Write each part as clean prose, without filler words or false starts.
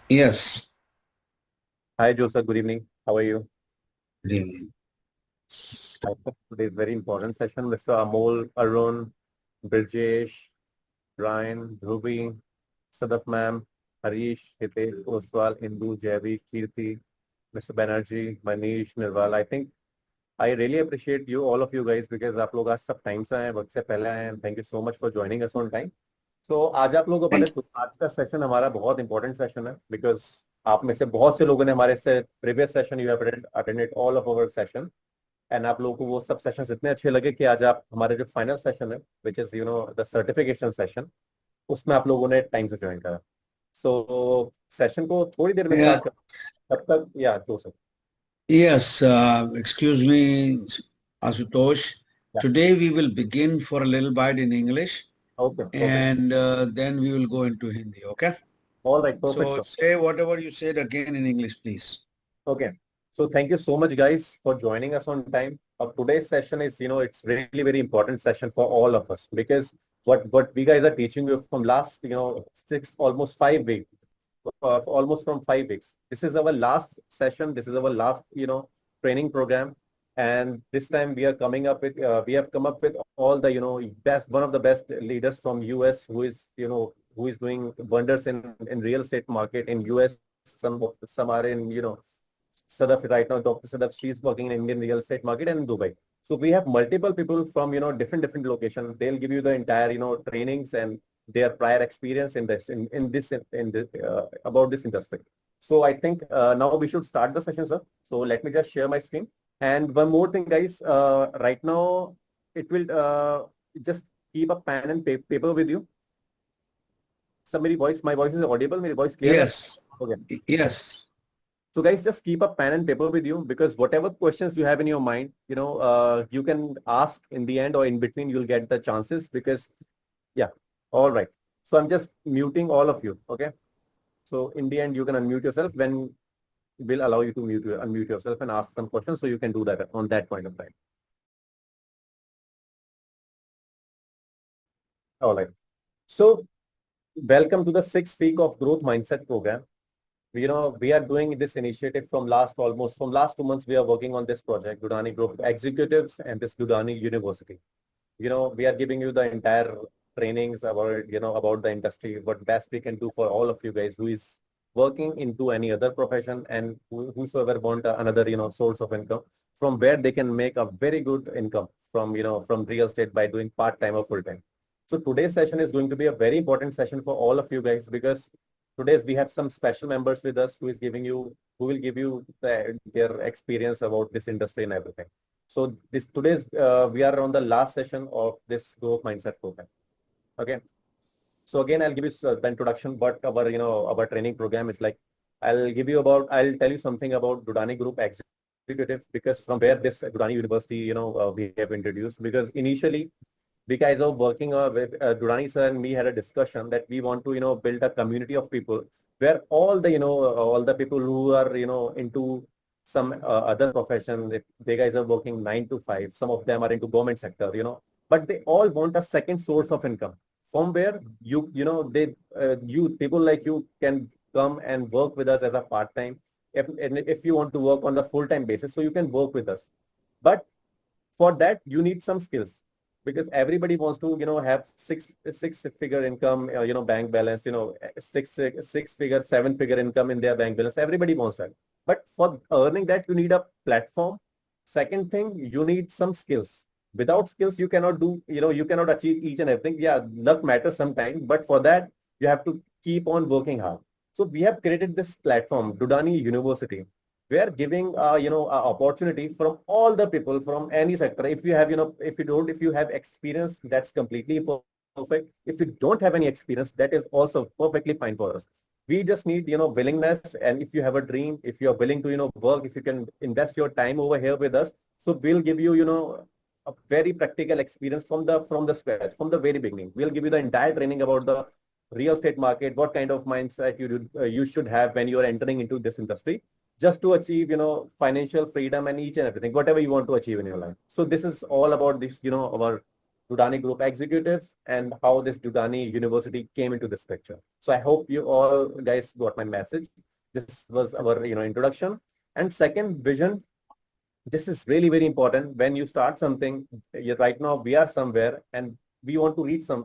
Yes, Hi, Joseph. Good evening. How are you? good evening. I think today's very important session. Mr. Amol, Arun, Birjesh, Ryan, Dhruvi, Sadaf Ma'am, Harish, Hitesh, Oswal, Indu, Javi, Kirti, Mr. Banerjee, Manish, Nirval. I think I really appreciate you, all of you guys, because आप लोग आज सब time से आए वक्त से पहले आए and thank you so much for joining us on time. तो आज आप लोगों को पता Thank है आज का सेशन हमारा बहुत इंपॉर्टेंट सेशन है बिकॉज आप में से बहुत से लोगों ने हमारे से previous session you attended all of our session and आप लोगों को वो सब सेशंस इतने अच्छे लगे कि आज आप हमारे जो फाइनल सेशन है which is the certification session उसमें आप लोगों ने टाइम से ज्वाइन करा सो सेशन को थोड़ी देर में you. स्टार्ट कर तब तक या जो sir Yes, excuse me, Asutosh. या Today we will begin for a little bit in English okay perfect and then we will go into Hindi, okay? All right perfect So sir say whatever you said again in English, please. Okay. So thank you so much, guys, for joining us on time. Today's session is, it's really very important session for all of us because what we guys are teaching you from last, almost 5 weeks, almost from 5 weeks. This is our last session. This is our last, training program. And this time we are coming up with, we have come up with all the, best, one of the best leaders from US who is doing wonders in real estate market in US. Some are in, Sadaf right now, Dr. Sadaf, she's working in Indian real estate market and in Dubai. So we have multiple people from, different locations. They'll give you the entire, trainings and their prior experience in this, about this industry. So I think now we should start the session, sir. So let me just share my screen. And one more thing, guys, right now it will just keep a pen and paper with you. So my voice is audible, my voice clear? Yes, Okay. yes. So guys, just keep a pen and paper with you because whatever questions you have in your mind, you can ask in the end or in between, you'll get the chances because, yeah, all right. So I'm just muting all of you, okay? So in the end, you can unmute yourself when we'll allow you to unmute yourself and ask some questions so you can do that on that point of time. All right. So welcome to the 6th week of Growth Mindset program. We are doing this initiative from last 2 months. We are working on this project, Dudhani Group Executives and this Dudhani University. We are giving you the entire trainings about the industry, what best we can do for all of you guys who is working into any other profession and whosoever want another, source of income from where they can make a very good income from real estate by doing part-time or full-time. So today's session is going to be a very important session for all of you guys because today we have some special members with us who will give you their experience about this industry and everything. So today's we are on the last session of this growth mindset program. Okay. So again, I'll give you the introduction. What our training program is like. I'll tell you something about Dudhani Group Executive because from where this Dudhani University, we have introduced because initially we guys are working with Durrani sir and me had a discussion that we want to, build a community of people where all the people who are, into some other profession, if they guys are working 9 to 5, some of them are into government sector, but they all want a second source of income from where you people like you can come and work with us as a part-time. If you want to work on the full-time basis, so you can work with us. But for that, you need some skills because everybody wants to have six figure income, bank balance, six figure, 7 figure income in their bank balance. Everybody wants that, but for earning that you need a platform. Second thing, you need some skills. Without skills you cannot do, you cannot achieve each and everything. Yeah, luck matters sometimes, but for that you have to keep on working hard. So we have created this platform, Dudhani University. We are giving opportunity from all the people from any sector. If you have, if you have experience, that's completely perfect. If you don't have any experience, that is also perfectly fine for us. We just need, willingness. And if you have a dream, if you're willing to, work, if you can invest your time over here with us, so we'll give you, a very practical experience from the scratch, from the very beginning. We'll give you the entire training about the real estate market, what kind of mindset you should have when you are entering into this industry just to achieve, financial freedom and each and everything, whatever you want to achieve in your life. So this is all about this, our Dudhani Group executives, and how this Dudhani University came into this picture. So I hope you all guys got my message. This was our introduction. And second, vision. This is really very important. When you start something, right now we are somewhere and we want to reach some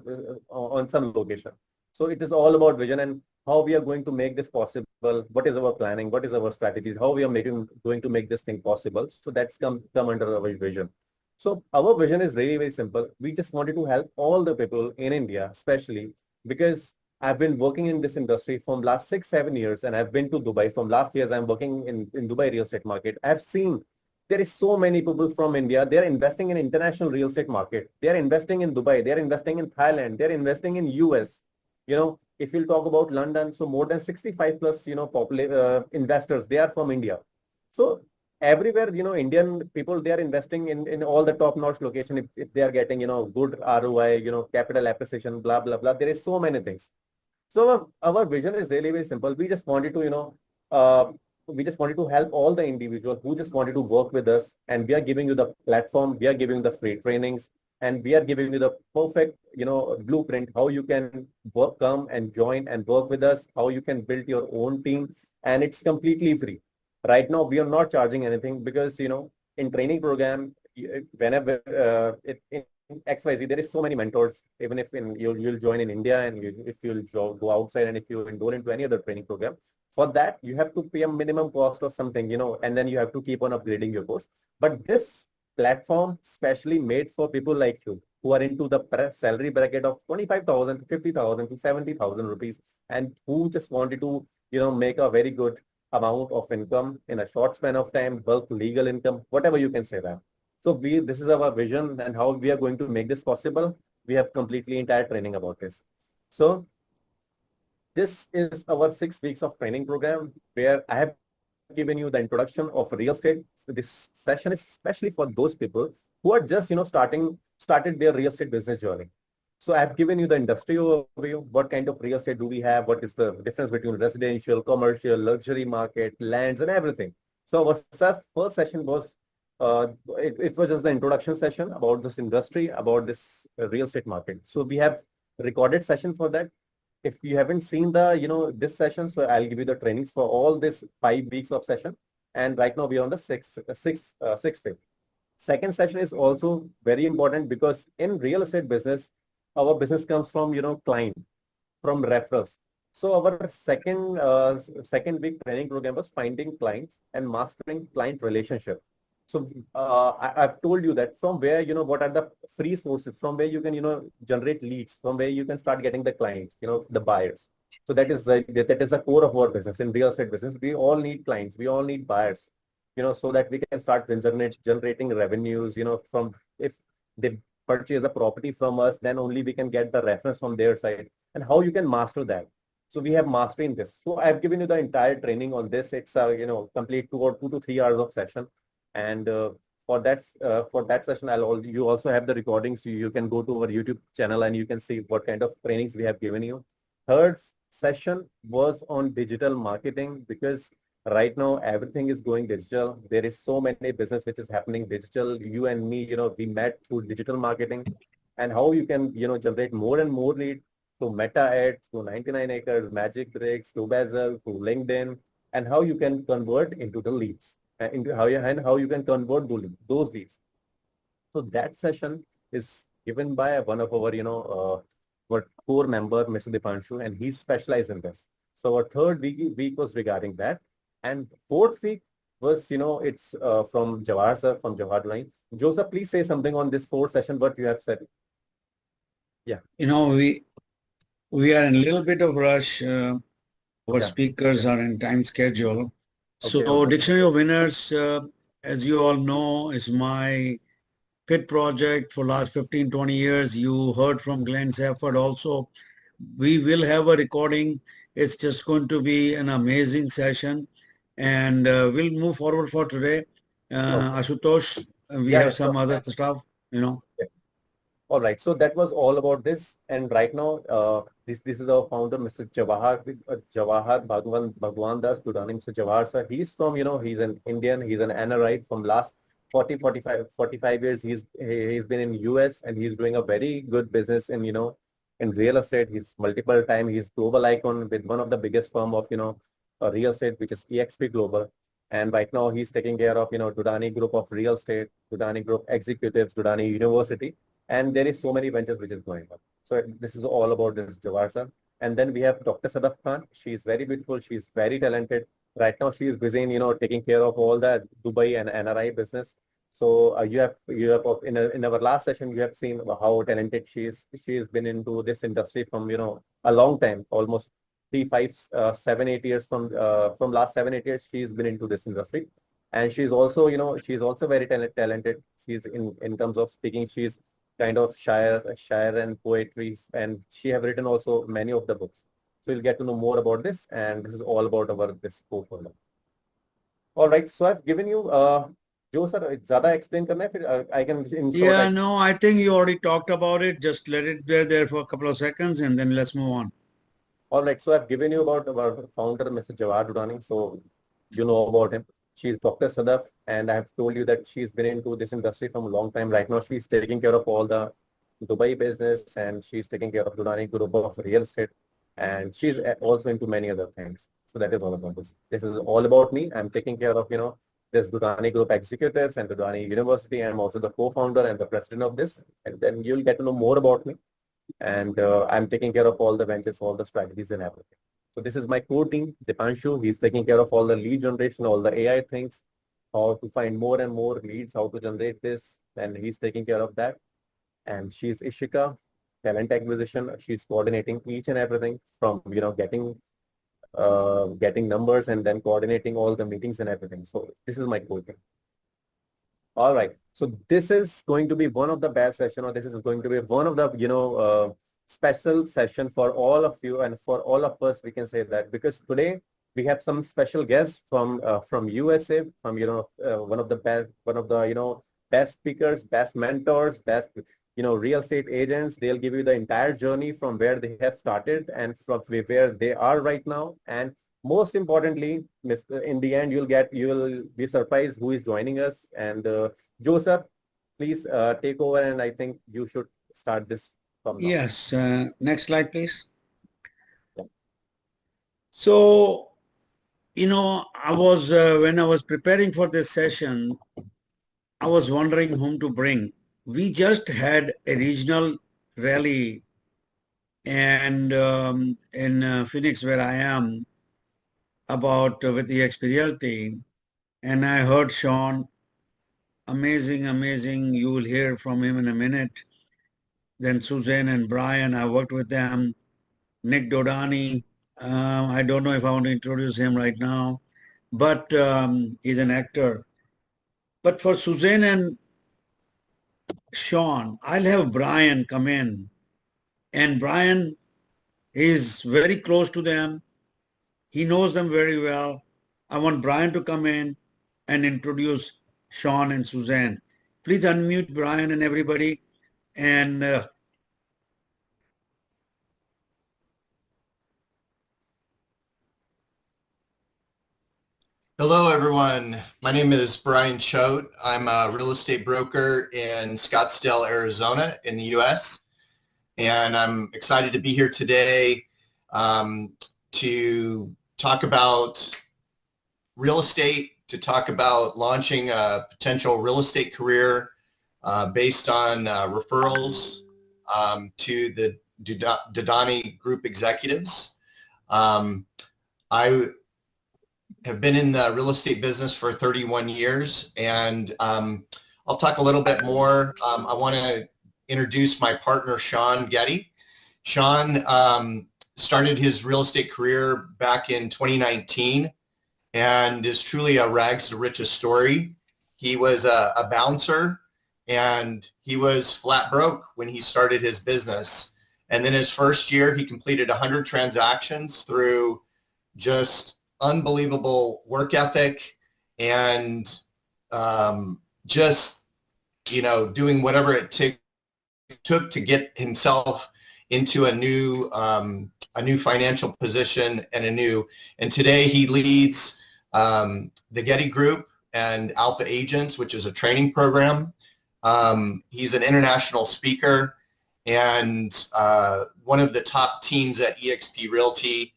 on some location. So it is all about vision and how we are going to make this possible. What is our planning? What is our strategies? How we are going to make this thing possible? So that's come under our vision. So our vision is really very simple. We just wanted to help all the people in India, especially because I've been working in this industry from last 6-7 years, and I've been to Dubai. From last years, I'm working in Dubai real estate market. I've seen there is so many people from India. They're investing in international real estate market. They're investing in Dubai. They're investing in Thailand. They're investing in US. If you'll talk about London, so more than 65 plus, investors, they are from India. So everywhere, Indian people, they are investing in all the top-notch location. If they are getting, good ROI, capital appreciation, blah, blah, blah. There is so many things. So our vision is really very simple. We just wanted to, we just wanted to help all the individuals who just wanted to work with us, and we are giving you the platform, we are giving you the free trainings, and we are giving you the perfect, blueprint how you can come and join and work with us, how you can build your own team, and it's completely free. Right now, we are not charging anything because, in training program, whenever in XYZ, there is so many mentors. Even if you'll join in India, and if you'll go outside, and if you enroll into any other training program, for that, you have to pay a minimum cost or something, and then you have to keep on upgrading your course. But this platform specially made for people like you who are into the salary bracket of 25,000 to 50,000 to 70,000 rupees, and who just wanted to, make a very good amount of income in a short span of time, bulk legal income, whatever you can say that. So this is our vision and how we are going to make this possible. We have completely entire training about this. So this is our 6 weeks of training program where I have given you the introduction of real estate. So this session is especially for those people who are just, started their real estate business journey. So I've given you the industry overview. What kind of real estate do we have? What is the difference between residential, commercial, luxury market, lands, and everything? So our first session was, it was just the introduction session about this industry, about this real estate market. So we have recorded session for that. If you haven't seen the, this session, so I'll give you the trainings for all this 5 weeks of session. And right now we are on the sixth week. Second session is also very important because in real estate business, our business comes from, client, from referrals. So our second week training program was finding clients and mastering client relationship. So I've told you that from where, what are the free sources, from where you can, generate leads, from where you can start getting the clients, the buyers. So that is the core of our business. In real estate business, we all need clients, we all need buyers, so that we can start generating revenues, from if they purchase a property from us, then only we can get the reference from their side, and how you can master that. So we have mastery in this. So I've given you the entire training on this. It's complete 2 to 3 hours of session. And for that session, you also have the recordings. So you can go to our YouTube channel and you can see what kind of trainings we have given you. Third session was on digital marketing, because right now everything is going digital. There is so many business which is happening digital. You and me, we met through digital marketing, and how you can, generate more and more leads through Meta ads, through 99 acres, Magic Bricks, through Bazel, through LinkedIn, and how you can convert into the leads, into how you can convert those leads. So that session is given by one of our, our core member, Mr. Dipanshu, and he's specialized in this. So our third week was regarding that. And fourth week was, it's from Jawahar sir, from Jawahar Line. Joseph, please say something on this fourth session, what you have said. Yeah. We are in a little bit of rush. Our speakers are in time schedule. So Dictionary of Winners, as you all know, is my pet project for last 15, 20 years. You heard from Glenn Safford also. We will have a recording. It's just going to be an amazing session. And we'll move forward for today. Ashutosh, we have some other stuff, All right. So that was all about this. And right now, this is our founder, Mr. Jawahar Bhagwan Das Dudhani. Mr. Jawahar sir, he's from, he's an Indian, he's an NRI from last 45 years. He's been in US and he's doing a very good business in, in real estate. He's multiple time. He's global icon with one of the biggest firm of, real estate, which is EXP Global. And right now he's taking care of, Dudhani Group of Real Estate, Dudhani Group Executives, Dudhani University. And there is so many ventures which is going on. So this is all about this Jawahar sir. And then we have Dr. Sadaf Khan. She's very beautiful. She's very talented. Right now she is busy in, taking care of all the Dubai and NRI business. So you have in our last session, you have seen how talented she is. She has been into this industry from, a long time, almost 3, 5, 7, 8 years from last 7, 8 years, she's been into this industry. And she's also, she's also very talented. She's in terms of speaking, she's kind of shire and poetry, and she have written also many of the books. So we'll get to know more about this, and this is all about this portfolio. All right, so I've given you, Joe sir, ज़्यादा explain करना है फिर I can. Yeah, no, I think you already talked about it. Just let it be there for a couple of seconds, and then let's move on. All right, so I've given you about our founder, Mr. Jawahar Dudhani. So you know about him. She's Dr. Sadaf, and I have told you that she's been into this industry from a long time. Right now, she's taking care of all the Dubai business, and she's taking care of Dudhani Group of Real Estate, and she's also into many other things. So that is all about this. This is all about me. I'm taking care of, this Dudhani Group Executives and Dudhani University. I'm also the co-founder and the president of this, and then you'll get to know more about me. And I'm taking care of all the ventures, all the strategies and everything. So this is my core team, Dipanshu. He's taking care of all the lead generation, all the AI things, how to find more and more leads, how to generate this, and he's taking care of that. And she's Ishika, talent acquisition. She's coordinating each and everything from, getting numbers and then coordinating all the meetings and everything. So this is my core team. All right. So this is going to be one of the best session, or this is going to be one of the, special session for all of you and for all of us. We can say that because today we have some special guests from USA, from one of the best speakers, best mentors, best real estate agents. They'll give you the entire journey from where they have started and from where they are right now. And most importantly, in the end, you will be surprised who is joining us. And Joseph, please take over, and I think you should start this. Yes. Next slide, please. Yeah. So, I was, when I was preparing for this session, I was wondering whom to bring. We just had a regional rally and in Phoenix, where I am, with the XP team, and I heard Sean. Amazing. You will hear from him in a minute. Then Suzanne and Brian, I worked with them. Nick Dodani, I don't know if I want to introduce him right now, but he's an actor. But for Suzanne and Sean, I'll have Brian come in. And Brian is very close to them. He knows them very well. I want Brian to come in and introduce Sean and Suzanne. Please unmute Brian and everybody. And hello, everyone. My name is Brian Choate. I'm a real estate broker in Scottsdale, Arizona in the U.S. And I'm excited to be here today to talk about real estate, to talk about launching a potential real estate career based on referrals to the Dudhani Group executives. I have been in the real estate business for 31 years, and I'll talk a little bit more. I want to introduce my partner, Sean Getty. Sean started his real estate career back in 2019 and is truly a rags to riches story. He was a bouncer, and he was flat broke when he started his business. And then his first year, he completed 100 transactions through just unbelievable work ethic and just, doing whatever it took to get himself into a new financial position and today he leads the Getty Group, and Alpha Agents, which is a training program. He's an international speaker and one of the top teams at eXp Realty,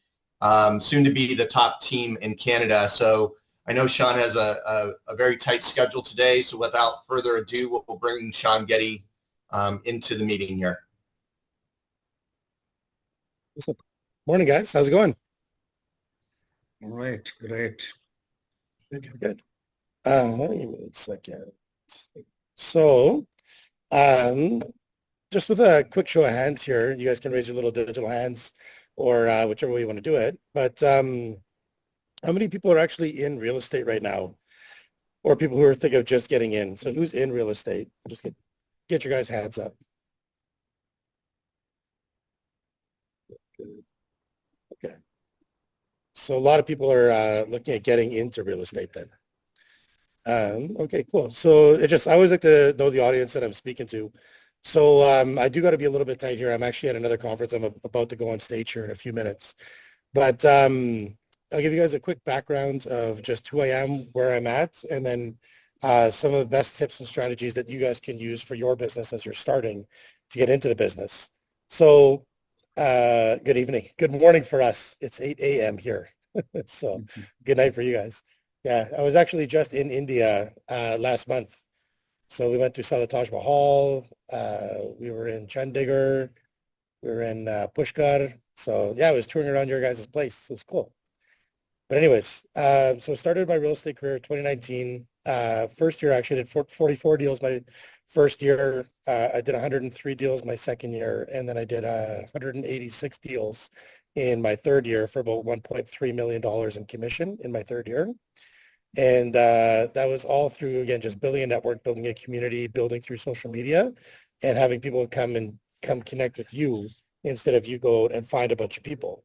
soon to be the top team in Canada. So I know Sean has a very tight schedule today. So without further ado, we'll bring Sean Getty into the meeting here. What's up? Morning, guys. How's it going? All right, great. Good. Give me a second. So, just with a quick show of hands here, you guys can raise your little digital hands or whichever way you want to do it. But how many people are actually in real estate right now? Or people who are thinking of just getting in? So who's in real estate? Just get your guys' hands up. Okay. So a lot of people are looking at getting into real estate then. Okay, cool. So I always like to know the audience that I'm speaking to. So I do got to be a little bit tight here. I'm actually at another conference. I'm about to go on stage here in a few minutes. But I'll give you guys a quick background of just who I am, where I'm at, and then some of the best tips and strategies that you guys can use for your business as you're starting to get into the business. So good evening. Good morning for us. It's 8 a.m. here. So good night for you guys. Yeah, I was actually just in India last month. So we went to saw the Taj Mahal. We were in Chandigarh. We were in Pushkar. So yeah, I was touring around your guys' place. It was cool. But anyways, so started my real estate career in 2019. First year, actually did 44 deals my first year. I did 103 deals my second year. And then I did 186 deals in my third year for about $1.3 million in commission in my third year. And that was all through, again, just building a network, building a community, building through social media, and having people come connect with you instead of you go and find a bunch of people.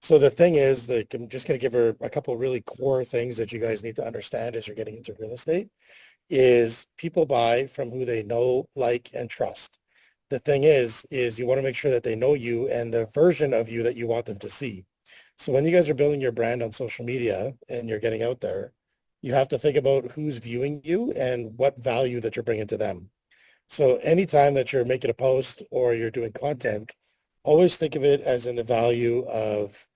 So the thing is that I'm just going to give her a couple of really core things that you guys need to understand as you're getting into real estate is people buy from who they know, like, and trust. The thing is you want to make sure that they know you and the version of you that you want them to see. So when you guys are building your brand on social media and you're getting out there, you have to think about who's viewing you and what value that you're bringing to them. So anytime that you're making a post or you're doing content, always think of it as in the value of,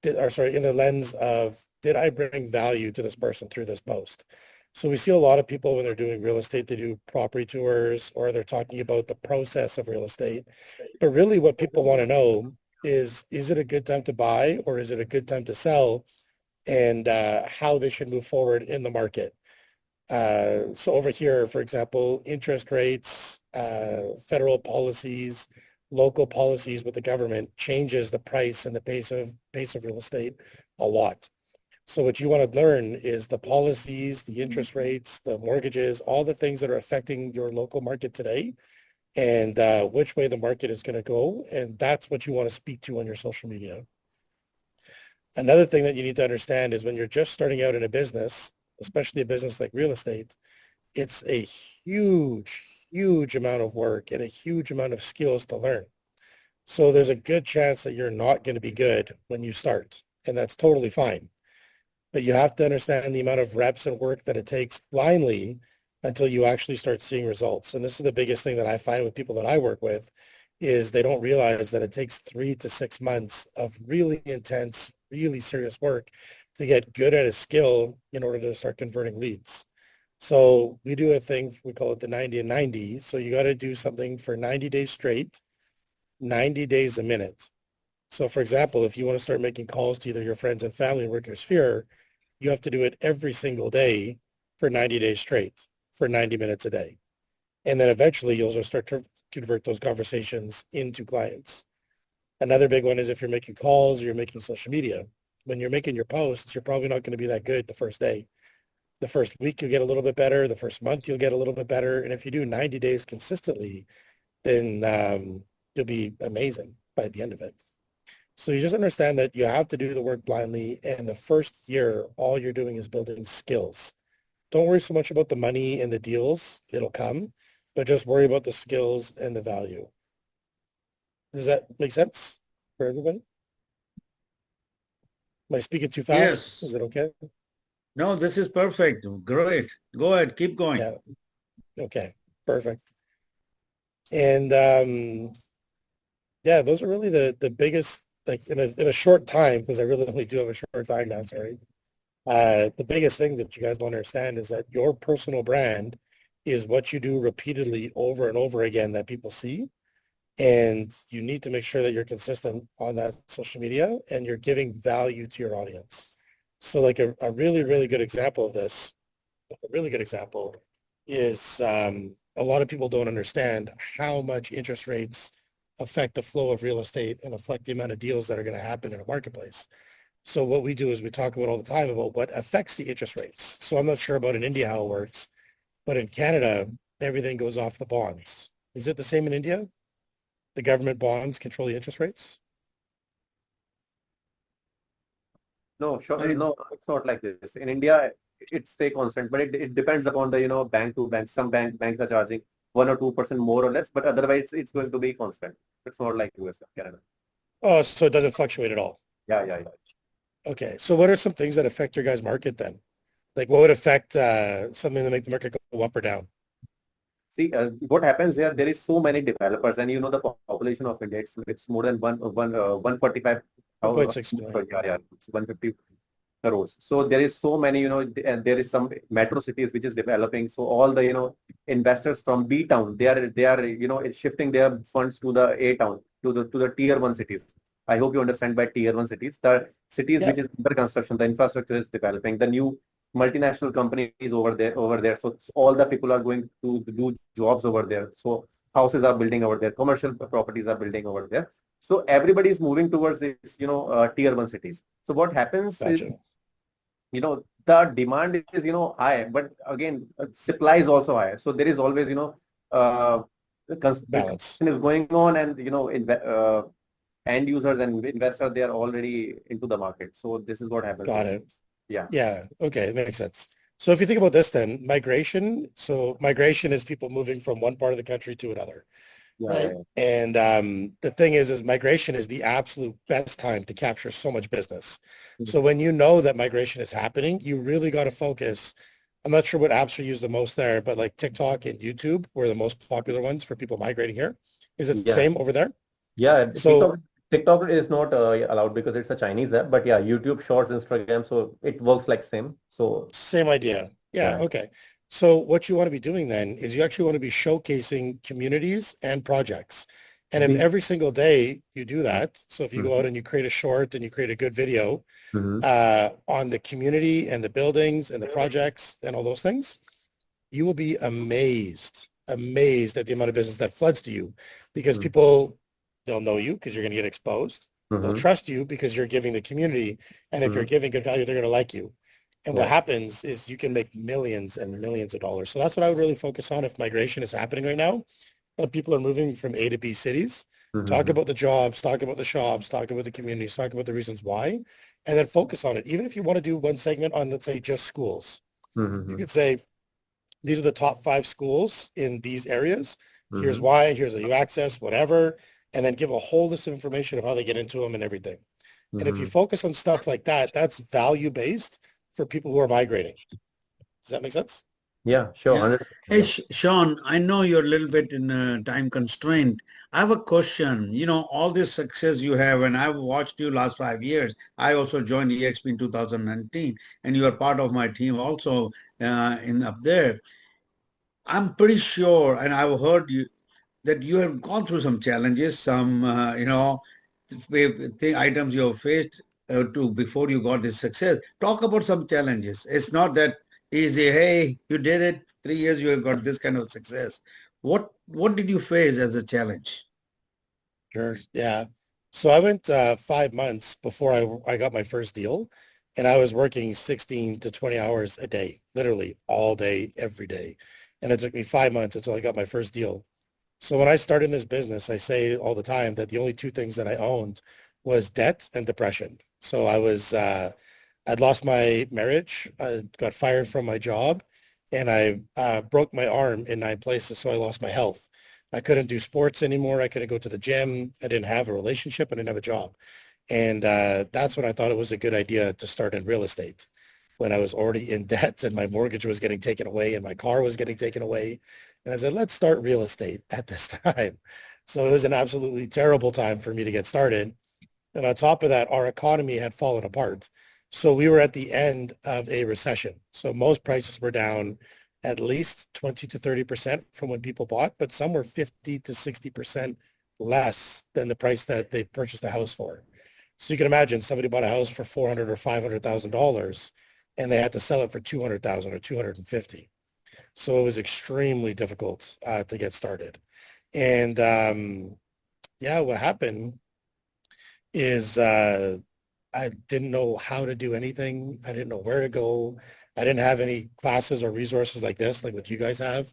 in the lens of, did I bring value to this person through this post? So we see a lot of people when they're doing real estate, they do property tours or they're talking about the process of real estate. But really what people want to know is it a good time to buy or is it a good time to sell? And how they should move forward in the market. So over here, for example, interest rates, federal policies, local policies with the government changes the price and the pace of real estate a lot. So what you want to learn is the policies, the interest rates, the mortgages, all the things that are affecting your local market today and which way the market is going to go. And that's what you want to speak to on your social media. Another thing that you need to understand is when you're just starting out in a business, especially a business like real estate, it's a huge, huge amount of work and a huge amount of skills to learn. So there's a good chance that you're not going to be good when you start, and that's totally fine. But you have to understand the amount of reps and work that it takes blindly until you actually start seeing results. And this is the biggest thing that I find with people that I work with is they don't realize that it takes 3 to 6 months of really intense, really serious work to get good at a skill in order to start converting leads. So we do a thing, we call it the 90 and 90. So you got to do something for 90 days straight, 90 days a minute. So for example, if you want to start making calls to either your friends and family and work your sphere, you have to do it every single day for 90 days straight, for 90 minutes a day. And then eventually you'll just start to convert those conversations into clients. Another big one is if you're making calls or you're making social media. When you're making your posts, you're probably not going to be that good the first day. The first week, you'll get a little bit better. The first month, you'll get a little bit better. And if you do 90 days consistently, then you'll be amazing by the end of it. So you just understand that you have to do the work blindly. And the first year, all you're doing is building skills. Don't worry so much about the money and the deals. It'll come. But just worry about the skills and the value. Does that make sense for everybody? Am I speaking too fast? Yes. Is it okay? No, this is perfect. Great. Go ahead. Keep going. Yeah. Okay. Perfect. And yeah, those are really the biggest, like in a short time, because I really only do have a short time now, sorry. The biggest thing that you guys want to understand is that your personal brand is what you do repeatedly over and over again that people see. And you need to make sure that you're consistent on that social media and you're giving value to your audience. So like a really, really good example of this, a really good example is a lot of people don't understand how much interest rates affect the flow of real estate and affect the amount of deals that are going to happen in a marketplace. So what we do is we talk about all the time about what affects the interest rates. So I'm not sure about in India how it works, but in Canada, everything goes off the bonds. Is it the same in India? The government bonds control the interest rates? No, sure. I- No, it's not like this. In India, it stay constant, but it depends upon the, bank to bank. Some banks are charging 1 or 2% more or less, but otherwise it's going to be constant. It's not like US or Canada. Oh, so it doesn't fluctuate at all. Yeah. Okay. So what are some things that affect your guys' market then? Like what would affect something that make the market go up or down? See, what happens here, there is so many developers and the population of India, it's more than 145. 1.6 million. Yeah, it's 150 crores. So there is so many, and there is some metro cities which is developing. So all the, investors from B town, they are, shifting their funds to the A town, to the tier one cities. I hope you understand by tier one cities. The cities Yeah. which is under construction, the infrastructure is developing, the new multinational companies over there. So all the people are going to do jobs over there. So houses are building over there, commercial properties are building over there. So everybody is moving towards this, tier one cities. So what happens is, Gotcha. the demand is, high, but again, supply is also high. So there is always, Balance. is going on, and end users and investors, they are already into the market. So this is what happens. Got it. Yeah. Yeah. Okay. It makes sense. So if you think about this then, migration. So migration is people moving from one part of the country to another. Right. And the thing is migration is the absolute best time to capture so much business. So when you know that migration is happening, you really got to focus. I'm not sure what apps are used the most there, but like TikTok and YouTube were the most popular ones for people migrating here. Is it the Yeah. same over there? Yeah, So TikTok is not allowed because it's a Chinese app, but yeah, YouTube Shorts, Instagram, so it works like same. So same idea. Yeah. Yeah. Okay. So what you want to be doing then is you actually want to be showcasing communities and projects. And if Mhm. every single day you do that, so if you go out and you create a short and you create a good video Mhm. on the community and the buildings and the projects and all those things, you will be amazed at the amount of business that floods to you because Mhm. people, they'll know you because you're going to get exposed. They'll Mhm. trust you because you're giving the community. And if you're giving good value, they're going to like you. And what Yeah. happens is you can make millions and millions of dollars. So that's what I would really focus on if migration is happening right now. People are moving from A to B cities. Talk Mhm. about the jobs, talk about the shops, talk about the communities, talk about the reasons why, and then focus on it. Even if you want to do one segment on, let's say, just schools, you Mhm. could say, these are the top 5 schools in these areas. Here's Mhm. why, here's how you access, whatever, and then give a whole list of information of how they get into them and everything. And if you Mhm. focus on stuff like that, that's value-based for people who are migrating. Does that make sense? Yeah, sure. Yeah. 100%. Hey, Sean, I know you're a little bit in a time constraint. I have a question. All this success you have, and I've watched you last 5 years. I also joined EXP in 2019, and you are part of my team also in up there. I'm pretty sure, and I've heard you that you have gone through some challenges, some items you have faced to before you got this success. Talk about some challenges. It's not that easy. Hey, you did it. 3 years you have got this kind of success. What did you face as a challenge? Sure. Yeah. So I went 5 months before I got my first deal, and I was working 16 to 20 hours a day, literally all day, every day. And it took me 5 months until I got my first deal. So when I started in this business, I say all the time that the only 2 things that I owned was debt and depression. So I'd lost my marriage, I got fired from my job, and I broke my arm in 9 places. So I lost my health. I couldn't do sports anymore. I couldn't go to the gym. I didn't have a relationship. I didn't have a job. And that's when I thought it was a good idea to start in real estate. when I was already in debt and my mortgage was getting taken away and my car was getting taken away. And I said, let's start real estate at this time. So it was an absolutely terrible time for me to get started. And on top of that, our economy had fallen apart. So we were at the end of a recession. So most prices were down at least 20 to 30% from when people bought, but some were 50 to 60% less than the price that they purchased a house for. So you can imagine somebody bought a house for $400,000 or $500,000 and they had to sell it for $200,000 or $250,000. So it was extremely difficult to get started. And yeah, what happened is I didn't know how to do anything. I didn't know where to go. I didn't have any classes or resources like this, like what you guys have.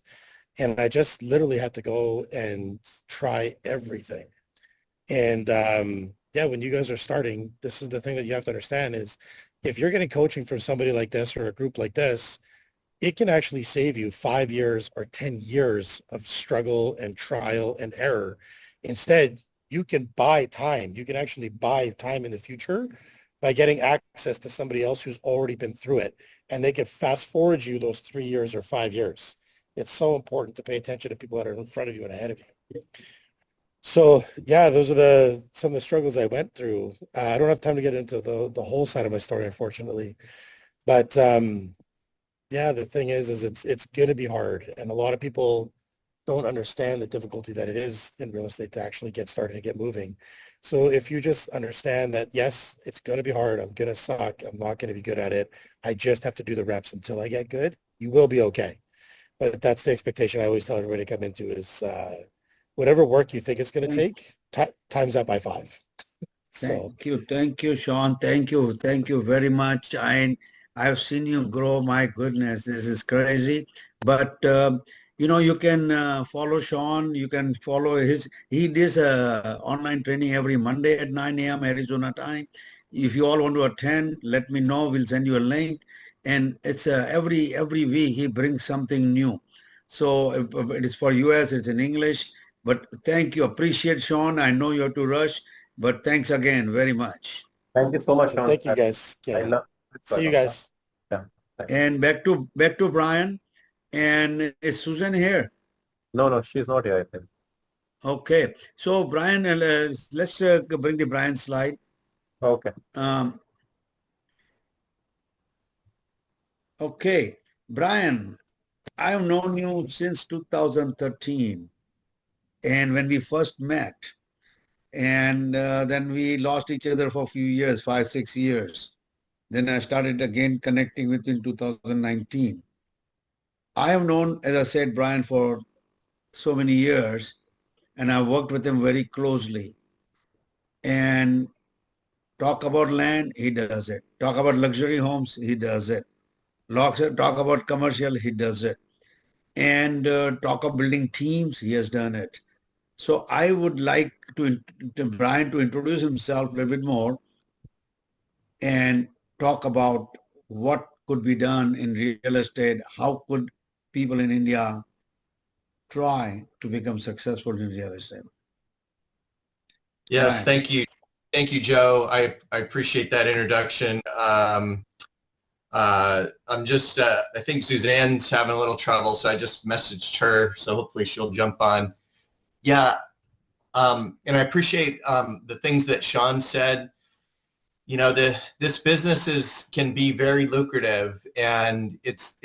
And I just literally had to go and try everything. And yeah, when you guys are starting, this is the thing that you have to understand is if you're getting coaching from somebody like this or a group like this, it can actually save you 5 years or 10 years of struggle and trial and error. Instead, you can buy time. You can actually buy time in the future by getting access to somebody else who's already been through it. And they can fast forward you those 3 years or 5 years. It's so important to pay attention to people that are in front of you and ahead of you. So yeah, those are some of the struggles I went through. I don't have time to get into the whole side of my story, unfortunately. But yeah, the thing is it's going to be hard. And a lot of people don't understand the difficulty that it is in real estate to actually get started and get moving. So if you just understand that, yes, it's going to be hard. I'm going to suck. I'm not going to be good at it. I just have to do the reps until I get good. You will be okay. But that's the expectation I always tell everybody to come into is whatever work you think it's going to take, times that by 5. So Thank you, Sean. Thank you very much. I've seen you grow. My goodness, this is crazy. But you can follow Sean. You can follow he does online training every Monday at 9 a.m. Arizona time. If you all want to attend, let me know. We'll send you a link. And it's every week he brings something new. So it is for US, it's in English. But thank you. Appreciate Sean. I know you have to rush, but thanks again very much. Thank you so much, Sean. Thank you, guys. Yeah. See you guys. Yeah. And back to Brian. And is Susan here? No, she's not here, I think. Okay. So Brian, let's bring the Brian slide. Okay. Okay. Brian, I have known you since 2013. And when we first met, and then we lost each other for a few years, 5-6 years. Then I started again connecting with you in 2019. I have known, as I said, Brian for so many years, and I've worked with him very closely. And talk about land, he does it. Talk about luxury homes, he does it. Talk about commercial, he does it. And talk of building teams, he has done it. So I would like to Brian to introduce himself a little bit more and talk about what could be done in real estate. How could people in India try to become successful in real estate? Yes, thank you. Thank you, Joe. I appreciate that introduction. I'm just, I think Suzanne's having a little trouble, so I just messaged her, so hopefully she'll jump on. Yeah, and I appreciate the things that Sean said. You know, this business can be very lucrative, and it's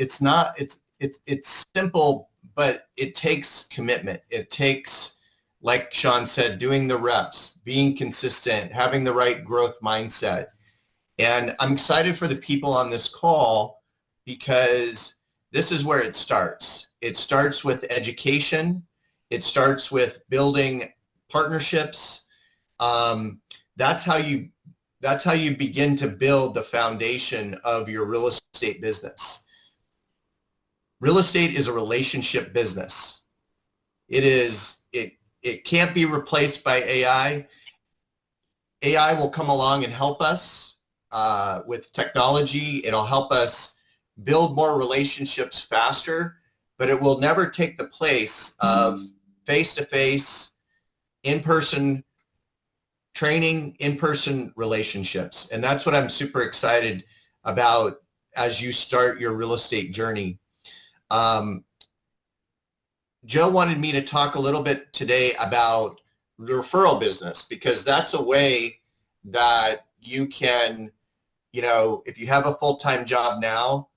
simple, but it takes commitment. It takes, like Sean said, doing the reps, being consistent, having the right growth mindset. And I'm excited for the people on this call because this is where it starts. It starts with education. It starts with building partnerships. That's how you begin to build the foundation of your real estate business. Real estate is a relationship business. It can't be replaced by AI. AI will come along and help us with technology. It'll help us build more relationships faster, but it will never take the place of face-to-face, in-person training, in-person relationships. And that's what I'm super excited about as you start your real estate journey. Joe wanted me to talk a little bit today about the referral business, because that's a way that you can, if you have a full-time job now,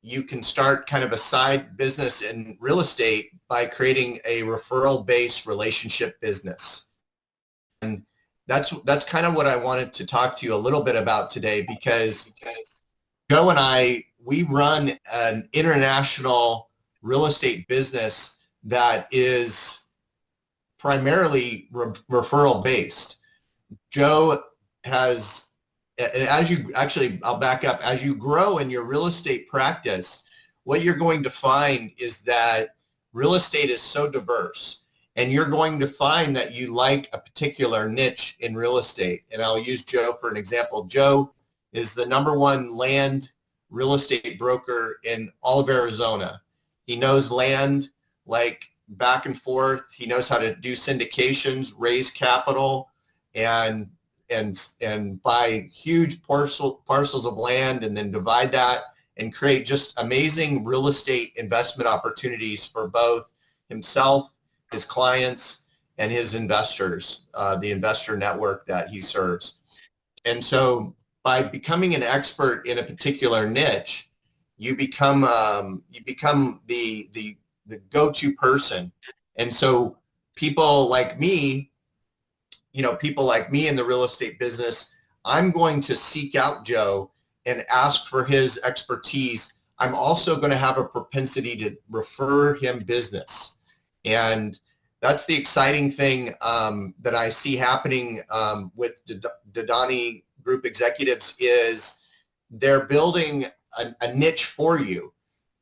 you can start kind of a side business in real estate by creating a referral-based relationship business. And that's kind of what I wanted to talk to you a little bit about today, because Joe and we run an international real estate business that is primarily referral based. Joe has, and I'll back up, as you grow in your real estate practice, what you're going to find is that real estate is so diverse, and you're going to find that you like a particular niche in real estate. And I'll use Joe for an example. Joe is the #1 land real estate broker in all of Arizona. He knows land like back and forth. He knows how to do syndications, raise capital, and buy huge parcels of land, and then divide that and create just amazing real estate investment opportunities for both himself, his clients, and his investors, the investor network that he serves. And so by becoming an expert in a particular niche, you become the go-to person. And so people like me in the real estate business, I'm going to seek out Joe and ask for his expertise. I'm also going to have a propensity to refer him business. And that's the exciting thing that I see happening with Dodani Group executives, is they're building a niche for you,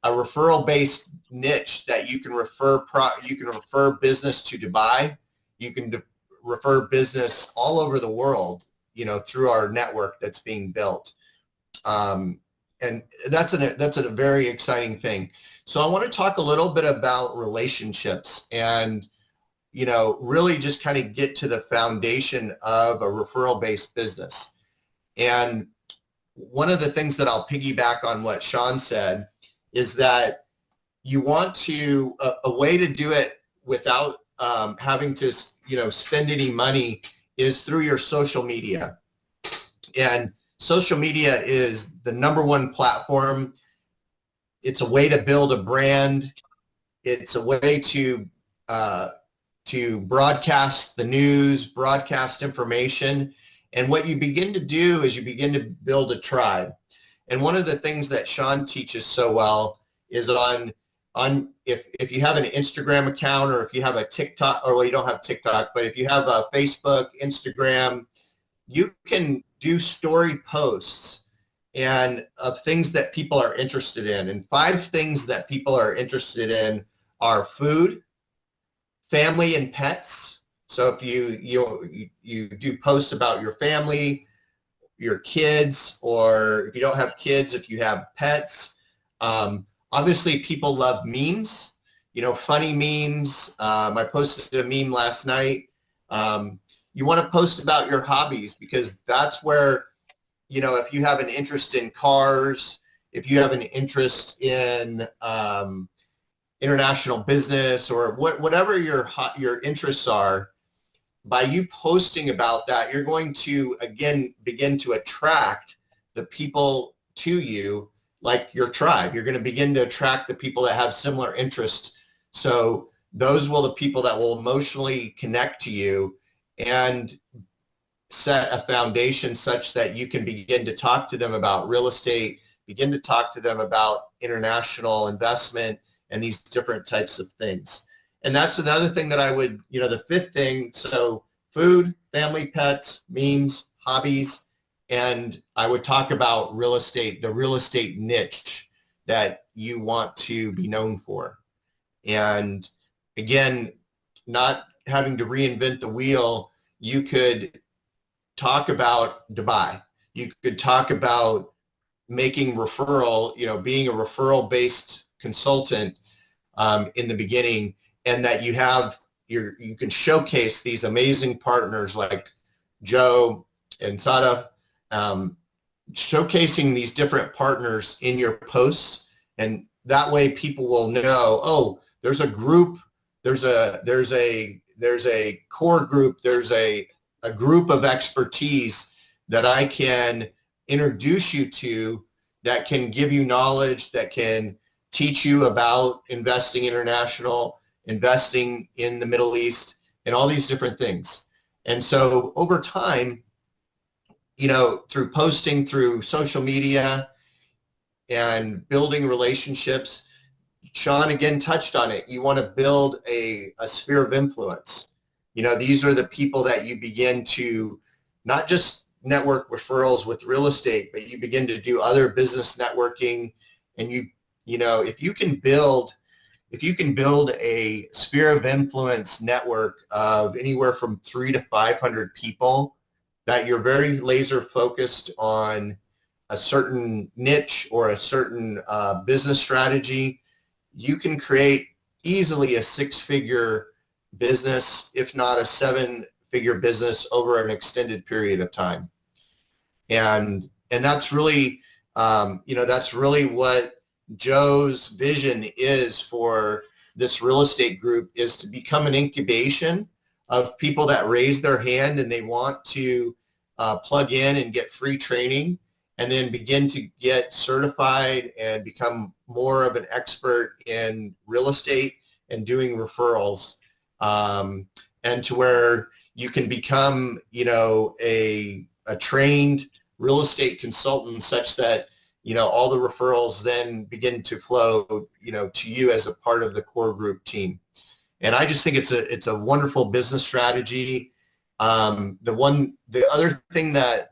a referral-based niche that you can refer business to Dubai. You can refer business all over the world, through our network that's being built. And that's a very exciting thing. So I want to talk a little bit about relationships and, really just kind of get to the foundation of a referral-based business. And one of the things that I'll piggyback on what Sean said is that you want to, a way to do it without having to, spend any money is through your social media. And social media is the #1 platform. It's a way to build a brand. It's a way to broadcast the news, broadcast information. And what you begin to do is you begin to build a tribe. And one of the things that Sean teaches so well is if you have an Instagram account, or if you have a TikTok, or well, you don't have TikTok, but if you have a Facebook, Instagram, you can do story posts and of things that people are interested in. And 5 things that people are interested in are food, family, and pets. So if you do posts about your family, your kids, or if you don't have kids, if you have pets. Obviously, people love memes, funny memes. I posted a meme last night. You want to post about your hobbies, because that's where, if you have an interest in cars, if you have an interest in international business, or whatever your interests are, by you posting about that, you're going to, again, begin to attract the people to you, like your tribe. You're going to begin to attract the people that have similar interests. So those will the people that will emotionally connect to you and set a foundation such that you can begin to talk to them about real estate, begin to talk to them about international investment and these different types of things. And that's another thing that I would, the 5th thing, so food, family, pets, memes, hobbies, and I would talk about real estate, the real estate niche that you want to be known for. And again, not having to reinvent the wheel, you could talk about Dubai. You could talk about making referral, being a referral-based consultant in the beginning, and that you can showcase these amazing partners like Joe and Sadaf showcasing these different partners in your posts, and that way people will know, oh, there's a group, there's a core group, there's a group of expertise that I can introduce you to, that can give you knowledge, that can teach you about investing international, investing in the Middle East, and all these different things. And so over time, you know, through posting, through social media, and building relationships, Sean again touched on it. You want to build a sphere of influence. You know, these are the people that you begin to not just network referrals with real estate, but you begin to do other business networking. And you know, if you can build a sphere of influence network of anywhere from 300 to 500 people, that you're very laser focused on a certain niche or a certain business strategy, you can create easily a 6-figure business, if not a 7-figure business, over an extended period of time. And that's really, you know, that's really what Joe's vision is for this real estate group, is to become an incubation of people that raise their hand and they want to plug in and get free training, and then begin to get certified and become more of an expert in real estate and doing referrals, and to where you can become, you know, a trained real estate consultant, such that, you know, all the referrals then begin to flow, you know, to you as a part of the core group team. And I just think it's a wonderful business strategy. The other thing that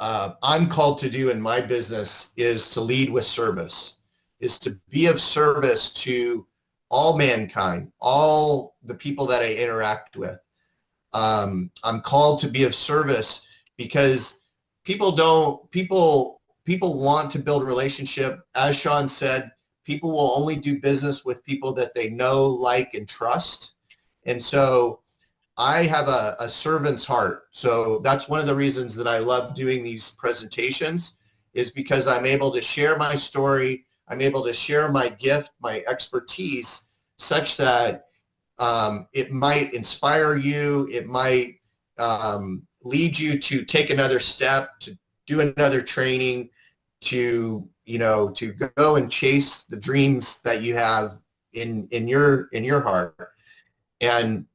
I'm called to do in my business is to lead with service, is to be of service to all mankind, all the people that I interact with. I'm called to be of service because people want to build a relationship. As Sean said, people will only do business with people that they know, like, and trust. And so I have a servant's heart. So that's one of the reasons that I love doing these presentations, is because I'm able to share my story. I'm able to share my gift, my expertise, such that it might inspire you. It might lead you to take another step, to do another training, to, you know, to go and chase the dreams that you have in your heart. And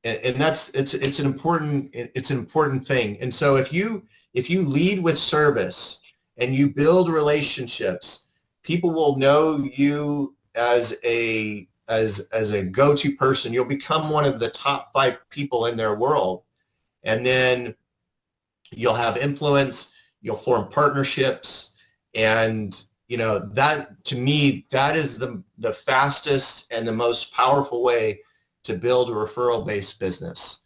that's it's an important thing. And so if you lead with service and you build relationships, people will know you as a go-to person. You'll become one of the top 5 people in their world, and then you'll have influence. You'll form partnerships, and you know, that, to me, that is the fastest and the most powerful way to build a referral-based business.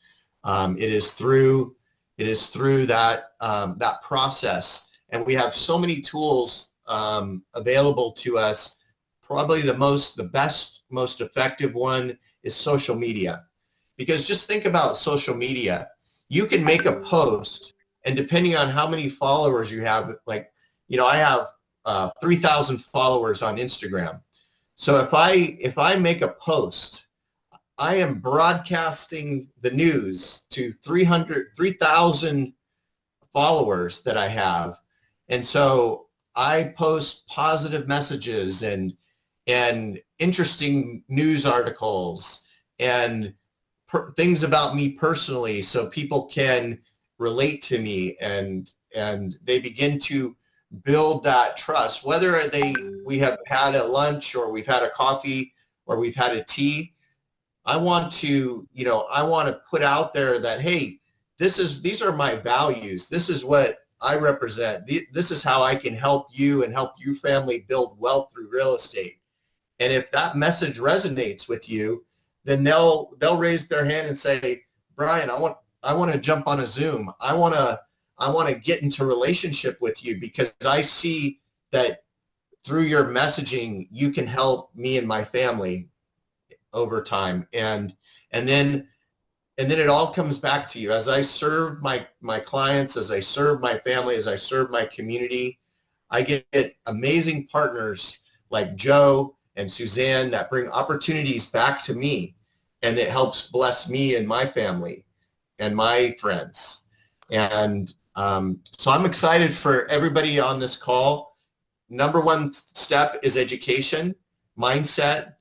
It is through that process, and we have so many tools available to us. Probably the best, most effective one is social media, because just think about social media. You can make a post, and depending on how many followers you have, like, you know, I have 3,000 followers on Instagram. So if I make a post, I am broadcasting the news to 3,000 followers that I have. And so I post positive messages and interesting news articles and things about me personally, so people can relate to me, and they begin to build that trust, whether we have had a lunch, or we've had a coffee, or we've had a tea. I want to put out there that, hey, these are my values. This is what I represent. This is how I can help you and help your family build wealth through real estate. And if that message resonates with you, then they'll raise their hand and say, Brian, I want to jump on a Zoom. I want to get into relationship with you, because I see that through your messaging, you can help me and my family over time. And then and then it all comes back to you. As I serve my clients, as I serve my family, as I serve my community, I get amazing partners like Joe and Suzanne that bring opportunities back to me, and it helps bless me and my family and my friends. And so I'm excited for everybody on this call. Number one step is education, mindset,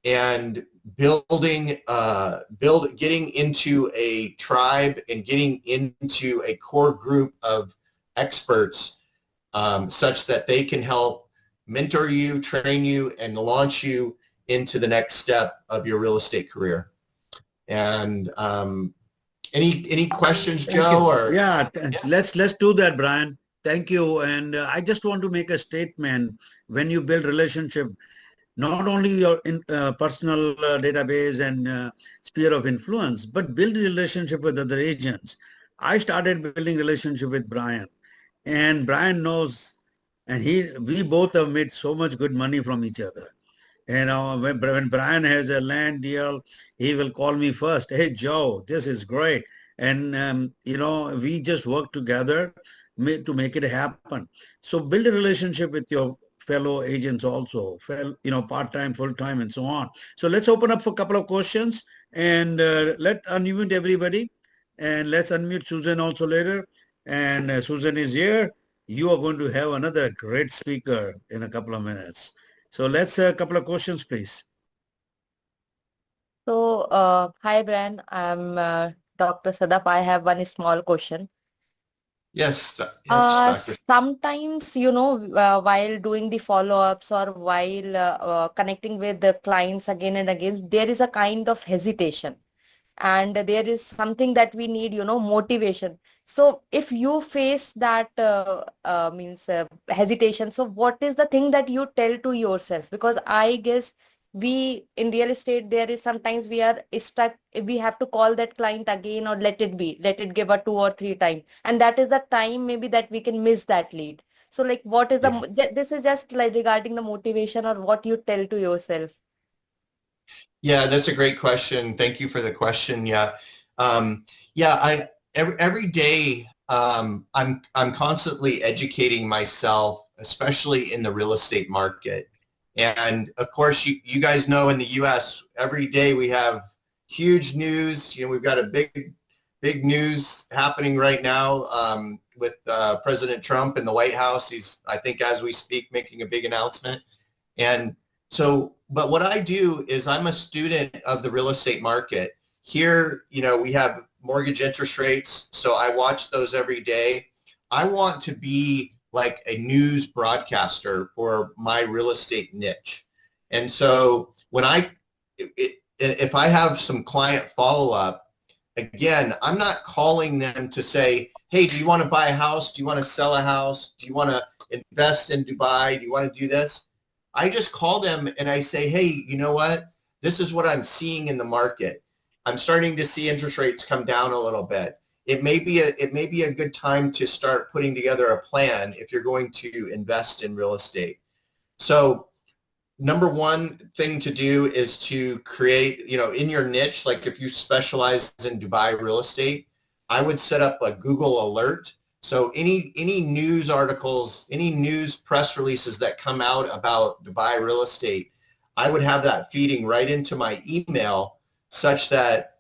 and getting into a tribe and getting into a core group of experts such that they can help mentor you, train you, and launch you into the next step of your real estate career. And any questions, Joe? Or yeah, let's do that, Brian. Thank you. And I just want to make a statement. When you build relationship, not only your personal database and sphere of influence, but build relationship with other agents. I started building relationship with Brian, and Brian knows, and we both have made so much good money from each other. And when Brian has a land deal, he will call me first. Hey, Joe, this is great. And, we just work together to make it happen. So build a relationship with your fellow agents also, part-time, full-time, and so on. So let's open up for a couple of questions, and let's unmute everybody. And let's unmute Susan also later. And Susan is here. You are going to have another great speaker in a couple of minutes. So let's a couple of questions, please. So, hi, Brian. I'm Dr. Sadaf. I have one small question. Yes, Doctor. Sometimes, while doing the follow-ups or while connecting with the clients again and again, there is a kind of hesitation. And there is something that we need, motivation. So if you face that hesitation, so what is the thing that you tell to yourself? Because I guess we in real estate, there is sometimes we are stuck. We have to call that client again or let it give a 2 or 3 times. And that is the time maybe that we can miss that lead. So like what is this is just like regarding the motivation or what you tell to yourself. Yeah, that's a great question. Thank you for the question. Yeah. Every day I'm constantly educating myself, especially in the real estate market. And of course, you guys know in the US, every day we have huge news. We've got a big news happening right now with President Trump in the White House. He's, I think, as we speak, making a big announcement. And so, but what I do is I'm a student of the real estate market. Here, we have mortgage interest rates, so I watch those every day. I want to be like a news broadcaster for my real estate niche. And so when if I have some client follow-up, again, I'm not calling them to say, hey, do you want to buy a house? Do you want to sell a house? Do you want to invest in Dubai? Do you want to do this? I just call them and I say, hey, you know what? This is what I'm seeing in the market. I'm starting to see interest rates come down a little bit. It may be a good time to start putting together a plan if you're going to invest in real estate. So number one thing to do is to create, in your niche, like if you specialize in Dubai real estate, I would set up a Google alert. So any news articles, any news press releases that come out about Dubai real estate, I would have that feeding right into my email such that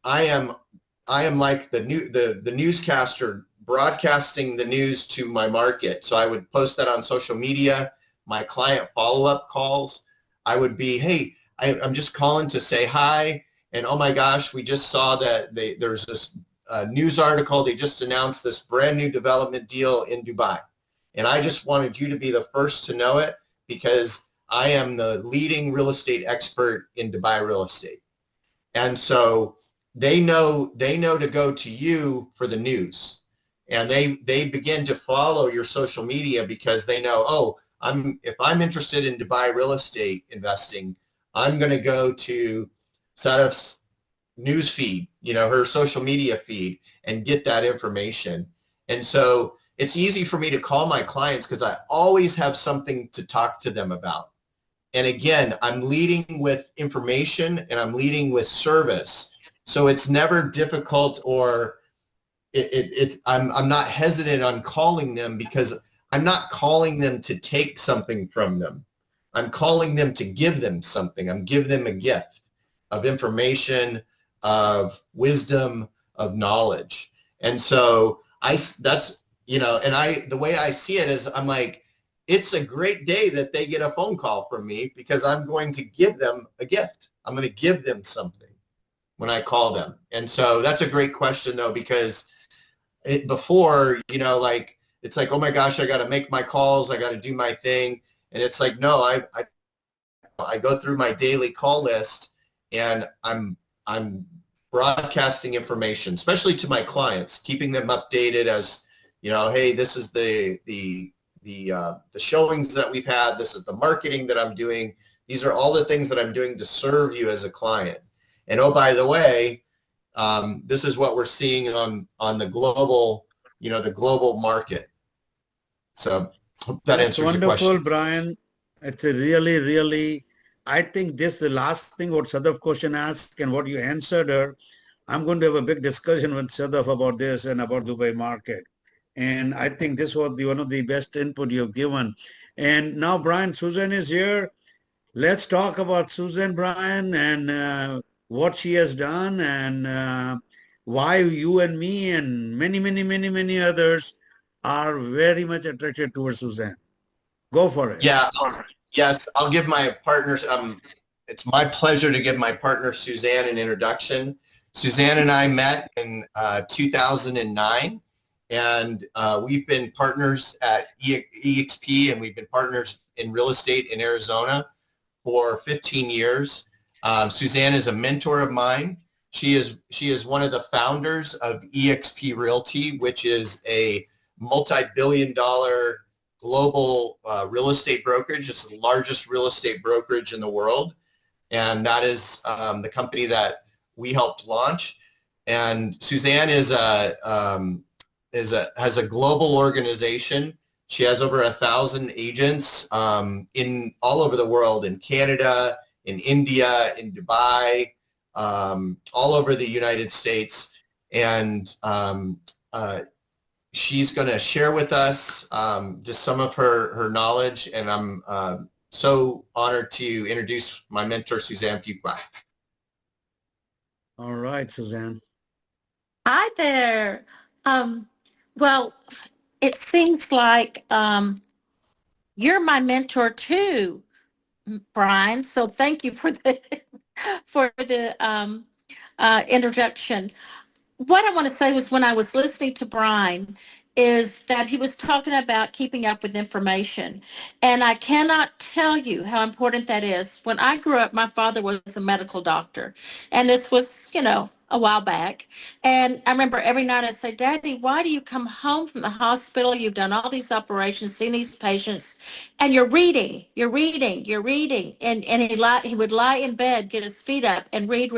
I am like the newscaster broadcasting the news to my market. So I would post that on social media, my client follow-up calls. I would be, hey, I'm just calling to say hi. And oh my gosh, we just saw that there's this news article. They just announced this brand new development deal in Dubai. And I just wanted you to be the first to know it because I am the leading real estate expert in Dubai real estate. And so they know to go to you for the news. And they begin to follow your social media because they know, oh, if I'm interested in Dubai real estate investing, I'm going to go to Sadaf's news feed, her social media feed, and get that information. And so it's easy for me to call my clients because I always have something to talk to them about. And again, I'm leading with information and I'm leading with service. So it's never difficult, or I'm not hesitant on calling them, because I'm not calling them to take something from them. I'm calling them to give them something. I'm giving them a gift of information, of wisdom, of knowledge. And so that's, the way I see it is, I'm like, it's a great day that they get a phone call from me, because I'm going to give them a gift. I'm going to give them something when I call them. And so that's a great question, though, because before, it's like, oh my gosh, I got to make my calls, I got to do my thing. And it's like, no, I go through my daily call list, and I'm broadcasting information, especially to my clients, keeping them updated as, hey, this is the showings that we've had. This is the marketing that I'm doing. These are all the things that I'm doing to serve you as a client. And oh, by the way, this is what we're seeing on the global, the global market. So hope that answers your question. Wonderful, Brian. It's a really, really, I think this the last thing what Sadaf question asked and what you answered her. I'm going to have a big discussion with Sadaf about this and about Dubai market. And I think this was one of the best input you've given. And now, Brian, Suzanne is here. Let's talk about Suzanne, Brian, and what she has done, and why you and me and many others are very much attracted towards Suzanne. Go for it. Yeah. Yes, I'll give my partners. It's my pleasure to give my partner Suzanne an introduction. Suzanne and I met in 2009, and we've been partners at EXP, and we've been partners in real estate in Arizona for 15 years. Suzanne is a mentor of mine. She is one of the founders of EXP Realty, which is a multi-billion-dollar global real estate brokerage. It's the largest real estate brokerage in the world, and that is the company that we helped launch. And Suzanne has a global organization. She has over 1,000 agents in all over the world, in Canada, in India, in Dubai, all over the United States. And she's going to share with us just some of her knowledge. And I'm so honored to introduce my mentor, Suzanne Fuqua. All right, Suzanne. Hi there. Well, it seems like you're my mentor too, Brian. So thank you for the introduction. What I want to say was, when I was listening to Brian, is that he was talking about keeping up with information. And I cannot tell you how important that is. When I grew up, my father was a medical doctor. And this was, a while back. And I remember every night I'd say, Daddy, why do you come home from the hospital? You've done all these operations, seen these patients, and you're reading. And he would lie in bed, get his feet up, and read.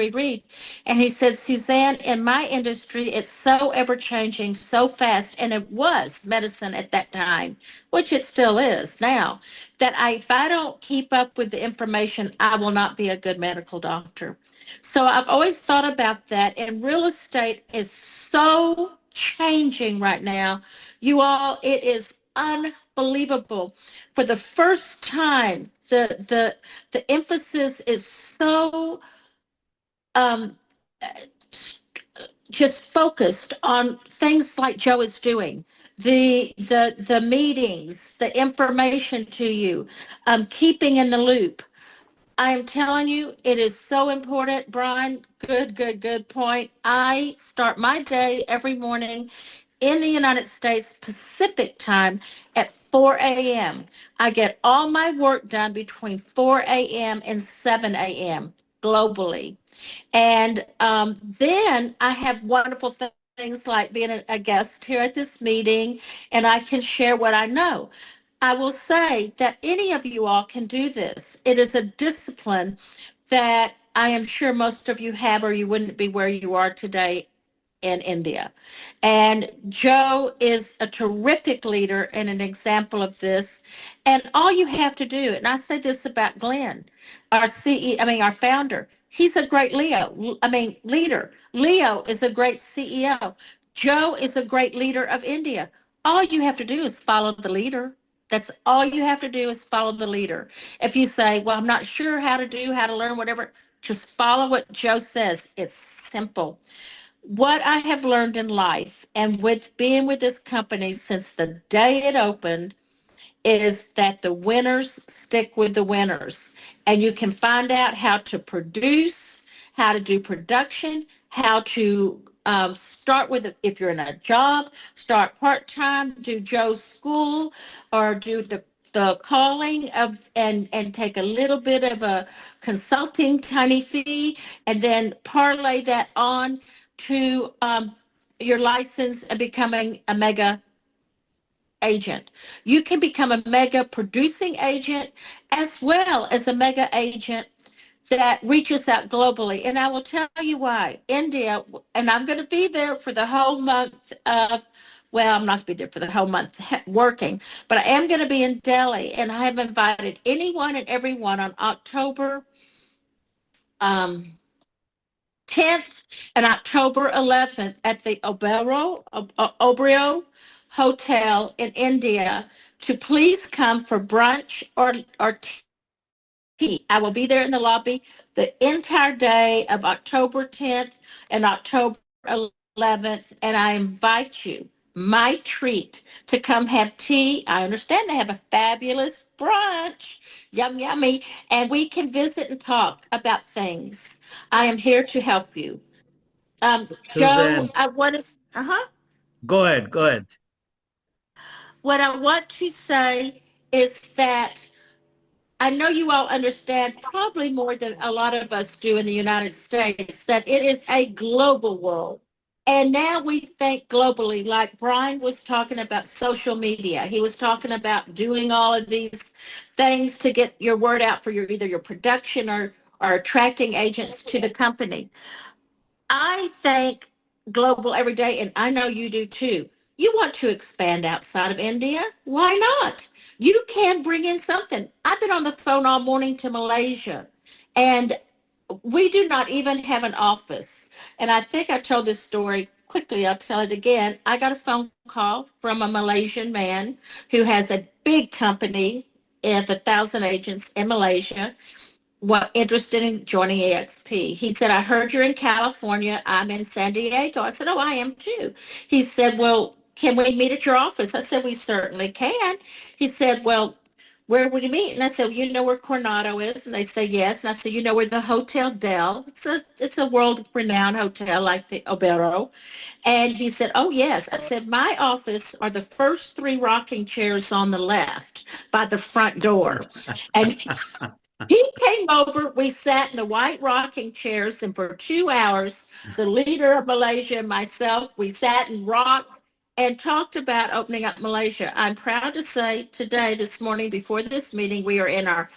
And he said, Suzanne, in my industry, it's so ever-changing, so fast, and it was medicine at that time, which it still is now, that if I don't keep up with the information, I will not be a good medical doctor. So I've always thought about that, and real estate is so changing right now. You all, it is unbelievable. For the first time, the emphasis is so just focused on things like Joe is doing, the meetings, the information to you, keeping in the loop. I am telling you, it is so important, Brian. Good point. I start my day every morning in the United States Pacific time at 4 a.m. I get all my work done between 4 a.m. and 7 a.m. globally. And then I have wonderful things like being a guest here at this meeting, and I can share what I know. I will say that any of you all can do this. It is a discipline that I am sure most of you have, or you wouldn't be where you are today in India. And Joe is a terrific leader and an example of this. And all you have to do, and I say this about Glenn, our founder, He's a great leader. Leo is a great CEO. Joe is a great leader of India. All you have to do is follow the leader. That's all you have to do is follow the leader. If you say, well, I'm not sure how to learn, whatever, just follow what Joe says. It's simple. What I have learned in life and with being with this company since the day it opened is that the winners stick with the winners. And you can find out how to produce, how to do production, how to start with, if you're in a job, start part-time, do Joe's school, or do the calling of and take a little bit of a consulting tiny fee, and then parlay that on to your license and becoming a mega agent. You can become a mega producing agent as well as a mega agent that reaches out globally. And I will tell you why. India, and I'm going to be there for the whole month of, well, I'm not going to be there for the whole month working, but I am going to be in Delhi, and I have invited anyone and everyone on October 10th and October 11th at the Oberoi Hotel in India to please come for brunch or tea. I will be there in the lobby the entire day of October 10th and October 11th, and I invite you, my treat, to come have tea. I understand they have a fabulous brunch, yummy, and we can visit and talk about things. I am here to help you. Joe, Suzanne, I want to, go ahead. what I want to say is that I know you all understand probably more than a lot of us do in the United States that it is a global world. And now we think globally, like Brian was talking about social media. He was talking about doing all of these things to get your word out for either your production or attracting agents to the company. I think global every day, and I know you do too. You want to expand outside of India? Why not? You can bring in something. I've been on the phone all morning to Malaysia, and we do not even have an office. And I think I told this story quickly. I'll tell it again. I got a phone call from a Malaysian man who has a big company of 1,000 agents in Malaysia, interested in joining EXP. He said, I heard you're in California. I'm in San Diego. I said, oh, I am too. He said, well, can we meet at your office? I said, we certainly can. He said, well, where would you meet? And I said, well, you know where Coronado is? And they say, yes. And I said, you know where the Hotel Del? It's a world-renowned hotel like the Oberoi. And he said, oh, yes. I said, my office are the first 3 rocking chairs on the left by the front door. And he came over, we sat in the white rocking chairs, and for 2 hours, the leader of Malaysia and myself, we sat and rocked and talked about opening up Malaysia. I'm proud to say today, this morning, before this meeting, we are in our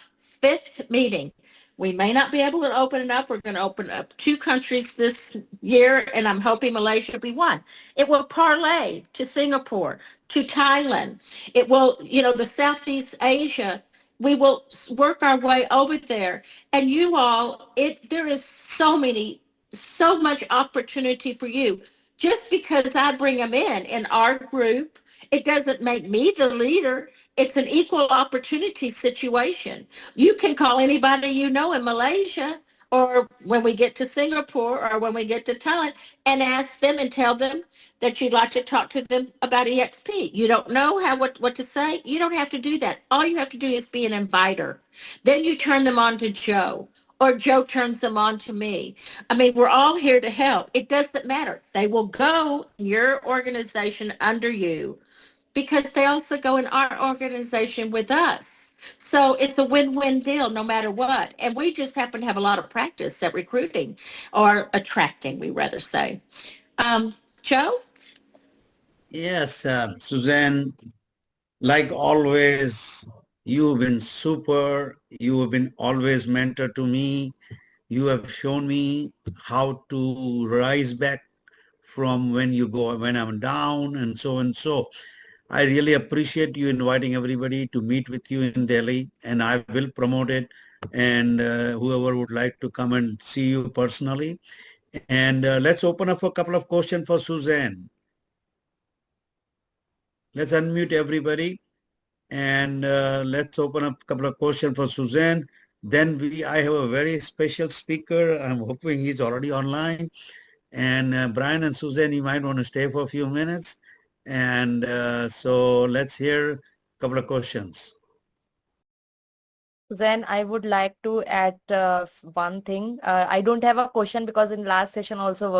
5th meeting. We may not be able to open it up. We're going to open up 2 countries this year, and I'm hoping Malaysia will be one. It will parlay to Singapore, to Thailand. It will, the Southeast Asia. We will work our way over there. And you all, there is so much opportunity for you. Just because I bring them in our group, it doesn't make me the leader. It's an equal opportunity situation. You can call anybody you know in Malaysia, or when we get to Singapore, or when we get to Thailand, and ask them and tell them that you'd like to talk to them about EXP. You don't know what to say? You don't have to do that. All you have to do is be an inviter. Then you turn them on to Joe, or Joe turns them on to me. I mean, we're all here to help. It doesn't matter. They will go in your organization under you because they also go in our organization with us. So it's a win-win deal no matter what. And we just happen to have a lot of practice at recruiting, or attracting, we rather say. Joe? Yes, Suzanne, like always, you've been super. You have been always mentor to me. You have shown me how to rise back from when I'm down, and so and so. I really appreciate you inviting everybody to meet with you in Delhi, and I will promote it. And whoever would like to come and see you personally. And let's open up for a couple of questions for Suzanne. Let's unmute everybody, and let's open up a couple of questions for Suzanne. Then I have a very special speaker. I'm hoping he's already online. And Brian and Suzanne, you might want to stay for a few minutes. And so let's hear a couple of questions. Then I would like to add one thing. I don't have a question because in last session also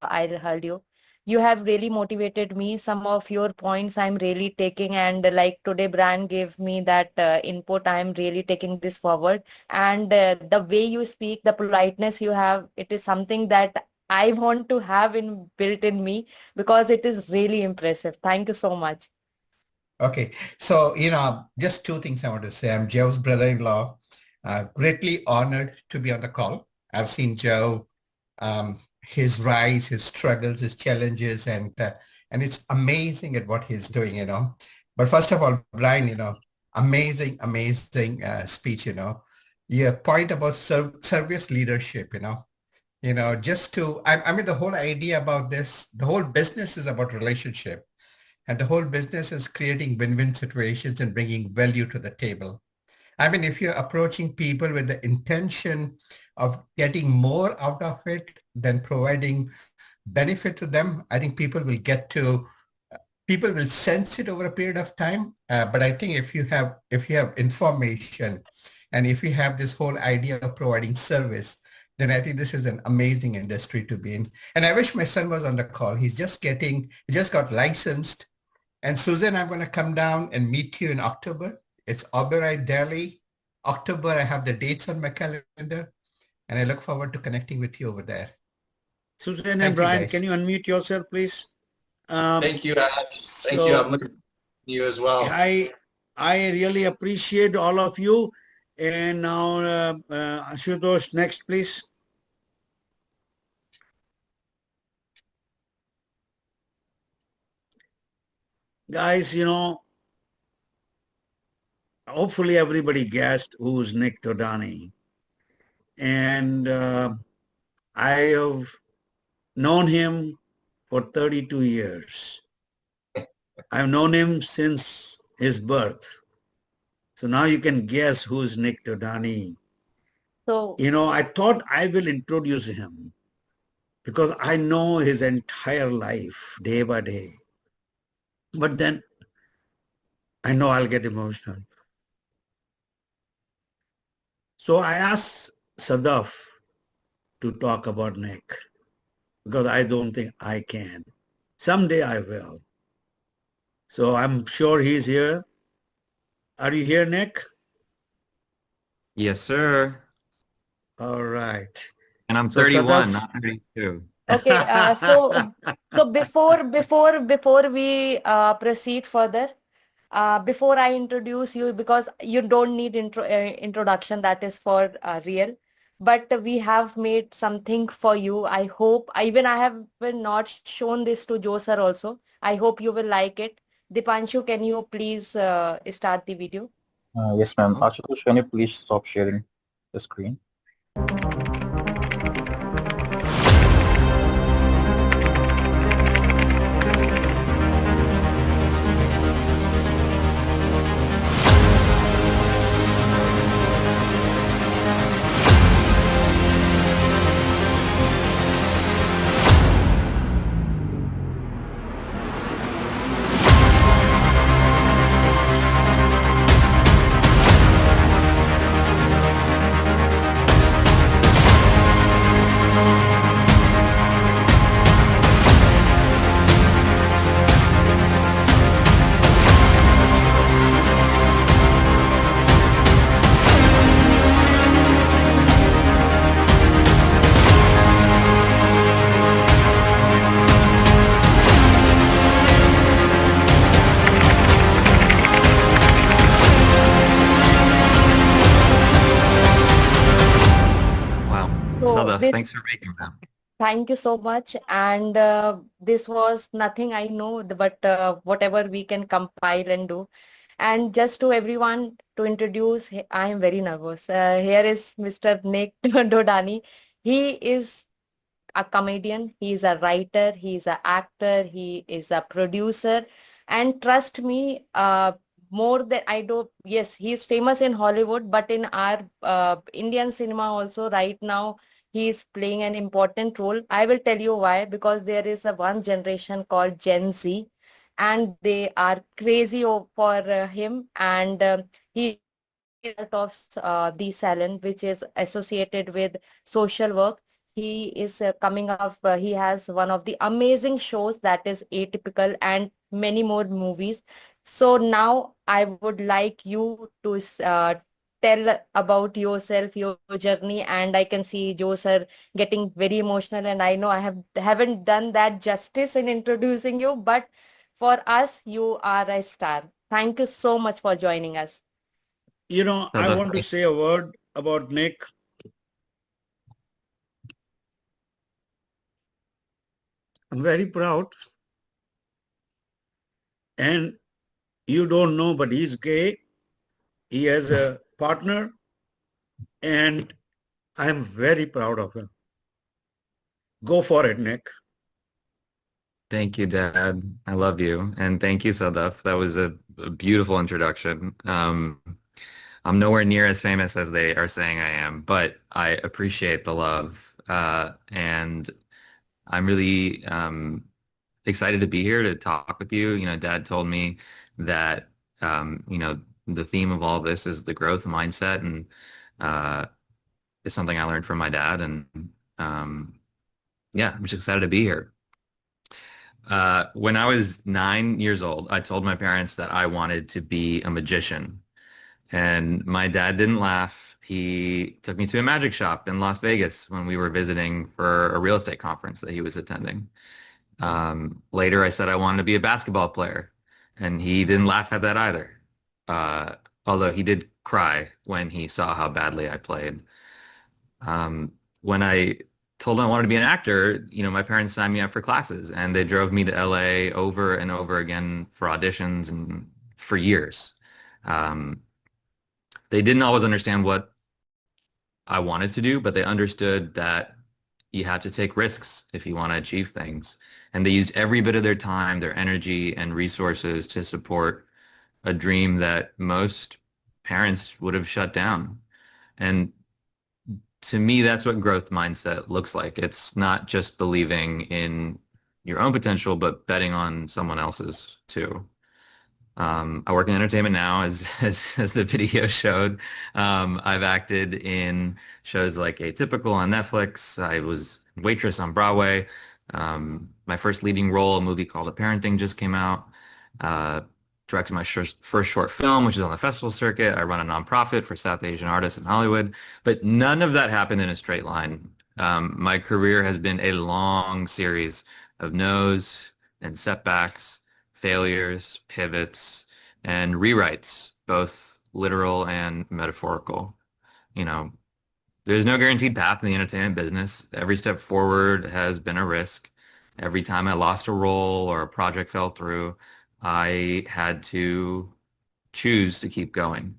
I heard you. You have really motivated me. Some of your points I'm really taking, and like today Brian gave me that input. I'm really taking this forward. And the way you speak, the politeness you have, it is something that I want to have built in me because it is really impressive. Thank you so much. Okay, so just two things I want to say. I'm Joe's brother-in-law. Greatly honored to be on the call. I've seen Joe, his rise, his struggles, his challenges, and it's amazing at what he's doing. But first of all, Brian, amazing speech. Your point about service leadership. I mean, the whole idea about this, the whole business is about relationship. And the whole business is creating win-win situations and bringing value to the table. I mean, if you're approaching people with the intention of getting more out of it than providing benefit to them, I think people will sense it over a period of time. But I think if you have information and if you have this whole idea of providing service, then I think this is an amazing industry to be in. And I wish my son was on the call. He just got licensed. And Susan, I'm going to come down and meet you in October. It's Oberoi, Delhi. October, I have the dates on my calendar. And I look forward to connecting with you over there. Susan and Brian, can you unmute yourself, please? Thank you, Ash. Thank you. I'm looking at you as well. I really appreciate all of you. And now, Ashutosh, next, please. Guys, hopefully everybody guessed who's Nick Todani. And I have known him for 32 years. I've known him since his birth. So now you can guess who's Nick Todani. So, I thought I will introduce him because I know his entire life, day by day. But then I know I'll get emotional. So I asked Sadaf to talk about Nick because I don't think I can. Someday I will. So I'm sure he's here. Are you here, Nick? Yes, sir. All right. And I'm So 31, Sadaf- not 32. okay, so before we proceed further, before I introduce you, because you don't need introduction, that is for real. But we have made something for you. I hope, even I have not shown this to Joe sir also. I hope you will like it. Dipanshu, can you please start the video? Yes, ma'am. Ashutosh, can you please stop sharing the screen? Wow. So Sadaf, this- thanks for making that. Thank you so much. And this was nothing I know, but whatever we can compile and do. And just to everyone to introduce, I am very nervous. Here is Mr. Nick Dodani. He is a comedian, he is a writer, he is an actor, he is a producer. And trust me, more than I do, yes, he is famous in Hollywood, but in our Indian cinema also right now, he is playing an important role. I will tell you why, because there is a one generation called Gen Z, and they are crazy for him, and he is part of the Salon, which is associated with social work. He is coming up, he has one of the amazing shows that is Atypical and many more movies. So now I would like you to tell about yourself, your journey, and I can see Joe sir getting very emotional, and I know I haven't done that justice in introducing you, but for us, you are a star. Thank you so much for joining us. You know, I want to say a word about Nick. I'm very proud. And you don't know, but he's gay. He has a partner, and I'm very proud of him. Go for it, Nick. Thank you, Dad. I love you. And thank you, Sadaf. That was a beautiful introduction. I'm nowhere near as famous as they are saying I am, but I appreciate the love. And I'm really excited to be here to talk with you. You know, Dad told me that, you know, the theme of all of this is the growth mindset, and it's something I learned from my dad. And yeah, I'm just excited to be here. When I was 9 years old, I told my parents that I wanted to be a magician. And my dad didn't laugh. He took me to a magic shop in Las Vegas when we were visiting for a real estate conference that he was attending. Later, I said I wanted to be a basketball player, and he didn't laugh at that either. Although he did cry when he saw how badly I played. When I told him I wanted to be an actor, you know, my parents signed me up for classes, and they drove me to LA over and over again for auditions and for years. They didn't always understand what I wanted to do, but they understood that you have to take risks if you want to achieve things. And they used every bit of their time, their energy, and resources to support a dream that most parents would have shut down. And to me, that's what growth mindset looks like. It's not just believing in your own potential, but betting on someone else's too. I work in entertainment now, as the video showed. I've acted in shows like Atypical on Netflix. I was Waitress on Broadway. My first leading role, a movie called The Parenting, just came out. Directed my first short film, which is on the festival circuit. I run a nonprofit for South Asian artists in Hollywood. But none of that happened in a straight line. My career has been a long series of no's and setbacks, failures, pivots, and rewrites, both literal and metaphorical. You know, there's no guaranteed path in the entertainment business. Every step forward has been a risk. Every time I lost a role or a project fell through, I had to choose to keep going,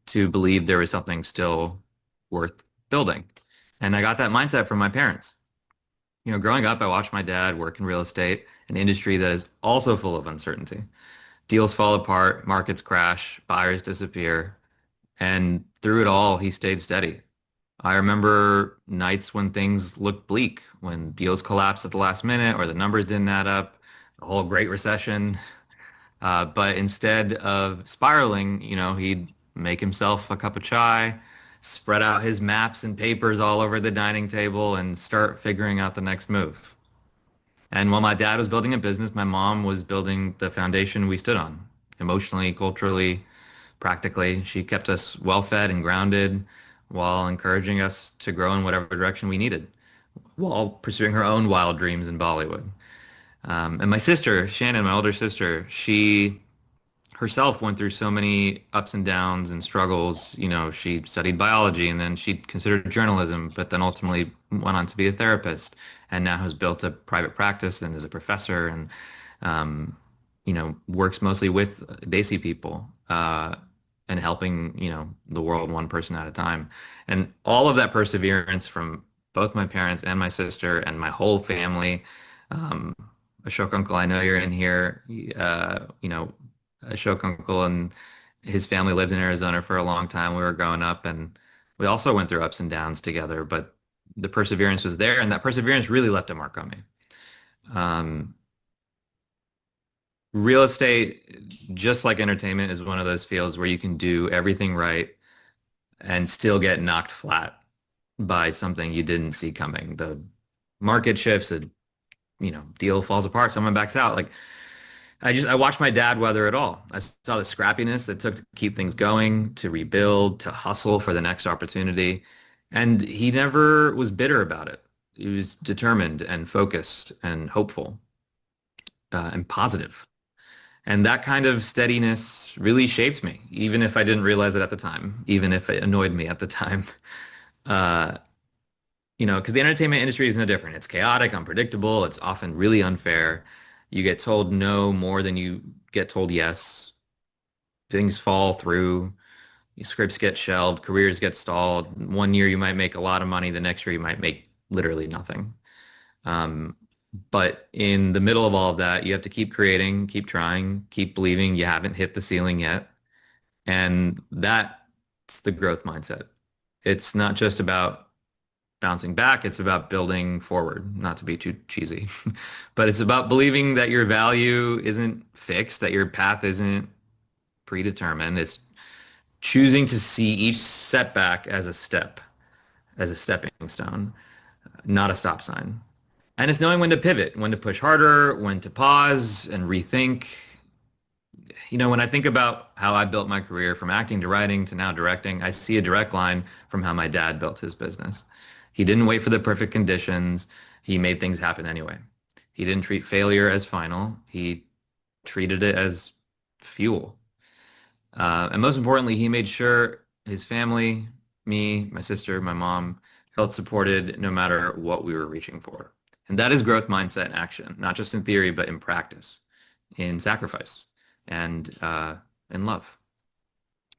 to believe there was something still worth building. And I got that mindset from my parents. You know, growing up, I watched my dad work in real estate, an industry that is also full of uncertainty. Deals fall apart, markets crash, buyers disappear, and through it all, he stayed steady. I remember nights when things looked bleak, when deals collapsed at the last minute or the numbers didn't add up, the whole Great Recession. But instead of spiraling, you know, he'd make himself a cup of chai, spread out his maps and papers all over the dining table, and start figuring out the next move. And while my dad was building a business, my mom was building the foundation we stood on, emotionally, culturally, practically. She kept us well-fed and grounded while encouraging us to grow in whatever direction we needed, while pursuing her own wild dreams in Bollywood. And my sister, Shannon, my older sister, she herself went through so many ups and downs and struggles. You know, she studied biology, and then she considered journalism, but then ultimately went on to be a therapist and now has built a private practice and is a professor and, works mostly with Desi people and helping, the world one person at a time. And all of that perseverance from both my parents and my sister and my whole family. Ashok Uncle, I know you're in here. Ashok Uncle and his family lived in Arizona for a long time. We were growing up and we also went through ups and downs together, but the perseverance was there and that perseverance really left a mark on me. Real estate, just like entertainment, is one of those fields where you can do everything right and still get knocked flat by something you didn't see coming. The market shifts, deal falls apart, someone backs out. Like I watched my dad weather it all. I saw the scrappiness that took to keep things going, to rebuild, to hustle for the next opportunity. And he never was bitter about it. He was determined and focused and hopeful and positive. And that kind of steadiness really shaped me, even if I didn't realize it at the time, even if it annoyed me at the time. Because the entertainment industry is no different. It's chaotic, unpredictable. It's often really unfair. You get told no more than you get told yes. Things fall through. Scripts get shelved. Careers get stalled. One year you might make a lot of money. The next year you might make literally nothing. But in the middle of all of that, you have to keep creating, keep trying, keep believing you haven't hit the ceiling yet. And that's the growth mindset. It's not just about bouncing back. It's about building forward, not to be too cheesy, but it's about believing that your value isn't fixed, that your path isn't predetermined. It's choosing to see each setback as a step, as a stepping stone, not a stop sign. And it's knowing when to pivot, when to push harder, when to pause and rethink. When I think about how I built my career from acting to writing to now directing, I see a direct line from how my dad built his business. He didn't wait for the perfect conditions. He made things happen anyway. He didn't treat failure as final. He treated it as fuel. And most importantly, he made sure his family, me, my sister, my mom, felt supported no matter what we were reaching for. And that is growth mindset in action, not just in theory, but in practice, in sacrifice, and in love.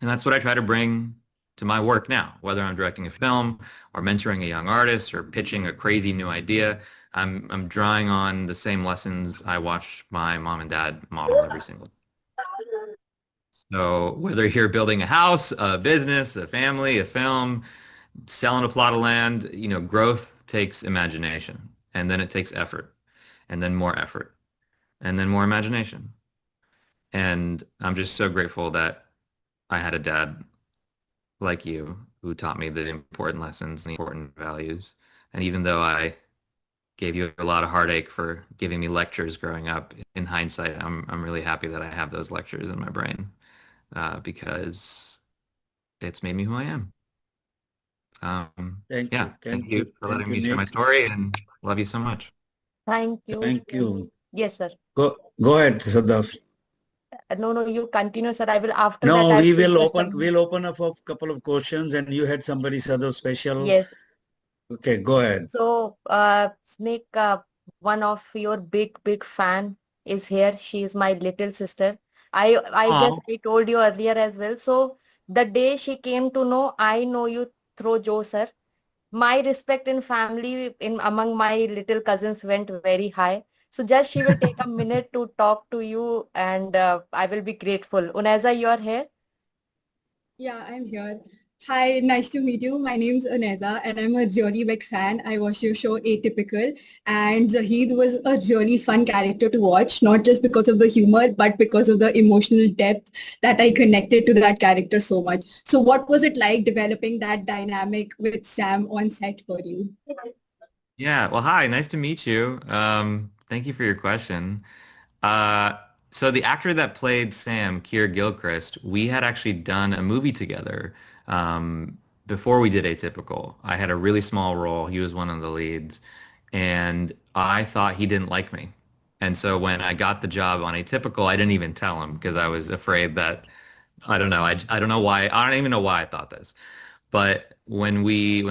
And that's what I try to bring to my work now, whether I'm directing a film or mentoring a young artist or pitching a crazy new idea. I'm drawing on the same lessons I watched my mom and dad model every single day. So whether you're building a house, a business, a family, a film, selling a plot of land, growth takes imagination. And then it takes effort, and then more effort, and then more imagination. And I'm just so grateful that I had a dad like you who taught me the important lessons and the important values. And even though I gave you a lot of heartache for giving me lectures growing up, in hindsight, I'm really happy that I have those lectures in my brain because it's made me who I am. Thank you for letting me share my story, and love you so much. Thank you. Thank you. Yes, sir. Go ahead, Sadaf. No, you continue, sir. I will after No, that. we'll open up a couple of questions, and you had somebody, Sadaf, special. Yes. Okay, go ahead. So, Snake, one of your big fan is here. She is my little sister. I guess I told you earlier as well. So the day she came to know, I know you through Joe, sir. My respect in family among my little cousins went very high. So just she will take a minute to talk to you, and I will be grateful. Uneza, you are here? Yeah, I'm here. Hi, nice to meet you. My name's Aneza, and I'm a really big fan. I watched your show Atypical, and Zahid was a really fun character to watch, not just because of the humor, but because of the emotional depth that I connected to that character so much. So what was it like developing that dynamic with Sam on set for you? Yeah, well, hi, nice to meet you. Thank you for your question. So the actor that played Sam, Keir Gilchrist, we had actually done a movie together before we did Atypical. I had a really small role. He was one of the leads. And I thought he didn't like me. And so when I got the job on Atypical, I didn't even tell him because I was afraid that, I don't know. I don't know why. I don't even know why I thought this. But when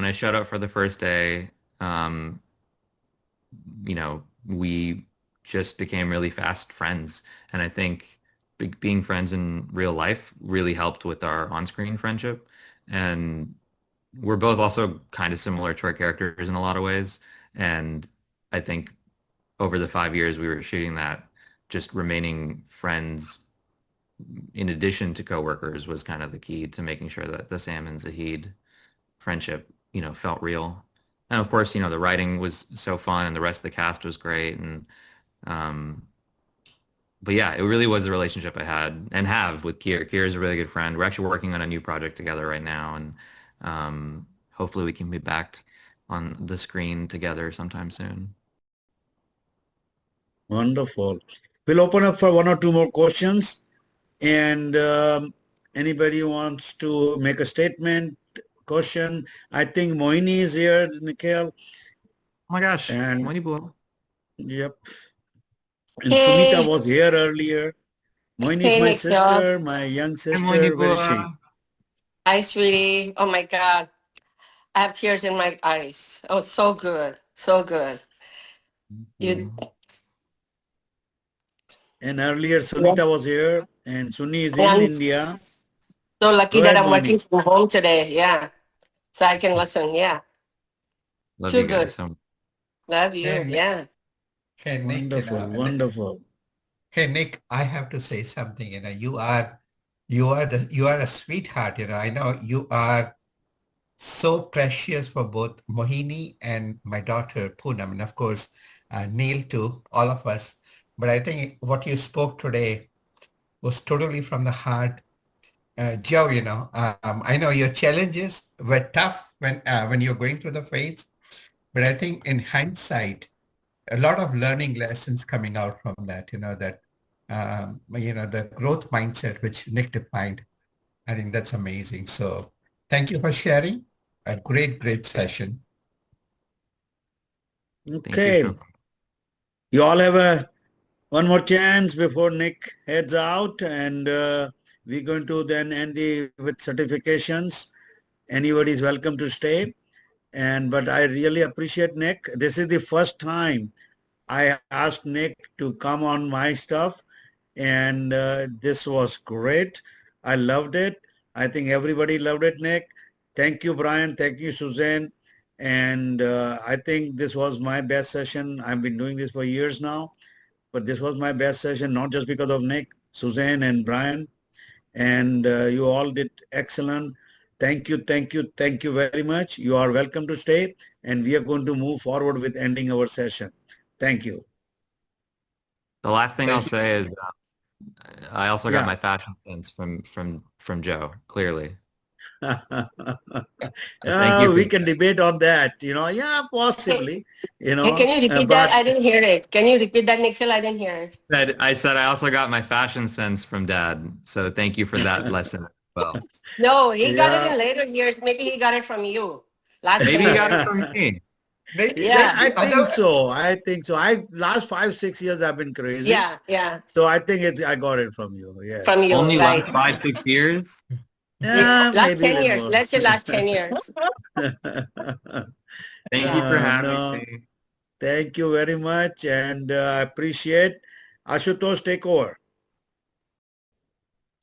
I showed up for the first day, um, we just became really fast friends. And I think being friends in real life really helped with our on-screen friendship. And we're both also kind of similar to our characters in a lot of ways. And I think over the 5 years we were shooting that, just remaining friends in addition to coworkers was kind of the key to making sure that the Sam and Zahid friendship, felt real. And of course, the writing was so fun and the rest of the cast was great. And, but yeah, it really was the relationship I had and have with Kier. Kier is a really good friend. We're actually working on a new project together right now. And hopefully we can be back on the screen together sometime soon. Wonderful. We'll open up for one or two more questions. And anybody wants to make a statement, question? I think Mohini is here, Nikhil. Oh my gosh. And Mohini Bua. Yep. And Hey. Sunita was here earlier. Mohini Hey, is my Nikhil. sister, my young sister. Mohini Where is she? Bua. Hi, sweetie. Oh my God. I have tears in my eyes. Oh, so good. So good. You, And earlier Sunita was here and Sunni is in I'm India. so lucky Go that ahead, I'm working Mohini. from home today. Yeah. So I can listen. Yeah. Love Too you guys good. so much. Love you. Hey, Nick. Yeah. Hey, Nick, Wonderful, wonderful. hey, Nick, I have to say something. You are a sweetheart. I know you are so precious for both Mohini and my daughter Poonam, and of course Neil too, all of us. But I think what you spoke today was totally from the heart. Joe, I know your challenges were tough when you're going through the phase, but I think in hindsight, a lot of learning lessons coming out from that. The growth mindset which Nick defined. I think that's amazing. So thank you for sharing. A great session. Thank Okay. you, Sean. You all have one more chance before Nick heads out, and we're going to then end with certifications. Anybody is welcome to stay. But I really appreciate Nick. This is the first time I asked Nick to come on my stuff, and this was great. I loved it. I think everybody loved it, Nick. Thank you, Brian. Thank you, Suzanne. And I think this was my best session. I've been doing this for years now, but this was my best session, not just because of Nick, Suzanne, and Brian. And you all did excellent. Thank you very much. You are welcome to stay, and we are going to move forward with ending our session. Thank you. The last thing I'll say is I also Yeah. got my fashion sense from Joe, clearly. Thank you. We can debate on that. Yeah, possibly. Hey, can you repeat that? I didn't hear it. Can you repeat that, Nikhil? I didn't hear it. I said I also got my fashion sense from Dad. So thank you for that lesson as well. No, he got it Yeah. in later years. Maybe he got it from you. Last Maybe year. you got it from me. Yeah. I think so. Last 5-6 years I've been crazy. Yeah. So I think I got it from you. Yes. From you. Only right. last 5-6 years? Yeah, Last maybe 10 a years. little Let's say last 10 years. Thank you for having No. me. Thank you very much, and I appreciate. Ashutosh, take over.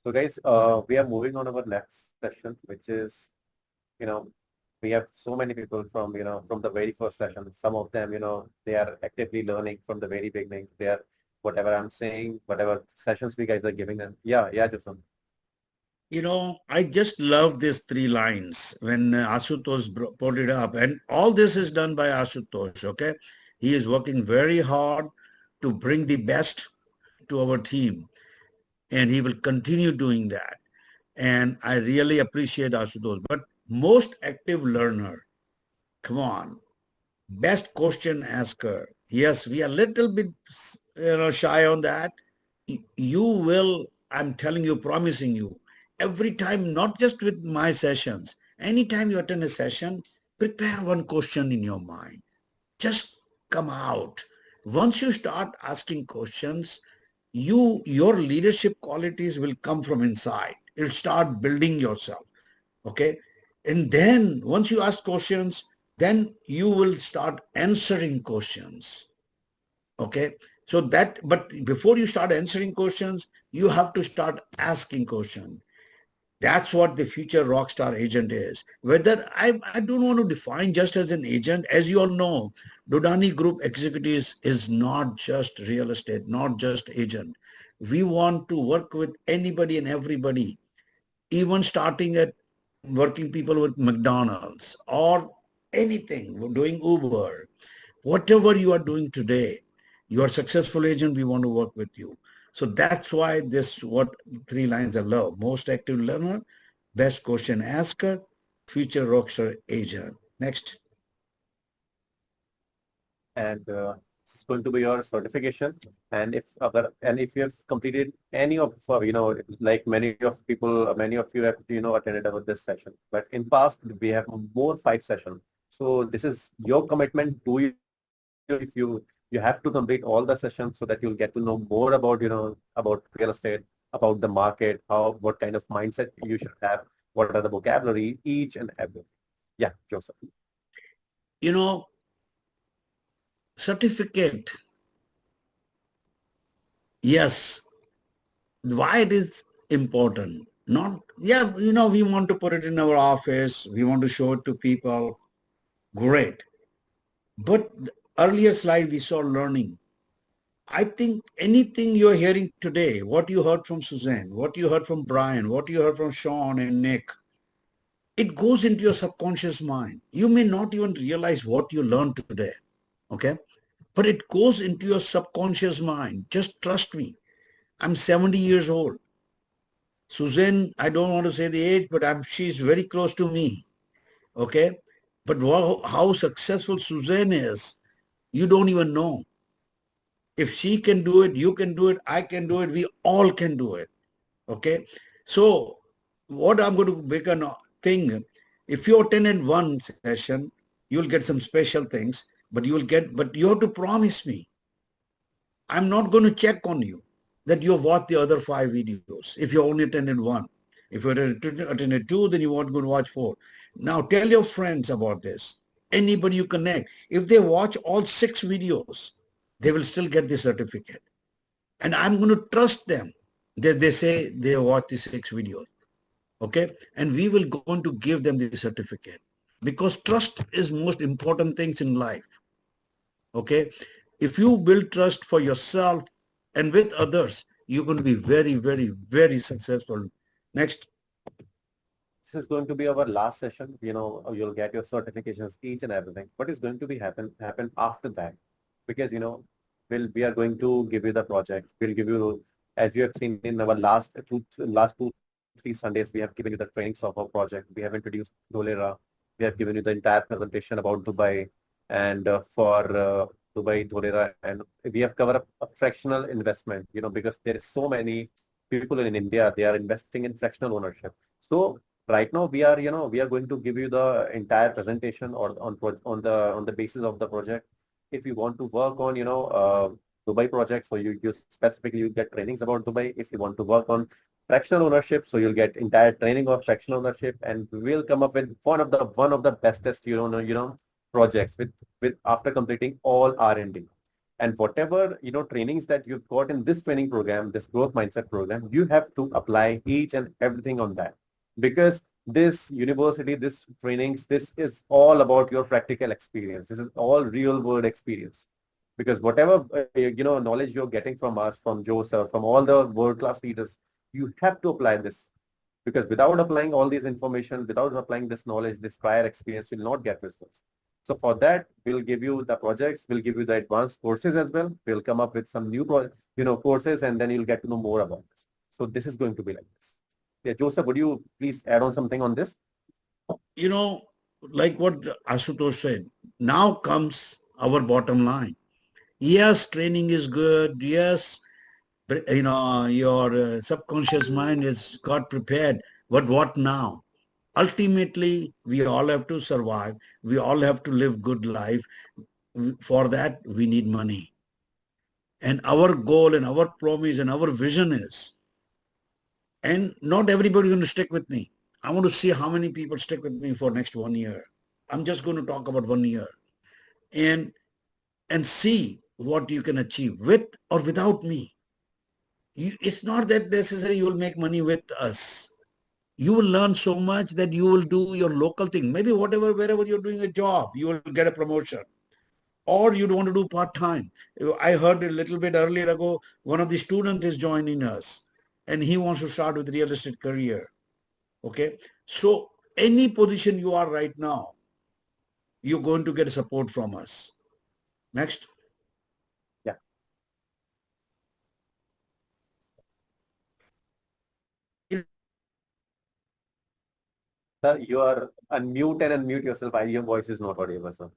So guys, we are moving on our next session, which is, we have so many people from, from the very first session. Some of them, they are actively learning from the very beginning. They are, whatever I'm saying, whatever sessions we guys are giving them. Yeah, Jason. I just love these 3 lines when Ashutosh brought it up. And all this is done by Ashutosh, okay? He is working very hard to bring the best to our team. And he will continue doing that. And I really appreciate Ashutosh. But most active learner, come on, best question asker. Yes, we are a little bit shy on that. You will, I'm telling you, promising you, every time, not just with my sessions, anytime you attend a session, prepare one question in your mind. Just come out. Once you start asking questions, your leadership qualities will come from inside. It'll start building yourself. Okay. And then once you ask questions, then you will start answering questions. Okay. So but before you start answering questions, you have to start asking questions. That's what the future rockstar agent is. Whether I don't want to define just as an agent. As you all know, Dodani Group Executives is not just real estate, not just agent. We want to work with anybody and everybody, even starting at working people with McDonald's or anything, doing Uber, whatever you are doing today, you are a successful agent, we want to work with you. So that's why what 3 lines of love: most active learner, best question asker, future rockstar agent. Next. And this is going to be your certification. And if you have completed any of like many of you have attended about this session, but in past we have more 5 sessions. So this is your commitment to you. If you have to complete all the sessions so that you'll get to know more about about real estate, about the market, what kind of mindset you should have, what are the vocabulary, each and everything. Yeah, Joseph. Certificate. Yes. Why it is important? We want to put it in our office. We want to show it to people. Great. But the earlier slide we saw learning. I think anything you're hearing today, what you heard from Suzanne, what you heard from Brian, what you heard from Sean and Nick, it goes into your subconscious mind. You may not even realize what you learned today. Okay. But it goes into your subconscious mind. Just trust me. I'm 70 years old. Suzanne, I don't want to say the age, but she's very close to me. Okay. But how successful Suzanne is, you don't even know. If she can do it, you can do it, I can do it, we all can do it. Okay. So what I'm going to make a thing, if you attended one session, you'll get some special things. But you have to promise me. I'm not going to check on you that you have watched the other 5 videos. If you only attended 1, if you attended 2, then you won't go to watch 4. Now tell your friends about this. Anybody you connect, if they watch all 6 videos, they will still get the certificate. And I'm going to trust them that they say they watched the 6 videos. Okay. And we will going to give them the certificate, because trust is most important things in life. Okay. If you build trust for yourself and with others, you're going to be very, very, very successful. Next. This is going to be our last session. You'll get your certifications, each and everything. What is going to be happen after that? Because, we are going to give you the project. We'll give you, as you have seen in our last 2-3 Sundays, we have given you the trainings of our project. We have introduced Dholera. We have given you the entire presentation about Dubai and for Dubai, Dholera, and we have covered up a fractional investment, because there is so many people in India, they are investing in fractional ownership. So right now we are going to give you the entire presentation on the basis of the project. If you want to work on, Dubai projects, so you specifically get trainings about Dubai. If you want to work on fractional ownership, so you'll get entire training of fractional ownership, and we'll come up with one of the bestest projects with after completing all R&D. And whatever trainings that you've got in this training program, this growth mindset program, you have to apply each and everything on that, because this university, this trainings, this is all about your practical experience. This is all real world experience, because whatever knowledge you're getting from us, from Joseph, from all the world-class leaders, you have to apply this, because without applying all this information, without applying this knowledge, this prior experience, will not get results. So for that, we'll give you the projects, we'll give you the advanced courses as well. We'll come up with some new courses, and then you'll get to know more about this. So this is going to be like this. Yeah, Joseph, would you please add on something on this? Like what Ashutosh said, now comes our bottom line. Yes, training is good. Yes, your subconscious mind is got prepared. But what now? Ultimately, we all have to survive. We all have to live good life. For that, we need money. And our goal and our promise and our vision is, and not everybody is going to stick with me. I want to see how many people stick with me for next 1 year. I'm just going to talk about 1 year, and see what you can achieve with or without me. It's not that necessary you will make money with us. You will learn so much that you will do your local thing. Maybe wherever you're doing a job, you will get a promotion. Or you don't want to do part-time. I heard a little bit earlier ago, one of the students is joining us and he wants to start with real estate career. Okay. So any position you are right now, you're going to get support from us. Next. Yeah. Sir, you are unmute and unmute yourself. Your voice is not audible, sir.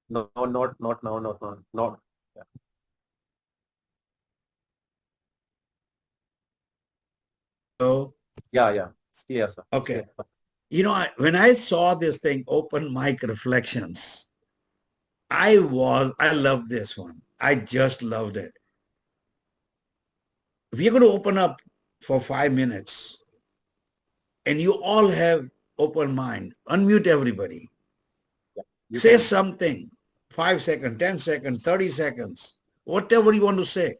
No, not now, not. Yeah. So Yeah, sir. okay. You know, when I saw this thing, open mic reflections, I love this one. I just loved it. We're going to open up for 5 minutes and you all have open mind. Unmute everybody. Yeah, say something. 5 seconds, 10 seconds, 30 seconds, whatever you want to say.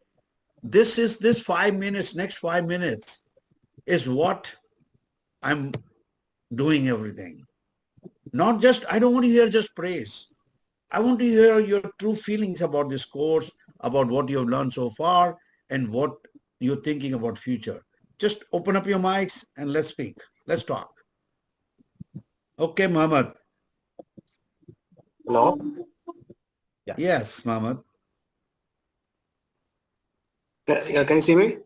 This 5 minutes, next 5 minutes is what I'm doing everything. Not just, I don't want to hear just praise. I want to hear your true feelings about this course, about what you've learned so far and what you're thinking about future. Just open up your mics and let's speak. Let's talk. Okay, Mohammed. Hello? Yeah. Yes, Mohammed. Can you see me?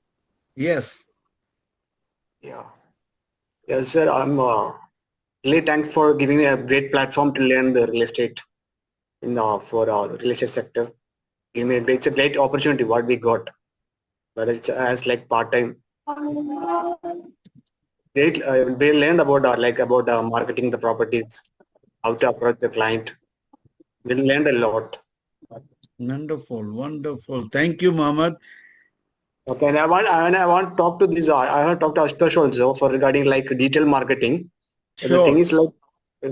Yes. Yeah. Yes, sir. I'm really thankful for giving me a great platform to learn the real estate for real estate sector. It's a great opportunity what we got, whether it's as like part time. We learned about marketing the properties, how to approach the client. We learned a lot. Wonderful, wonderful. Thank you, Mohammed. Okay, and I want to talk to this. I want to talk to Ashutosh also for regarding like detail marketing. Sure. The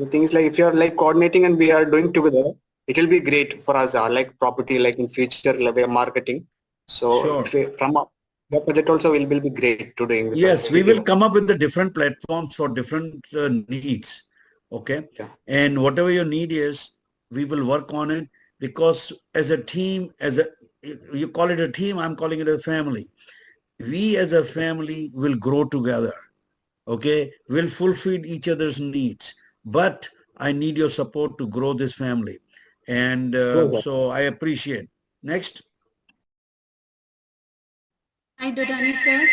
thing is like if you are like coordinating and we are doing together, it will be great for us. Like property, like in future, like we are marketing. So Sure. if we, from your project also will be great to doing. Yes, we will come up with the different platforms for different needs. Okay. Yeah. And whatever your need is, we will work on it because as a team, you call it a team, I'm calling it a family. We as a family will grow together. Okay. We'll fulfill each other's needs, but I need your support to grow this family. And so I appreciate. Next. Hi, Dodani sir.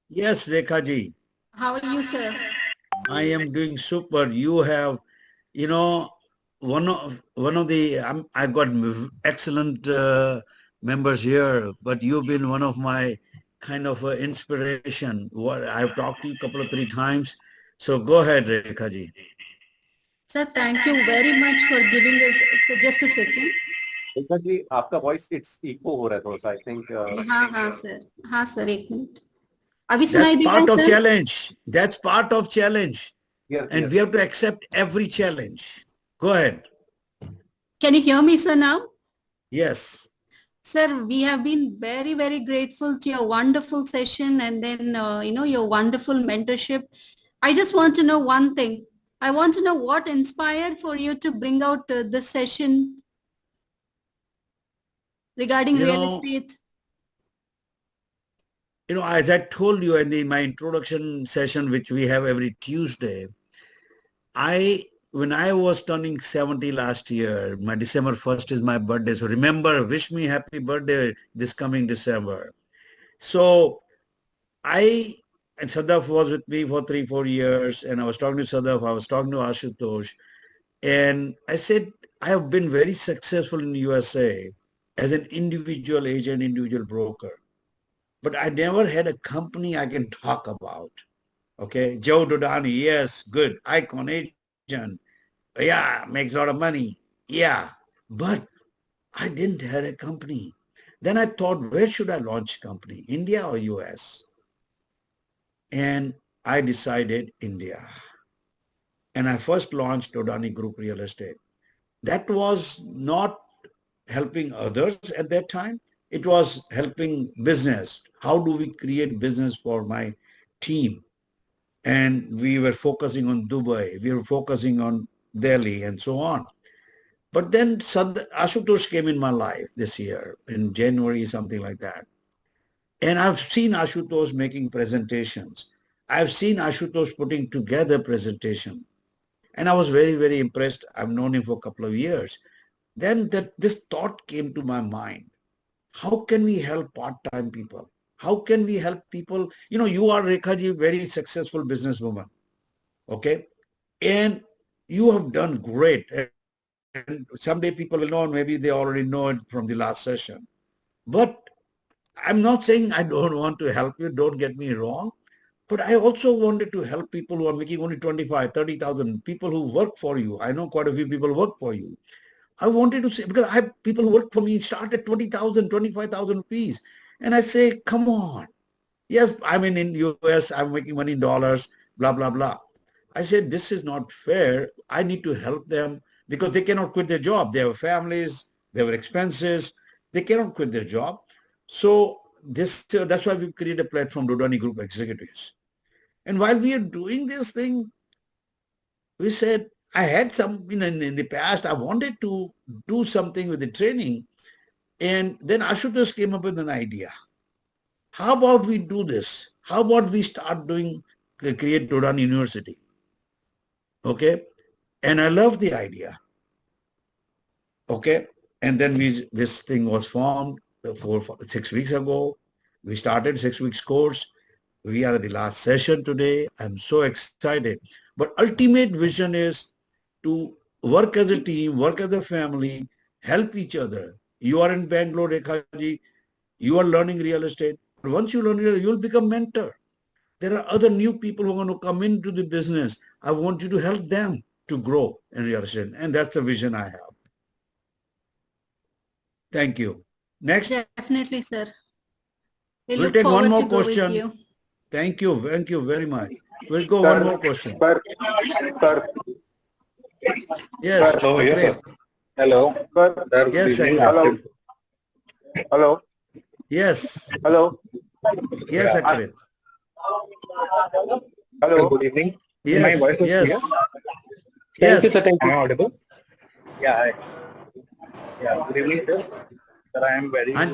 Yes, Rekha ji. How are you, sir? I am doing super. You have, you know, one of the I got excellent members here, but you've been one of my kind of inspiration. What I've talked to you a couple of 3 times. So go ahead, Rekha ji. Sir, thank you very much for giving us. So just a second. Rekha ji, आपका voice it's echo हो रहा है थोड़ा सा. I think. हाँ sir, 1 minute. अभी सुनाई That's दे रहा है part of sir? challenge. That's part of challenge. Yes, and we have to accept every challenge. Go ahead. Can you hear me, sir, now? Yes. Sir, we have been very, very grateful to your wonderful session and then, your wonderful mentorship. I just want to know one thing. I want to know what inspired for you to bring out this session regarding real estate. You know, as I told you in my introduction session, which we have every Tuesday, when I was turning 70 last year, my December 1st is my birthday. So remember, wish me happy birthday this coming December. So and Sadaf was with me for 3-4 years, and I was talking to Sadaf, I was talking to Ashutosh, and I said, I have been very successful in the USA as an individual agent, individual broker. But I never had a company I can talk about. Okay, Joe Dodani, yes, good, icon agent. Yeah, makes a lot of money. Yeah, but I didn't have a company. Then I thought, where should I launch company, India or US? And I decided India. and I first launched Dodani Group Real Estate. That was not helping others at that time. It was helping business. How do we create business for my team? And we were focusing on Dubai, we were focusing on Delhi and so on. But then Ashutosh came in my life this year in January, something like that. And I've seen Ashutosh making presentations. I've seen Ashutosh putting together presentation. And I was very, very impressed. I've known him for a couple of years. Then this thought came to my mind. How can we help part-time people? How can we help people? You know, you are, Rekha ji, very successful businesswoman. Okay. And you have done great. And someday people will know, maybe they already know it from the last session. But I'm not saying I don't want to help you. Don't get me wrong. But I also wanted to help people who are making only 25, 30,000, people who work for you. I know quite a few people work for you. I wanted to say, because I have people who work for me start at 20,000, 25,000 rupees. And I say, come on. Yes, I'm in US, I'm making money in dollars, blah, blah, blah. I said, this is not fair. I need to help them because they cannot quit their job. They have families, they have expenses. They cannot quit their job. So that's why we created a platform, Dodani Group Executives. And while we are doing this thing, we said, I had some, in the past, I wanted to do something with the training. And then Ashutosh came up with an idea. How about we do this? How about we start create Dodani University? Okay. And I love the idea. Okay. And then this thing was formed 6 weeks ago. We started 6 weeks course. We are at the last session today. I'm so excited. But ultimate vision is to work as a team, work as a family, help each other. You are in Bangalore, Rekha ji. You are learning real estate. Once you learn real estate, you'll become mentor. There are other new people who are going to come into the business. I want you to help them to grow in real estate. And that's the vision I have. Thank you. Next. Definitely, sir. We'll take one more question. Thank you. Thank you very much. We'll go one more question. Sir. Yes. Hello. Yes, sir. Hello. Sir. Yes, sir. Hello. Hello. Yes. Hello. Yes, yeah. Hello. Good evening. Yes. My voice is yes. clear? Yes. Thank you, sir. Thank you. Am I audible? Yeah. Hi. Yeah. Good evening, sir. Sir, I am very much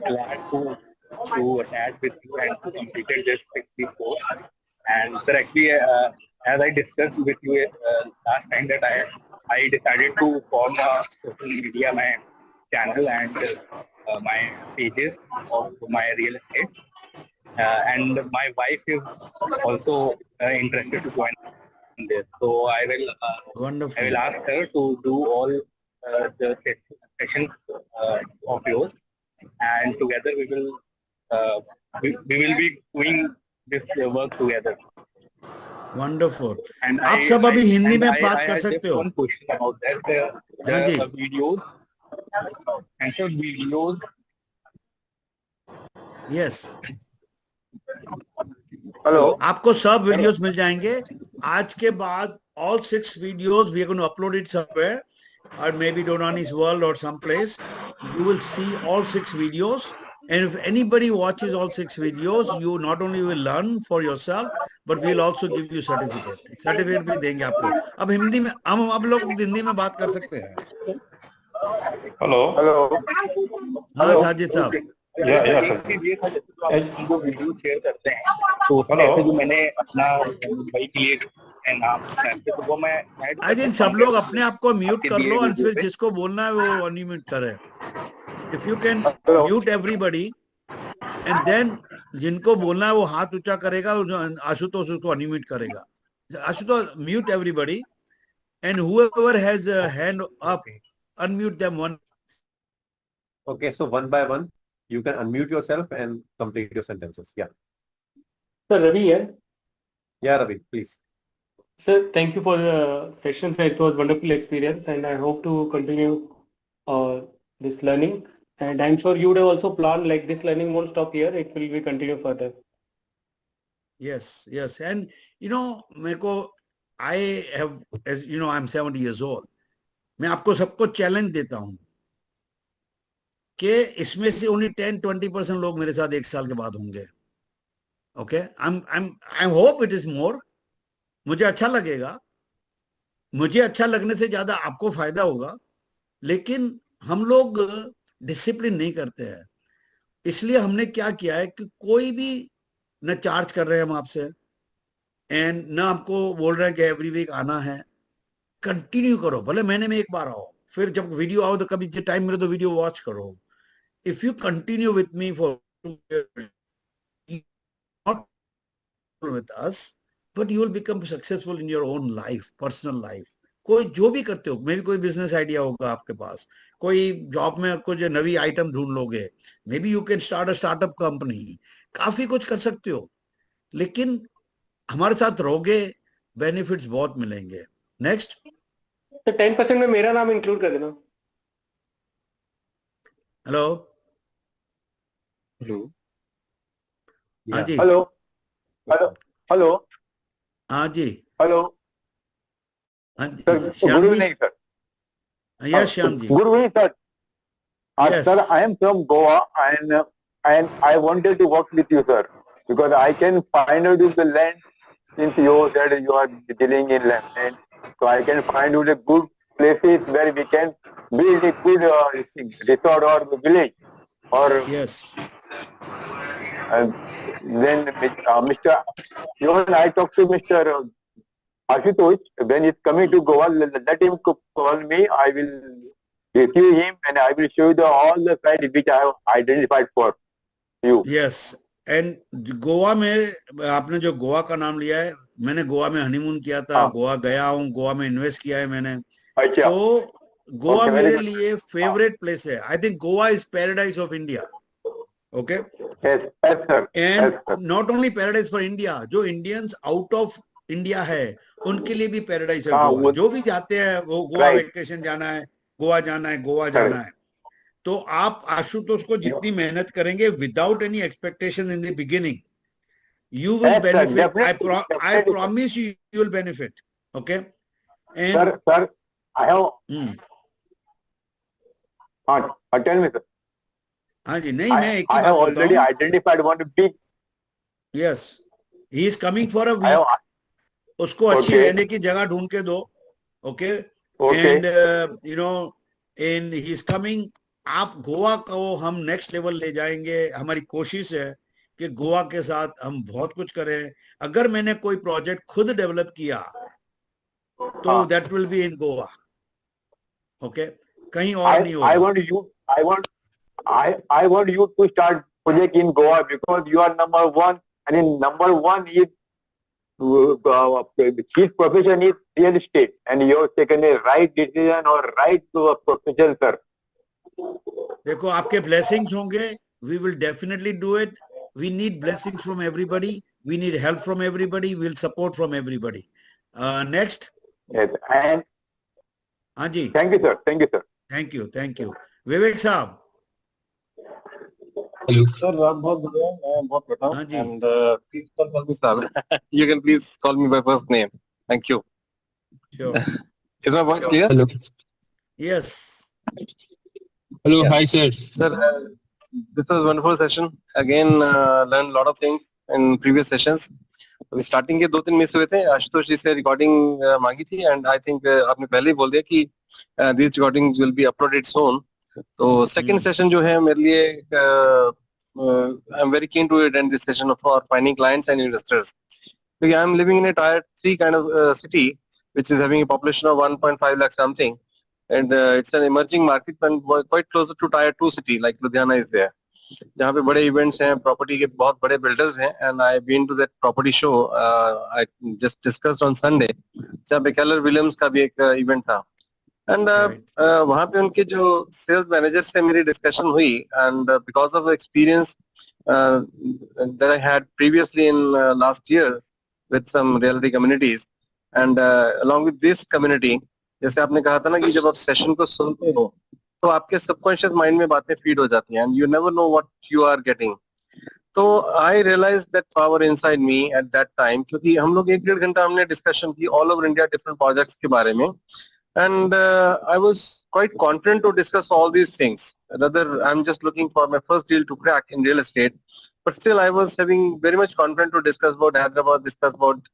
glad to attach with you and to completed this 6 course. And sir, actually, as I discussed with you last time that I decided to form a social media, my channel and my pages of my real estate. And my wife is also interested to join in this. So I will ask her to do all the sessions of yours, and together we will be doing this work together. Wonderful. And आप सब अभी हिंदी में बात कर सकते हो. One question about that. The videos and the videos. Yes. Hello. आपको सब वीडियोस मिल जाएंगे. आज के बाद all 6 videos we are going to upload it somewhere, or maybe Dodani's World or someplace. You will see all 6 videos. And if anybody watches all 6 videos, you not only will learn for yourself, but we'll also give you certificate. Certificate भी देंगे आपको. अब हिंदी में हम अब लोग हिंदी में बात कर सकते हैं. Hello. Hello. हाँ साजिद साहब. या जो वीडियो शेयर करते हैं तो ऐसे जो मैंने अपना भाई के लिए नाम तो वो मैं आई थिंक सब लोग अपने आप को म्यूट कर लो और फिर जिसको बोलना है वो अनम्यूट करे. If you can mute everybody and then जिनको बोलना है वो हाथ ऊंचा करेगा, आशुतोष उसको अनम्यूट करेगा. Ashutosh, mute everybody, and whoever has a hand up, unmute them one. Okay, so one by one, you can unmute yourself and complete your sentences. Yeah. Sir, Ravi here. Yeah, Ravi, please. Sir, thank you for the session. It was a wonderful experience, and I hope to continue this learning. And I'm sure you would have also planned like this learning won't stop here. It will be continue further. Yes, yes. And you know, मेरे को I have, as you know, I'm 70 years old. मैं आपको सबको challenge देता हूँ कि इसमें से only 10-20% लोग मेरे साथ 1 साल के बाद होंगे. Okay, I hope it is more. मुझे अच्छा लगेगा. मुझे अच्छा लगने से ज्यादा आपको फायदा होगा. लेकिन हम लोग डिसिप्लिन नहीं करते हैं. इसलिए हमने क्या किया है कि कोई भी न चार्ज कर रहे हैं हम आपसे एंड न आपको बोल रहे हैं कि एवरी वीक आना है. कंटिन्यू करो, भले महीने में 1 बार आओ, फिर जब वीडियो आओ तो कभी टाइम मिले तो वीडियो वॉच करो. If you continue with me for not with us, but you will become successful in your own life, personal life. कोई जो भी करते हो, मे भी कोई बिजनेस आइडिया होगा आपके पास, कोई जॉब में कुछ नवी आइटम ढूंढ लोगे, may be you can start a startup company, काफी कुछ कर सकते हो. लेकिन हमारे साथ रहोगे, बेनिफिट्स बहुत मिलेंगे. नेक्स्ट. तो 10% में मेरा नाम इंक्लूड कर देना. हेलो. हेलो. हाँ जी. हेलो. हेलो. हेलो. हाँ जी. हेलो. हाँ जी. Sir, Shyam good ji. evening, sir. Yes, Shyam ji. Good evening, sir. Yes. Sir, I am from Goa and I wanted to work with you, sir, because I can find out the land since you said you are dealing in land. So I can find out the good places where we can build a good resort or village. Or yes. Then Mr. Even I talked to Mr. Ashutosh, when he's coming to Goa, let him call me. I will receive him and I will show you all the sites which I have identified for you. Yes. And Goa में आपने जो गोवा का नाम लिया है, मैंने गोवा में honeymoon किया था, गोवा गया हूँ, गोवा में इन्वेस्ट किया है मैंने. तो गोवा मेरे लिए फेवरेट प्लेस है. I think Goa is paradise of India. Okay. And not only paradise for India, जो इंडियंस आउट ऑफ इंडिया है उनके लिए भी पैराडाइज है गोवा. जो भी जाते हैं वो गोवा वेकेशन जाना है, गोवा जाना है, गोवा जाना है. तो आप आशुतोष को जितनी मेहनत करेंगे without any expectation in the beginning, you will benefit. I promise you, you will benefit. Okay. And sir, I have. Tell me, sir. हाँ जी. नहीं, मैं एक I have already identified one big. Yes, he is coming for a week. उसको अच्छी रहने की जगह ढूंढ के दो. Okay. And you know, and he is coming. आप गोवा को हम नेक्स्ट लेवल ले जाएंगे. हमारी कोशिश है कि गोवा के साथ हम बहुत कुछ करें. अगर मैंने कोई प्रोजेक्ट खुद डेवलप किया तो that will be in Goa. Okay. कहीं और नहीं होगा. I want you to start project in Goa because you are number one, and in number one is his profession is real estate, and you have taken a right decision or right to a profession, sir. देखो, आपके blessings होंगे. We will definitely do it. We need blessings from everybody. We need help from everybody. We'll support from everybody. Next. Yes. And हाँ जी. Thank you, sir. Thank you, sir. Thank you. Thank you. विवेक साहब. Hello. Sir, I'm बहुत बढ़िया. मैं बहुत बेटा हूँ. And please don't call me Sab. You can please call me by first name. Thank you. Sure. Is my voice clear? Hello. Yes. Hello. Yeah. Hi, sir. Sir, this was a wonderful session. Again, learned a lot of things in previous sessions. Starting के 2-3 miss हुए थे. आशुतोष जी से recording मांगी थी and I think आपने पहले ही बोल दिया कि this recordings will be uploaded soon. तो सेकंड सेशन जो है मेरे लिए I am very keen to attend this session for finding clients and investors. क्योंकि I am living in a tier 3 kind of city which is having a population of 1.5 lakh something, and it's an emerging market and quite closer to tier 2 city like Ludhiana is there, जहाँ पे बड़े events हैं, property के बहुत बड़े builders हैं. And I been to that property show I just discussed on Sunday, जहाँ पे केलर विलियम्स का भी एक इवेंट था. एंड वहाँ पे उनके जो सेल्स मैनेजर से मेरी डिस्कशन हुई, and because of experience that I had previously in last year with some reality communities and along with this community, जैसे आपने कहा था ना कि जब आप सेशन को सुनते हो तो आपके सबकॉन्शियस माइंड में बातें फीड हो जाती हैं and you never know what you are getting. तो I realise that power inside me at that time, क्योंकि हम लोग 1-1.5 घंटा हमने डिस्कशन की all over India different projects के बारे में, and I was quite confident to discuss all these things. Rather, I'm just looking for my first deal to crack in real estate, but still I was having very much confident to discuss about Hyderabad, discuss about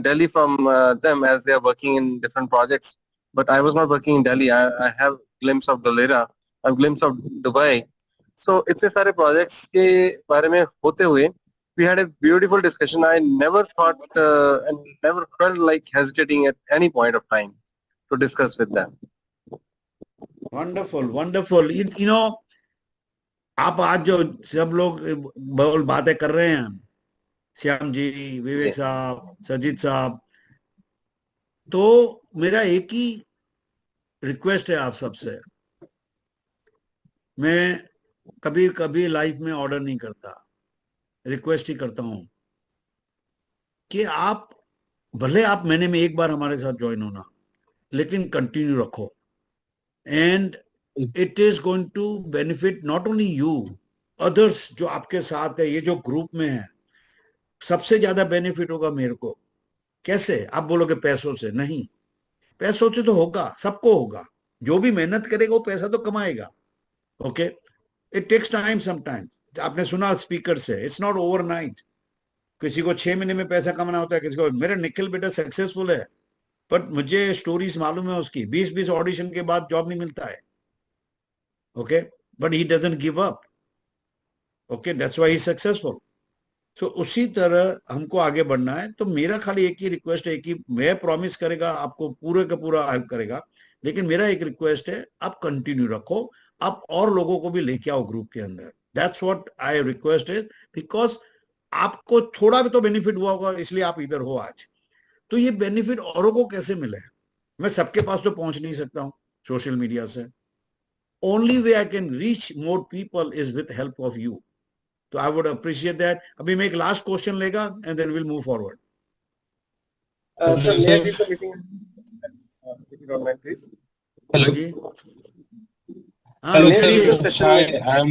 Delhi from them, as they are working in different projects. But I was not working in Delhi. I have glimpse of Dholera, a glimpse of Dubai. So इतने सारे projects के बारे में होते हुए, we had a beautiful discussion. I never thought and never felt like hesitating at any point of time to discuss with them. Wonderful, wonderful. You know, आप आज जो सब लोग बहुत बातें कर रहे हैं, श्याम जी, विवेक साहब, सजीत साहब, तो मेरा एक ही रिक्वेस्ट है आप सबसे. मैं कभी कभी लाइफ में ऑर्डर नहीं करता, रिक्वेस्ट ही करता हूं कि आप भले आप महीने में एक बार हमारे साथ ज्वाइन होना, लेकिन कंटिन्यू रखो. And it is going to benefit not only you, others जो आपके साथ है, ये जो ग्रुप में है, सबसे ज्यादा बेनिफिट होगा मेरे को. कैसे? आप बोलोगे पैसों से. नहीं, पैसों से तो होगा, सबको होगा. जो भी मेहनत करेगा वो पैसा तो कमाएगा. Okay, it takes time sometime. आपने सुना स्पीकर से, इट्स नॉट ओवरनाइट. किसी को 6 महीने में पैसा कमाना होता है, किसी को. मेरा निखिल बेटा सक्सेसफुल है, बट मुझे स्टोरीज मालूम है उसकी. 20 ऑडिशन के बाद जॉब नहीं मिलता है. Okay, but he doesn't give up. Okay, that's why he is successful. So उसी तरह हमको आगे बढ़ना है. तो मेरा खाली एक ही रिक्वेस्ट है कि मैं प्रॉमिस करेगा आपको पूरे का पूरा हेल्प करेगा, लेकिन मेरा एक रिक्वेस्ट है, आप कंटिन्यू रखो, आप और लोगों को भी लेके आओ ग्रुप के अंदर. That's what I request is, because आपको थोड़ा भी तो बेनिफिट हुआ होगा, इसलिए आप इधर हो आज. तो ये बेनिफिट औरों को कैसे मिले? मैं सबके पास तो पहुंच नहीं सकता हूं सोशल मीडिया से. Only way I can reach more people is with help of you. तो आई वुड अप्रिशिएट दैट. अभी मैं एक लास्ट क्वेश्चन लेगा and then will move forward. Hello. जी, Hello, sir. Hi, I'm.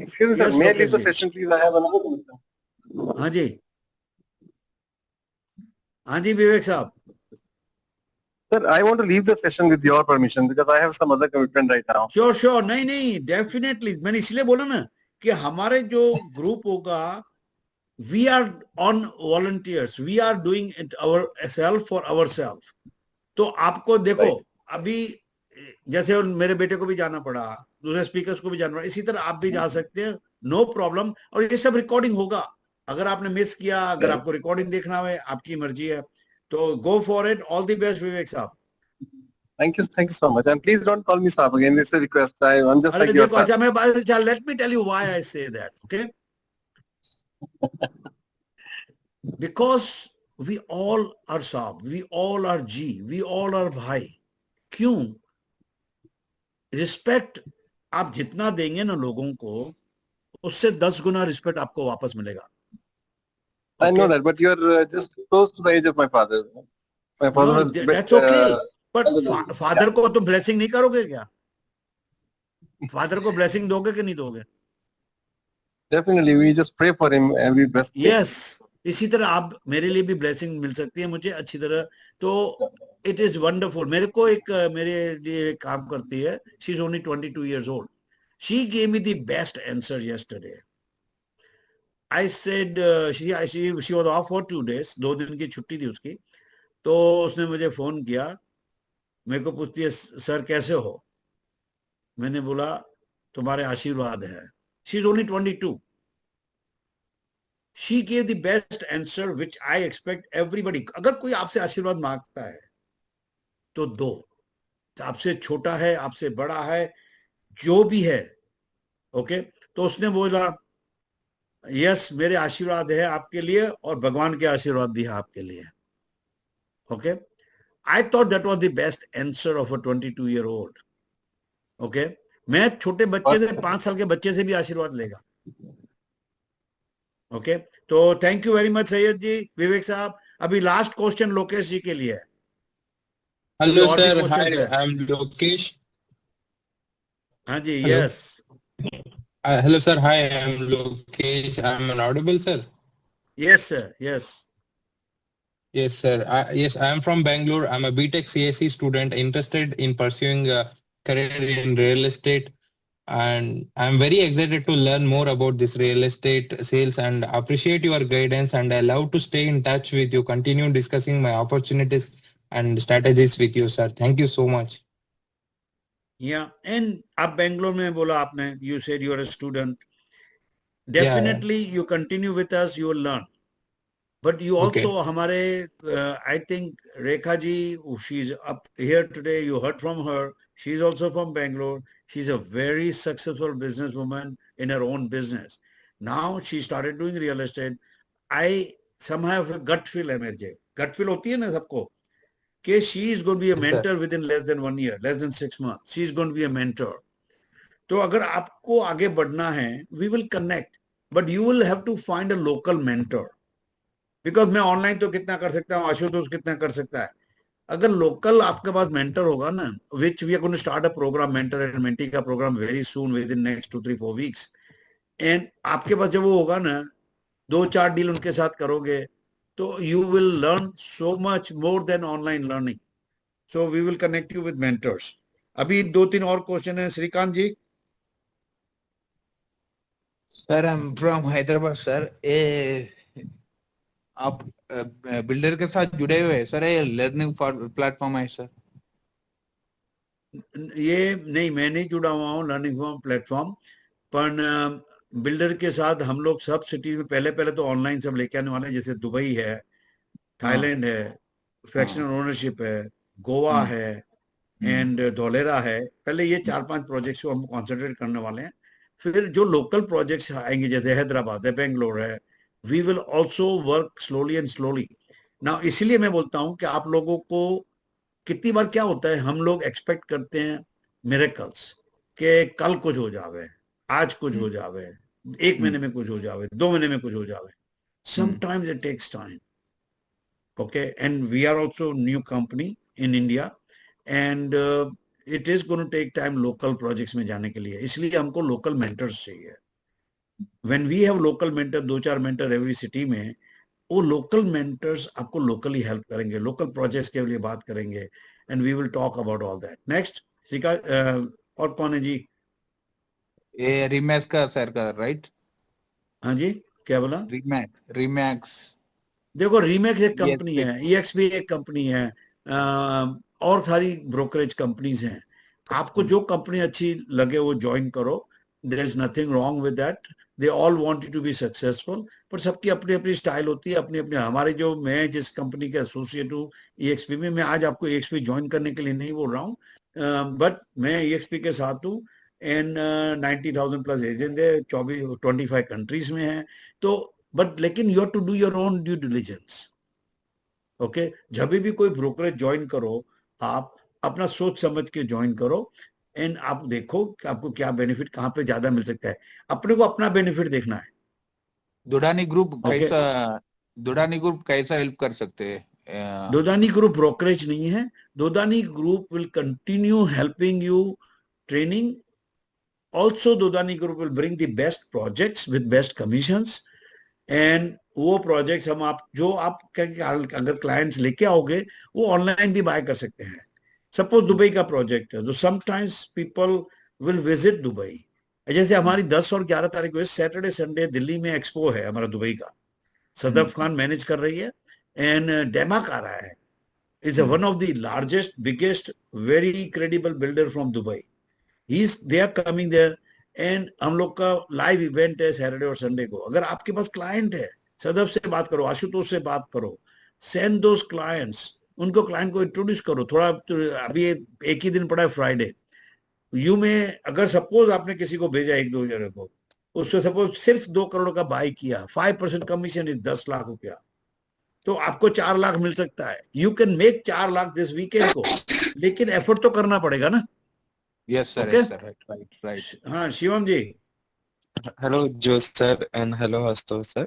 Excuse me, sir. Yes, May I Lokesh leave the ji. session, please? I have another question. हाँ जी, हाँ जी, विवेक साहब. Sir, I want to leave the session with your permission because I have some other commitment right now. Sure sure. नहीं नहीं, definitely. मैंने इसलिए बोला ना कि हमारे जो ग्रुप होगा, we are on volunteers, we are doing it our self for our self. तो आपको देखो, अभी जैसे मेरे बेटे को भी जाना पड़ा, दूसरे स्पीकर्स को भी जाना पड़ा, इसी तरह आप भी जा सकते हैं, नो प्रॉब्लम. और ये सब रिकॉर्डिंग होगा. अगर आपने मिस किया, अगर आपको रिकॉर्डिंग देखना है, आपकी मर्जी है. तो go for it. All the best Vivek साहब. Thank you so much. And please don't call me Saab again. It's a request. I'm just अरे like your देखो, son. अच्छा मैं let me tell you why I say that. Okay, because we all are साहब, we all are जी, we all are भाई. क्यों? Respect आप जितना देंगे ना लोगों को, उससे 10 गुना रिस्पेक्ट आपको वापस मिलेगा. I know that, but you're just close to the age of my father. My father was a bit, that's okay. But father को तो ब्लेसिंग नहीं करोगे क्या? फादर को ब्लेसिंग दोगे कि नहीं दोगे? Definitely, we just pray for him every best. Yes, इसी तरह आप मेरे लिए भी ब्लेसिंग मिल सकती है मुझे अच्छी तरह. तो इट इज वंडरफुल. मेरे को एक मेरे लिए काम करती है. She is only 22 years old. She gave me the best answer yesterday. I said she was off for 2 days. 2 दिन की छुट्टी थी उसकी. तो उसने मुझे फोन किया, मेरे को पूछती है, सर कैसे हो? मैंने बोला तुम्हारे आशीर्वाद है. She is only 22. She gave the best answer which I expect everybody. अगर कोई आपसे आशीर्वाद मांगता है तो दो. आपसे छोटा है, आपसे बड़ा है, जो भी है. ओके, तो उसने बोला यस, मेरे आशीर्वाद है आपके लिए और भगवान के आशीर्वाद भी है आपके लिए. Okay, I thought that was the best answer of a 22-year-old. Okay, मैं छोटे बच्चे से, 5 साल के बच्चे से भी आशीर्वाद लेगा. ओके, तो thank you very much Syed ji, Vivek साहब. अभी लास्ट क्वेश्चन लोकेश जी के लिए है. Hello sir, hi, I'm Lokesh. हाँ जी, Hello. Yes. Hello, sir. Hi, I'm Lokesh. I'm an audible, sir. Yes, sir. Yes. Yes, sir. Yes, I am from Bangalore. I'm a BTech CSE student interested in pursuing a career in real estate. And I'm very excited to learn more about this real estate sales and appreciate your guidance. And I love to stay in touch with you, continue discussing my opportunities and strategies with you, sir. Thank you so much. Yeah, and आप Bangalore में बोला आपने, you said you are a student. Yeah. Definitely, you continue with us, you will learn. But you Okay. also, हमारे, I think Rekha ji, she's up here today. You heard from her. She's also from Bangalore. She's a very successful businesswoman in her own business. Now she started doing real estate. I somehow have a gut feel है मेरे जे. Gut feel होती है ना सबको. कि she is going to be a Yes, sir. mentor within less than 1 year, less than 6 months. She is going to be a mentor. तो अगर आपको आगे बढ़ना है, we will connect, but you will have to find a local mentor. Because मैं online तो कितना कर सकता हूँ, आशुतोष कितना कर सकता है. अगर लोकल आपके पास मेंटर होगा ना, which we are going to start a program, mentor and mentee का program very soon within next 2, 3, 4 weeks. And आपके पास जब वो होगा ना, 2-4 डील उनके साथ करोगे, तो you will learn so much more than online learning. So we will connect you with mentors. अभी 2-3 और क्वेश्चन है, श्रीकांत जी. Sir, I'm from Hyderabad, sir. आप बिल्डर के साथ जुड़े हुए हैं सर, ये लर्निंग प्लेटफॉर्म है सर? ये नहीं, मैं नहीं जुड़ा हुआ हूँ लर्निंग फॉर्म प्लेटफॉर्म, पर बिल्डर के साथ हम लोग सब सिटी में पहले तो ऑनलाइन सब लेके आने वाले हैं. जैसे दुबई है, थाईलैंड है, फ्रैक्शनल ओनरशिप है, गोवा है एंड धोलेरा है. पहले ये 4-5 प्रोजेक्ट्स को हम कॉन्सेंट्रेट करने वाले हैं. फिर जो लोकल प्रोजेक्ट्स आएंगे जैसे हैदराबाद है, बेंगलोर है, we will also work slowly and slowly. ना इसलिए मैं बोलता हूँ कि आप लोगों को कितनी बार क्या होता है, हम लोग एक्सपेक्ट करते हैं मिरेकल्स कि कल कुछ हो जावे, आज कुछ हो जावे, 1 महीने में कुछ हो जावे, 2 महीने में कुछ हो जावे. Sometimes it takes time. Okay, and we are also new company in India, and it is going to take time local projects में जाने के लिए. इसलिए हमको local mentors चाहिए. When we have local mentor, 2-4 mentor every city में, वो local mentors आपको locally help करेंगे, local projects के लिए बात करेंगे, and we will talk about all that. Next, और कौन है जी? ये रीमैक्स का सर का राइट? हाँ जी, क्या बोला? रीमैक्स. देखो रीमैक्स एक कंपनी है, EXP एक कंपनी है, और सारी ब्रोकरेज कंपनीज हैं. आपको जो कंपनी अच्छी लगे वो ज्वाइन करो. There is nothing wrong with that. They all want you to be successful. पर सबकी अपनी अपनी स्टाइल होती है, अपनी अपनी. हमारे जो, मैं जिस कंपनी के एसोसिएट हूँ EXP में, मैं आज आपको EXP ज्वाइन करने के लिए नहीं बोल रहा हूँ, बट मैं EXP के साथ हूँ. एंड 90,000 प्लस एजेंट है, 25 कंट्रीज में है. तो बट लेकिन you have to do your own due diligence. Okay, जब भी कोई ब्रोकरेज ज्वाइन करो, आप अपना सोच समझ के ज्वाइन करो, एंड आप देखो कि आपको क्या बेनिफिट, कहाँ पे ज्यादा मिल सकता है. अपने को अपना बेनिफिट देखना है. दुडानी ग्रुप कैसा हेल्प कर सकते हैं? दुडानी ग्रुप ब्रोकरेज नहीं है. Dudani group will continue helping you training. Also, Dodani Group will bring the best projects with best commissions, and वो projects हम आप जो आप अगर clients लेके आओगे, वो online भी buy कर सकते हैं. Suppose दुबई का project है, तो sometimes people will visit Dubai. जैसे हमारी 10 और 11 तारीख को सैटरडे संडे दिल्ली में एक्सपो है हमारा दुबई का. सदफ खान मैनेज कर रही है, एंड डेमाक आ रहा है. Is one of the largest, biggest, very credible builder from Dubai. They are coming there, and हम लोग का लाइव इवेंट है सैटरडे और संडे को. अगर आपके पास क्लाइंट है, सदफ से बात करो, आशुतोष से बात करो, सेंड दोस क्लाइंट्स. उनको क्लाइंट को इंट्रोड्यूस करो. थोड़ा अभी एक ही दिन पड़ा है फ्राइडे. यू में अगर सपोज आपने किसी को भेजा 1-2 जगह को, उससे सपोज सिर्फ 2 करोड़ का बाय किया, 5% कमीशन इज 10 लाख रुपया, तो आपको 4 लाख मिल सकता है. You can make 4 lakh this weekend को, लेकिन एफर्ट तो करना पड़ेगा ना. Yes, sir. Okay? Yes, sir. Right. हाँ, शिवम जी. Hello, Joe sir, and hello, Astos sir.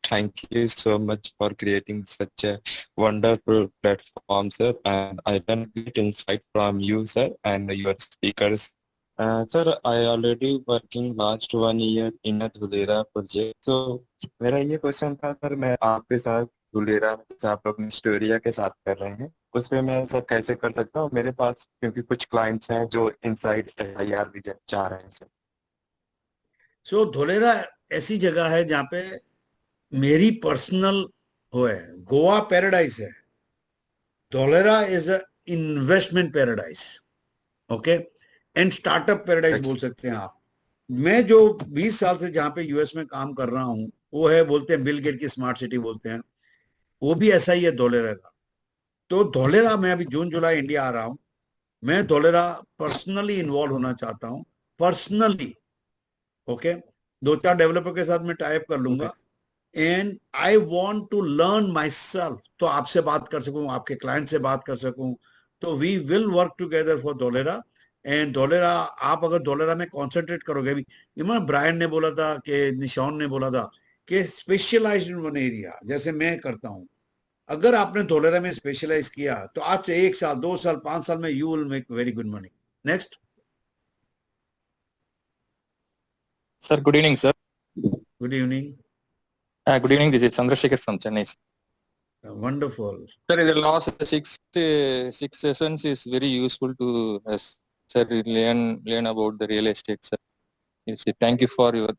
Thank you so much for creating such a wonderful platform, sir. And I learned great insight from you, sir, and your speakers Sir, I already working last 1 year in a Dhulera project. So मेरा ये question था sir, मैं आपके साथ धुलेरा आप अपनी स्टोरिया के साथ कर रहे हैं, उस पे मैं सर कैसे कर सकता हूँ? मेरे पास क्योंकि कुछ क्लाइंट्स हैं जो इनसाइड FIR भी चाह रहे हैं सर। सो धोलेरा ऐसी जगह है जहाँ पे मेरी पर्सनल वो है, गोवा पैराडाइज है, Dholera is a investment paradise, okay, and startup paradise बोल सकते हैं आप। मैं जो 20 साल से जहाँ पे यूएस में काम कर रहा हूँ वो है, बोलते हैं बिल गेट की स्मार्ट सिटी बोलते हैं, वो भी ऐसा ही है धोलेरा का। तो धोलेरा मैं अभी जून जुलाई इंडिया आ रहा हूँ, मैं धोलेरा पर्सनली इन्वॉल्व होना चाहता हूँ, पर्सनली, ओके। 2-4 डेवलपर के साथ मैं टाइप कर लूंगा and I want to learn myself, तो आपसे बात कर सकूं, आपके क्लाइंट से बात कर सकूं, तो we will work together for Dholera. And Dholera, आप अगर धोलेरा में कॉन्सेंट्रेट करोगे, अभी ब्रायन ने बोला था कि निशान ने बोला था कि स्पेशलाइज्ड इन वन एरिया, जैसे मैं करता हूं, अगर आपने धोलेरा में स्पेशलाइज किया तो आज से 1 साल 2 साल 5 साल में you will make very good money. Next Sir, good evening, sir. Good evening. Good evening. This is Chandrasekhar from Chennai. Wonderful. Sir, in the last six sessions is very useful to us, sir, learn about the real estate, sir. Yes, sir. Thank you for your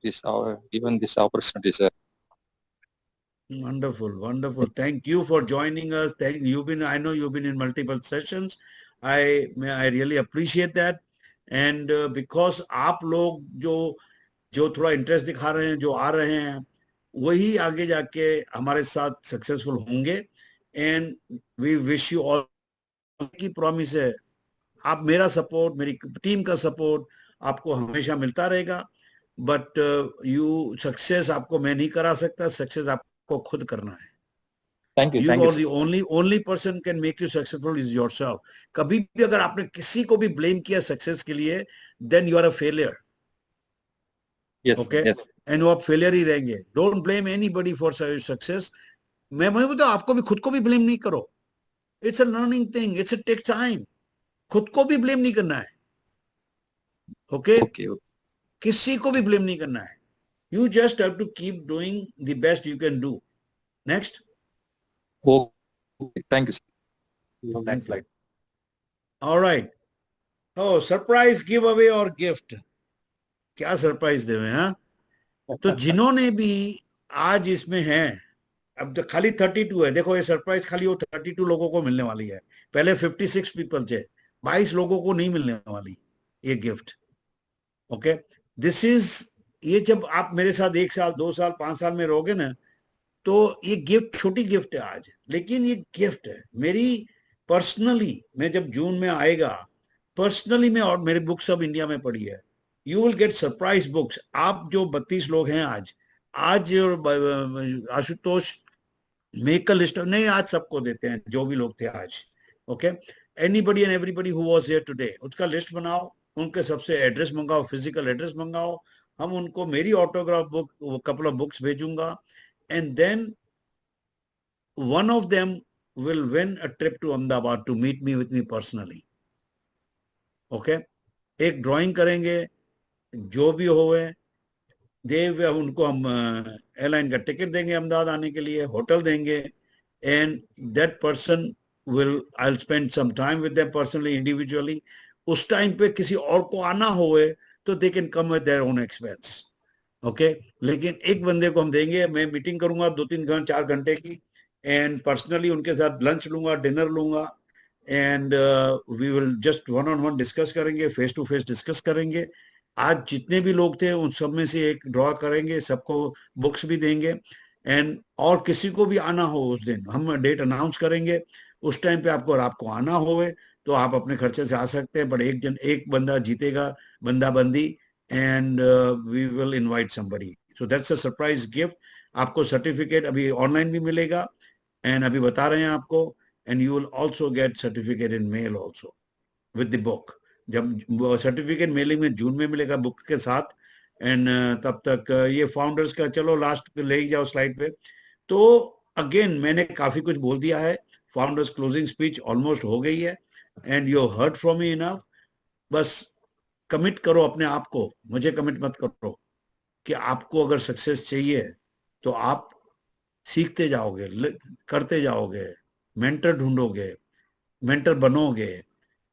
even this opportunity, sir. Wonderful, wonderful. Thank you for joining us. I know you've been in multiple sessions. I really appreciate that. And because आप लोग जो थोड़ा interest दिखा रहे हैं, जो आ रहे हैं, वही आगे जाके हमारे साथ सक्सेसफुल होंगे। And we wish you all की प्रॉमिस है, आप मेरा सपोर्ट, मेरी टीम का सपोर्ट आपको हमेशा मिलता रहेगा। बट यू सक्सेस आपको मैं नहीं करा सकता, सक्सेस आपको खुद करना है। Thank you. You Thank are you, the only person can make you successful is yourself. कभी भी अगर आपने किसी को भी ब्लेम किया सक्सेस के लिए, then you are a failure. Yes, Okay? yes. And वो आप फेलियर ही रहेंगे। Don't blame anybody for success. मैं बोलता हूँ आपको भी खुद को भी ब्लेम नहीं करो। It's a learning thing. It's a take time. खुद को भी ब्लेम नहीं करना है। Okay? Okay. किसी को भी ब्लेम नहीं करना है। You just have to keep doing the best you can do. Next. Okay. Thank you, sir. Next slide. All right. Oh, surprise giveaway or gift. क्या सरप्राइज देवे, हाँ? तो जिन्होंने भी आज इसमें हैं, अब तो खाली 32 है। देखो ये सरप्राइज खाली वो 32 लोगों को मिलने वाली है। पहले 56 पीपल थे, 22 लोगों को नहीं मिलने वाली ये गिफ्ट। ओके, दिस इज, ये जब आप मेरे साथ 1 साल 2 साल 5 साल में रहोगे ना, तो ये गिफ्ट छोटी गिफ्ट है आज, लेकिन ये गिफ्ट है मेरी पर्सनली। मैं जब जून में आएगा पर्सनली मैं, और मेरी बुक सब इंडिया में पढ़ी है, you will get surprise books. आप जो 32 लोग हैं आज आशुतोष मेक अ लिस्ट, नहीं आज सबको देते हैं जो भी लोग थे आज। Okay, anybody and everybody who was here today, उसका लिस्ट बनाओ, उनके सबसे एड्रेस मंगाओ, फिजिकल एड्रेस मंगाओ, हम उनको मेरी autograph book, couple of books भेजूंगा, and then one of them will win a trip to Ahmedabad to meet me with me personally. Okay, एक ड्राइंग करेंगे, जो भी होवे देव, उनको हम एयरलाइन का टिकट देंगे अहमदाबाद आने के लिए, होटल देंगे, and that person will, I will spend some time with them personally, individually. उस टाइम पे किसी और को आना होवे तो they can come with their own expense. Okay, लेकिन एक बंदे को हम देंगे, मैं मीटिंग करूंगा 2-3 4 घंटे की, एंड पर्सनली उनके साथ लंच लूंगा, डिनर लूंगा, and we will just 1-on-1 discuss करेंगे, फेस टू फेस डिस्कस करेंगे। आज जितने भी लोग थे उन सब में से एक ड्रॉ करेंगे, सबको बुक्स भी देंगे, एंड और किसी को भी आना हो उस दिन हम डेट अनाउंस करेंगे। उस टाइम पे आपको, और आपको आना होवे तो आप अपने खर्चे से आ सकते हैं, बट एक बंदा जीतेगा, बंदा बंदी, and we will invite somebody. So that's a surprise gift. आपको सर्टिफिकेट अभी ऑनलाइन भी मिलेगा, एंड अभी बता रहे हैं आपको, and you will also get certificate in mail also with the book. जब सर्टिफिकेट मेलिंग में जून में मिलेगा बुक के साथ, एंड तब तक ये फाउंडर्स का, चलो लास्ट ले ही जाओ स्लाइड पे। तो अगेन मैंने काफी कुछ बोल दिया है, फाउंडर्स क्लोजिंग स्पीच ऑलमोस्ट हो गई है, and you heard from me enough. बस कमिट करो अपने आप को, मुझे कमिट मत करो कि आपको अगर सक्सेस चाहिए तो आप सीखते जाओगे, करते जाओगे, मेंटर ढूंढोगे, मेंटर बनोगे,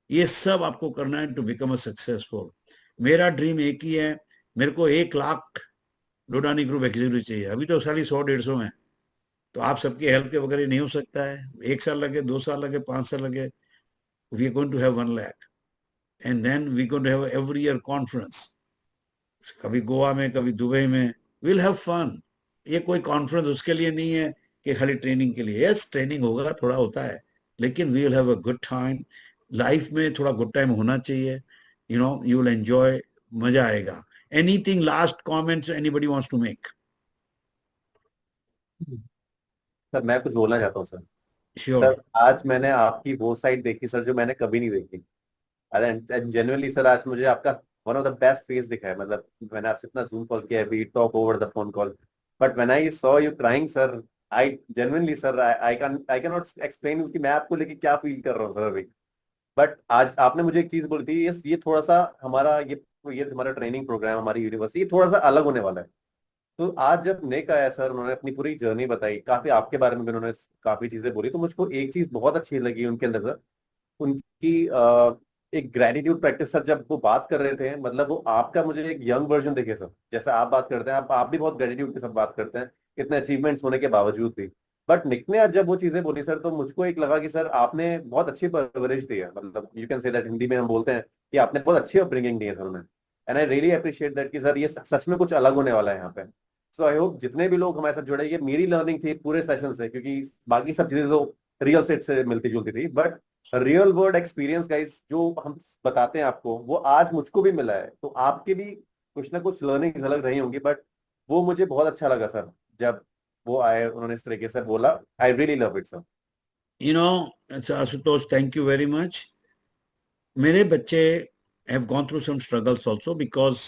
ये सब आपको करना है टू बिकम अ सक्सेसफुल। मेरा ड्रीम एक ही है, मेरे को 1 लाख डोडानी ग्रुप एग्जीक्यूटिव चाहिए। अभी तो साली 100-150 हैं, तो आप सबकी हेल्प के वगैरह नहीं हो सकता है। 1 साल लगे, 2 साल लगे, 5 साल लगे, we are going to have 1 lakh and then we going to have every year conference, कभी गोवा में, कभी दुबई में, विल हैव फन। ये कोई कॉन्फ्रेंस उसके लिए नहीं है कि खाली ट्रेनिंग के लिए। यस, ट्रेनिंग होगा, थोड़ा होता है, लेकिन we will have a good time. Life में थोड़ा गुड टाइम होना चाहिए, you know, you will enjoy, मजा आएगा। Anything, last comments anybody wants to make? Sir मैं कुछ बोलना चाहता हूँ सर। श्योर। सर आज मैंने आपकी वो साइड देखी सर जो मैंने कभी नहीं देखी। अरे जेन्युइनली सर आज मुझे आपका one of the best face दिखा है। मतलब मैंने आपसे इतना जूम कॉल किया है, we talk over the phone call, but when I saw you crying sir, I genuinely sir I can not explain कि मैं आपको लेके क्या फील कर रहा हूँ सर अभी। बट आज आपने मुझे एक चीज बोली थी, ये थोड़ा सा हमारा ये हमारा ट्रेनिंग प्रोग्राम, हमारी यूनिवर्सिटी, ये थोड़ा सा अलग होने वाला है। तो आज जब निक आया सर, उन्होंने अपनी पूरी जर्नी बताई, काफी आपके बारे में भी उन्होंने काफी चीजें बोली, तो मुझको एक चीज बहुत अच्छी लगी उनके अंदर सर, उनकी एक ग्रेटिट्यूड प्रैक्टिस सर। जब वो बात कर रहे थे, मतलब वो आपका मुझे एक यंग वर्जन देखे सर, जैसे आप बात करते हैं, आप भी बहुत ग्रेटिट्यूड के साथ बात करते हैं, इतने अचीवमेंट्स होने के बावजूद भी। बट निक ने आज जब वो चीजें बोली सर, तो मुझको एक लगा कि सर आपने बहुत अच्छी परवरिश दी है। मतलब you can say that, Hindi में हम बोलते हैं कि आपने बहुत अच्छी अपब्रिंगिंग दी है सर उन्हें। And I really appreciate that कि सर ये सच में कुछ अलग होने वाला है यहाँ पे। सो आई होप जितने भी लोग हमारे साथ जुड़े, ये मेरी लर्निंग थी पूरे सेशन से, क्योंकि बाकी सब चीजें तो रियल सेट से मिलती जुलती थी, but real world experience guys जो हम बताते हैं आपको, वो आज मुझको भी मिला है। तो आपके भी कुछ ना कुछ लर्निंग्स अलग रही होंगी, बट वो मुझे बहुत अच्छा लगा सर जब वो आए, उन्होंने इस तरीके से बोला। I really love it sir. You know Ashutosh, thank you very much. मेरे बच्चे have gone through some struggles also, because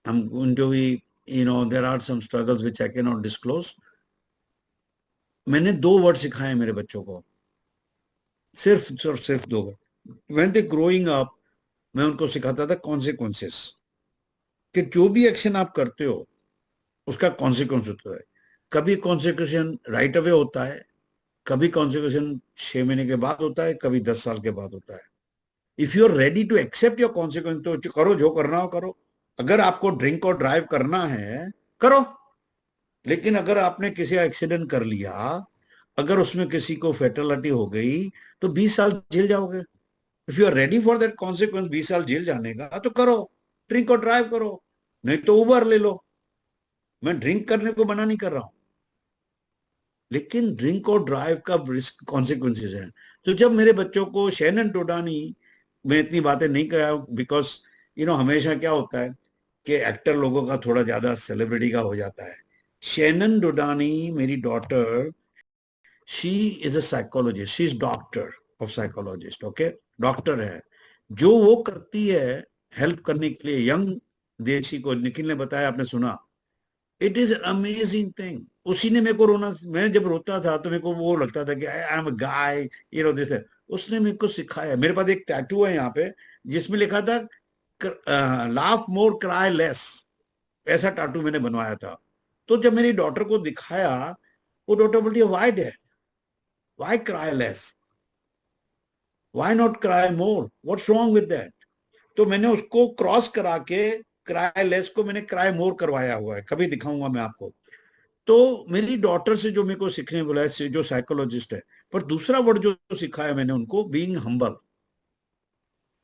I'm going to be, you know, there are some struggles which I cannot disclose. मैंने 2 word सिखाए मेरे बच्चों को, सिर्फ 2 word. When they growing up, मैं उनको सिखाता था consequences, कि जो भी एक्शन आप करते हो उसका कॉन्सिक्वेंस होता है। कभी कॉन्सिक्वेंस राइट अवे होता है, कभी कॉन्सिक्वेंस 6 महीने के बाद होता है, कभी 10 साल के बाद होता है। If you are ready to accept your consequence, तो करो, जो करना हो करो। अगर आपको ड्रिंक और ड्राइव करना है करो, लेकिन अगर आपने किसी एक्सीडेंट कर लिया, अगर उसमें किसी को फेटलिटी हो गई, तो 20 साल जेल जाओगे। If you are ready for that consequence, 20 साल जेल जाने का, तो करो, ड्रिंक और ड्राइव करो, नहीं तो उबर ले लो। मैं ड्रिंक करने को मना नहीं कर रहा हूं, लेकिन ड्रिंक और ड्राइव का रिस्क कॉन्सिक्वेंसेज है। तो जब मेरे बच्चों को शैनन डोडानी, मैं इतनी बातें नहीं कराया, बिकॉज यू नो हमेशा क्या होता है कि एक्टर लोगों का थोड़ा ज्यादा सेलिब्रिटी का हो जाता है। शैनन डोडानी, मेरी daughter, she is a psychologist, she is doctor of psychologist, okay, doctor है। जो वो करती है हेल्प करने के लिए यंग देशी को, निखिल ने बताया, आपने सुना, इट इज अमेजिंग थिंग। उसी ने मेरे को रोना, मैं जब रोता था तो मेरे को वो लगता था कि I am a guy, you know this. उसने मेरे को सिखाया। मेरे पास एक टैटू है यहाँ पे जिसमें लिखा था लाफ मोर क्राई लेस, ऐसा टैटू मैंने बनवाया था। तो जब मेरी डॉटर को दिखाया, वो डॉटर बोलती है, why dad, why cry less, why not cry more, what's wrong with that. तो मैंने उसको क्रॉस करा के क्राई लेस को मैंने क्राई मोर करवाया हुआ है, कभी दिखाऊंगा मैं आपको। तो मेरी डॉटर से जो मेरे को सीखने बोला है, जो साइकोलॉजिस्ट है, पर दूसरा वर्ड जो सिखाया मैंने उनको, बीइंग हम्बल।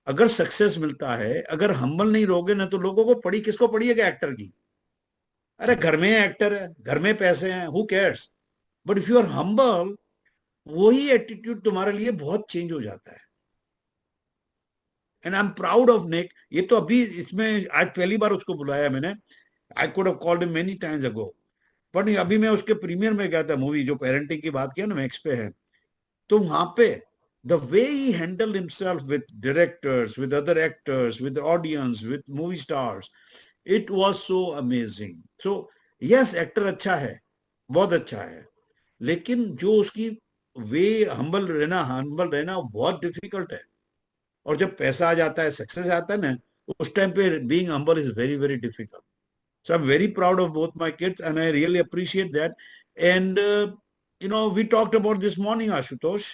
अगर सक्सेस मिलता है, अगर हम्बल नहीं रहोगे ना, तो लोगों को पड़ी, किसको पड़िएगा एक्टर की? अरे घर में एक्टर है, घर में पैसे हैं, who cares. But if you are humble, वही एटीट्यूड तुम्हारे लिए बहुत चेंज हो जाता है। And I am proud of Nick. ये तो अभी इसमें आज पहली बार उसको बुलाया मैंने। I could have called him many times ago, but अभी मैं उसके प्रीमियर में गया था, मूवी जो पेरेंटिंग की बात किया ना, मैक्स पे है। तो वहां पे the way he handled himself with directors, with other actors, with the audience, with movie stars, it was so amazing. So yes, actor अच्छा है, बहुत अच्छा है, लेकिन जो उसकी वे हम्बल रहना बहुत डिफिकल्ट है। और जब पैसा आ जाता है, सक्सेस आता है ना, उस टाइम पे being humble is very, very difficult. So I'm very proud of both my kids and I really appreciate that. And, we talked about this morning, Ashutosh.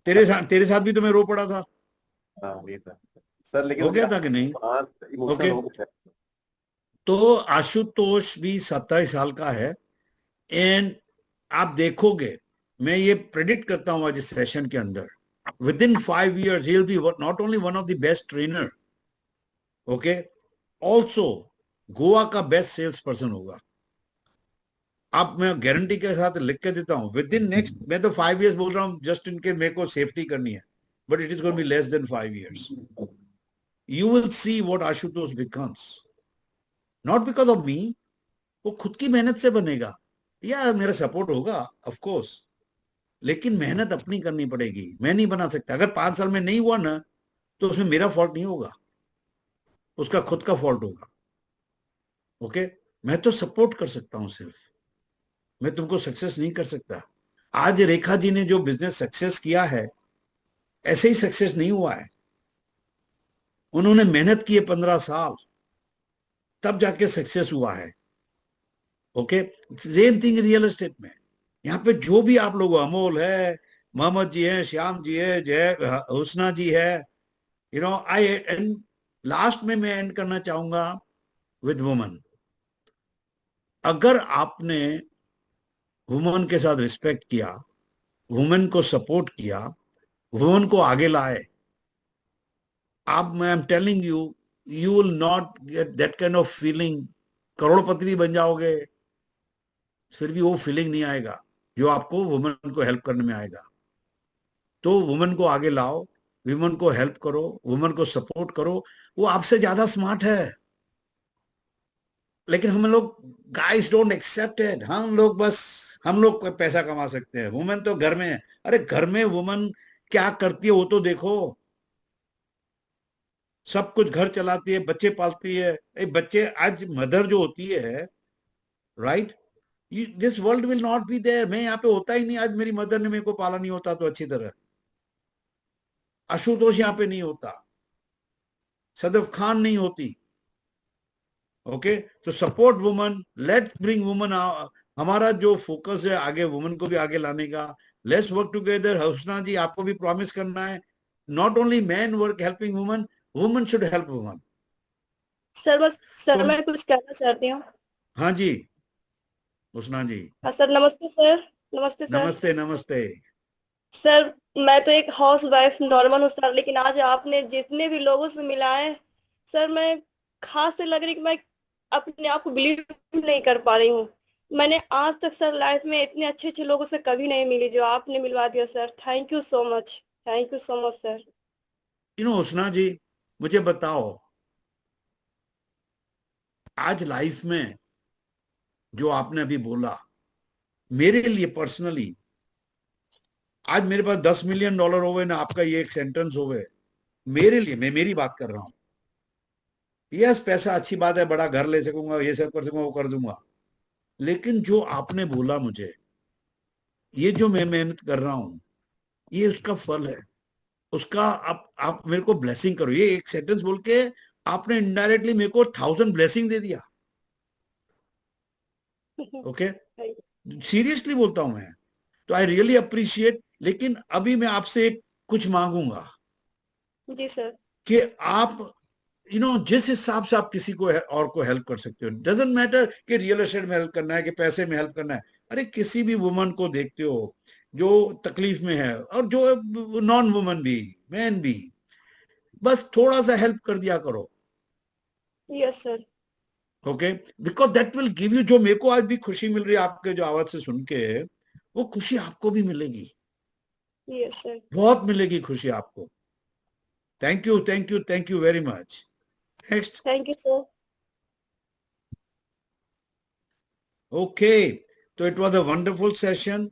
तेरे साथ भी तो मैं रो पड़ा था. सर लेकिन हो गया था कि नहीं? ओके. तो आशुतोष भी 27 साल का है. एंड आप देखोगे, मैं ये प्रेडिक्ट करता हूँ आज इस सेशन के अंदर, within 5 years he'll be not only one of the best trainer, okay, also Goa का बेस्ट सेल्स पर्सन होगा. अब मैं गारंटी के साथ लिख के देता हूँ, विद इन नेक्स्ट, मैं तो 5 years बोल रहा हूँ जस्ट इनके मेरे को सेफ्टी करनी है, but it is going to be less than 5 years. You will see what Ashutosh becomes. Not because of me. वो खुद की मेहनत से बनेगा, या मेरा सपोर्ट होगा ऑफ कोर्स, लेकिन मेहनत अपनी करनी पड़ेगी. मैं नहीं बना सकता. अगर 5 साल में नहीं हुआ ना, तो उसमें मेरा फॉल्ट नहीं होगा, उसका खुद का फॉल्ट होगा. ओके, मैं तो सपोर्ट कर सकता हूं सिर्फ, मैं तुमको सक्सेस नहीं कर सकता. आज रेखा जी ने जो बिजनेस सक्सेस किया है, ऐसे ही सक्सेस नहीं हुआ है. उन्होंने मेहनत की है 15 साल, तब जाके सक्सेस हुआ है. Okay, same thing real estate में. यहाँ पे जो भी आप लोग, अमोल है, मोहम्मद जी है, श्याम जी है, जय हुस्ना जी है, आई एंड लास्ट में मैं एंड करना चाहूंगा विद वुमन. अगर आपने वुमन के साथ रिस्पेक्ट किया, वुमन को सपोर्ट किया, वुमन को आगे लाए, आप, मैं am telling you, you will not get that kind of feeling. करोड़पति भी बन जाओगे, फिर भी वो फीलिंग नहीं आएगा जो आपको वुमन को हेल्प करने में आएगा. तो वुमन को आगे लाओ, वुमन को हेल्प करो, वुमन को सपोर्ट करो. वो आपसे ज्यादा स्मार्ट है, लेकिन हम लोग गाइस डोंट एक्सेप्ट इट. हम लोग पैसा कमा सकते हैं, वुमन तो घर में है. अरे घर में वुमन क्या करती है वो तो देखो. सब कुछ घर चलाती है, बच्चे पालती है. बच्चे, आज मदर जो होती है, right, this world will not be there. मैं यहाँ पे होता ही नहीं, आज मेरी मदर ने मेरे को पाला नहीं होता तो अच्छी तरह. आशुतोष यहाँ पे नहीं होता, सदफ खान नहीं होती. ओके, तो support woman, let's bring woman. हमारा जो फोकस है आगे वुमन को भी आगे लाने का. Let's work together. Husna ji, आपको भी प्रॉमिस करना है, not only man work helping woman, woman should help woman. Sir मैं कुछ कहना चाहती हूँ. हाँ जी हुस्ना जी. हाँ सर, नमस्ते सर. नमस्ते सर. नमस्ते नमस्ते. सर मैं तो एक हाउस वाइफ नॉर्मल हूँ सर, लेकिन आज आपने जितने भी लोगों से मिला है सर, मैं खास से लग रही कि मैं अपने आप को बिलीव नहीं कर पा रही हूँ. मैंने आज तक सर लाइफ में इतने अच्छे अच्छे लोगों से कभी नहीं मिली जो आपने मिलवा दिया sir. Thank you so much. Thank you so much sir. Husna ji, मुझे बताओ, आज लाइफ में जो आपने अभी बोला, मेरे लिए पर्सनली, आज मेरे पास $10 मिलियन हो गए ना, आपका ये एक सेंटेंस हो गए, मेरे लिए, मैं मेरी बात कर रहा हूं. यस, पैसा अच्छी बात है, बड़ा घर ले सकूंगा, ये सब कर सकूंगा, वो कर दूंगा, लेकिन जो आपने बोला मुझे, ये जो मैं मेहनत कर रहा हूं, ये उसका फल है. उसका आप मेरे को ब्लेसिंग करो. ये एक सेंटेंस बोल के आपने इनडायरेक्टली मेरे को 1000 ब्लेसिंग दे दिया. ओके, सीरियसली बोलता हूं मैं, तो आई रियली अप्रिशिएट. लेकिन अभी मैं आपसे कुछ मांगूंगा जी सर, कि आप जिस हिसाब से आप किसी को और को हेल्प कर सकते हो, डजंट मैटर कि रियल एस्टेट में हेल्प करना है कि पैसे में हेल्प करना है. अरे किसी भी वुमन को देखते हो जो तकलीफ में है, और जो नॉन वुमन भी, मैन भी, बस थोड़ा सा हेल्प कर दिया करो. Yes sir. Okay, because that will give you, जो मेरे को आज भी खुशी मिल रही है आपके जो आवाज से सुन के, वो खुशी आपको भी मिलेगी. Yes sir. बहुत मिलेगी खुशी आपको. Thank you, thank you, thank you very much. Next. Thank you sir. Okay, तो it was a wonderful session.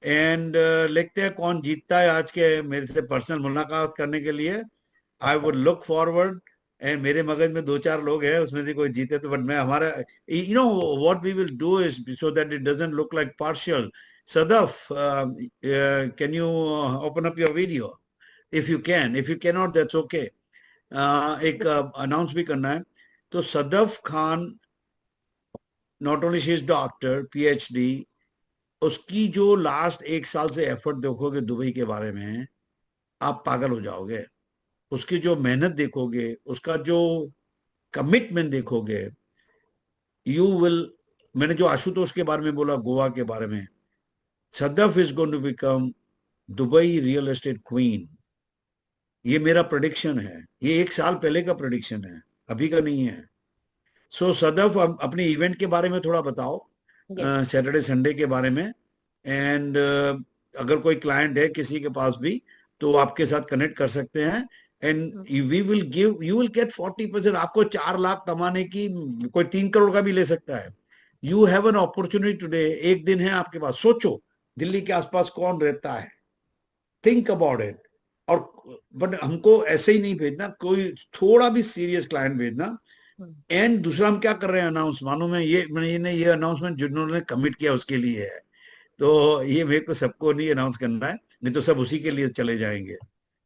And देखते हैं कौन जीतता है आज के मेरे से पर्सनल मुलाकात करने के लिए. I would look forward. And मेरे मगज में 2-4 लोग हैं, उसमें से कोई जीते तो, बट मैं हमारा, what we will do is, so that it doesn't look like partial. Sadaf, can you open up your video? If you can. If you cannot, that's okay. एक अनाउंस भी करना है। तो Sadaf Khan, not only she is doctor, PhD, उसकी जो last 1 साल से effort देखोगे दुबई के बारे में, आप पागल हो जाओगे। उसकी जो मेहनत देखोगे, उसका जो कमिटमेंट देखोगे, यू विल। मैंने जो आशुतोष के बारे में बोला, गोवा के बारे में, Sadaf is going to become Dubai real estate queen. ये मेरा प्रेडिक्शन है, ये 1 साल पहले का प्रेडिक्शन है, अभी का नहीं है। सो सदफ, अपने इवेंट के बारे में थोड़ा बताओ, सैटरडे संडे के बारे में। एंड अगर कोई क्लाइंट है किसी के पास भी, तो आपके साथ कनेक्ट कर सकते हैं। And we will give, you will get 40%। आपको 4 लाख कमाने की, कोई 3 करोड़ का भी ले सकता है। You have an opportunity today. एक दिन है आपके पास, सोचो दिल्ली के आसपास कौन रहता है, थिंक अबाउट इट। और बट हमको ऐसे ही नहीं भेजना, कोई थोड़ा भी सीरियस क्लाइंट भेजना। एंड दूसरा हम क्या कर रहे हैं अनाउंस, मानो मैं ये अनाउंसमेंट जिन्होंने कमिट किया उसके लिए है, तो ये मेरे को सबको नहीं अनाउंस करना है, नहीं तो सब उसी के लिए चले जाएंगे।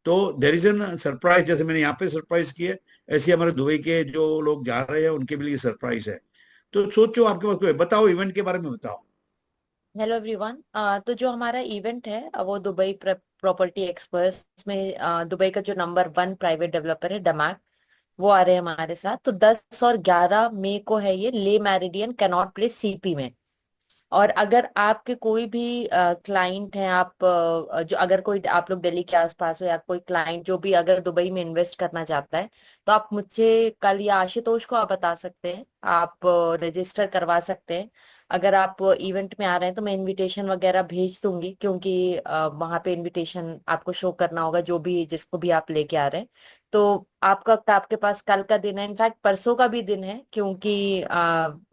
तो देयर इज एन सरप्राइज, जैसे मैंने यहाँ पे सरप्राइज किए, ऐसे हमारे दुबई के जो लोग जा रहे हैं उनके लिए सरप्राइज है। तो सोचो आपके पास कोई, बताओ इवेंट के बारे में बताओ। Hello everyone. तो जो हमारा इवेंट है वो दुबई प्रॉपर्टी एक्सपर्ट्स में, दुबई का जो नंबर 1 प्राइवेट डेवलपर है डमैक, वो आ रहे हैं हमारे साथ। तो 10 और 11 मई को है ये, ले मेरिडियन कैनॉट प्लेस CP में। और अगर आपके कोई भी क्लाइंट हैं, आप जो अगर कोई आप लोग दिल्ली के आसपास हो, या कोई क्लाइंट जो भी अगर दुबई में इन्वेस्ट करना चाहता है, तो आप मुझे कल या आशुतोष को आप बता सकते हैं, आप रजिस्टर करवा सकते हैं। अगर आप इवेंट में आ रहे हैं तो मैं इनविटेशन वगैरह भेज दूंगी, क्योंकि वहां पे इनविटेशन आपको शो करना होगा, जो भी जिसको भी आप लेके आ रहे हैं। तो आपके पास कल का दिन है, इनफैक्ट परसों का भी दिन है, क्योंकि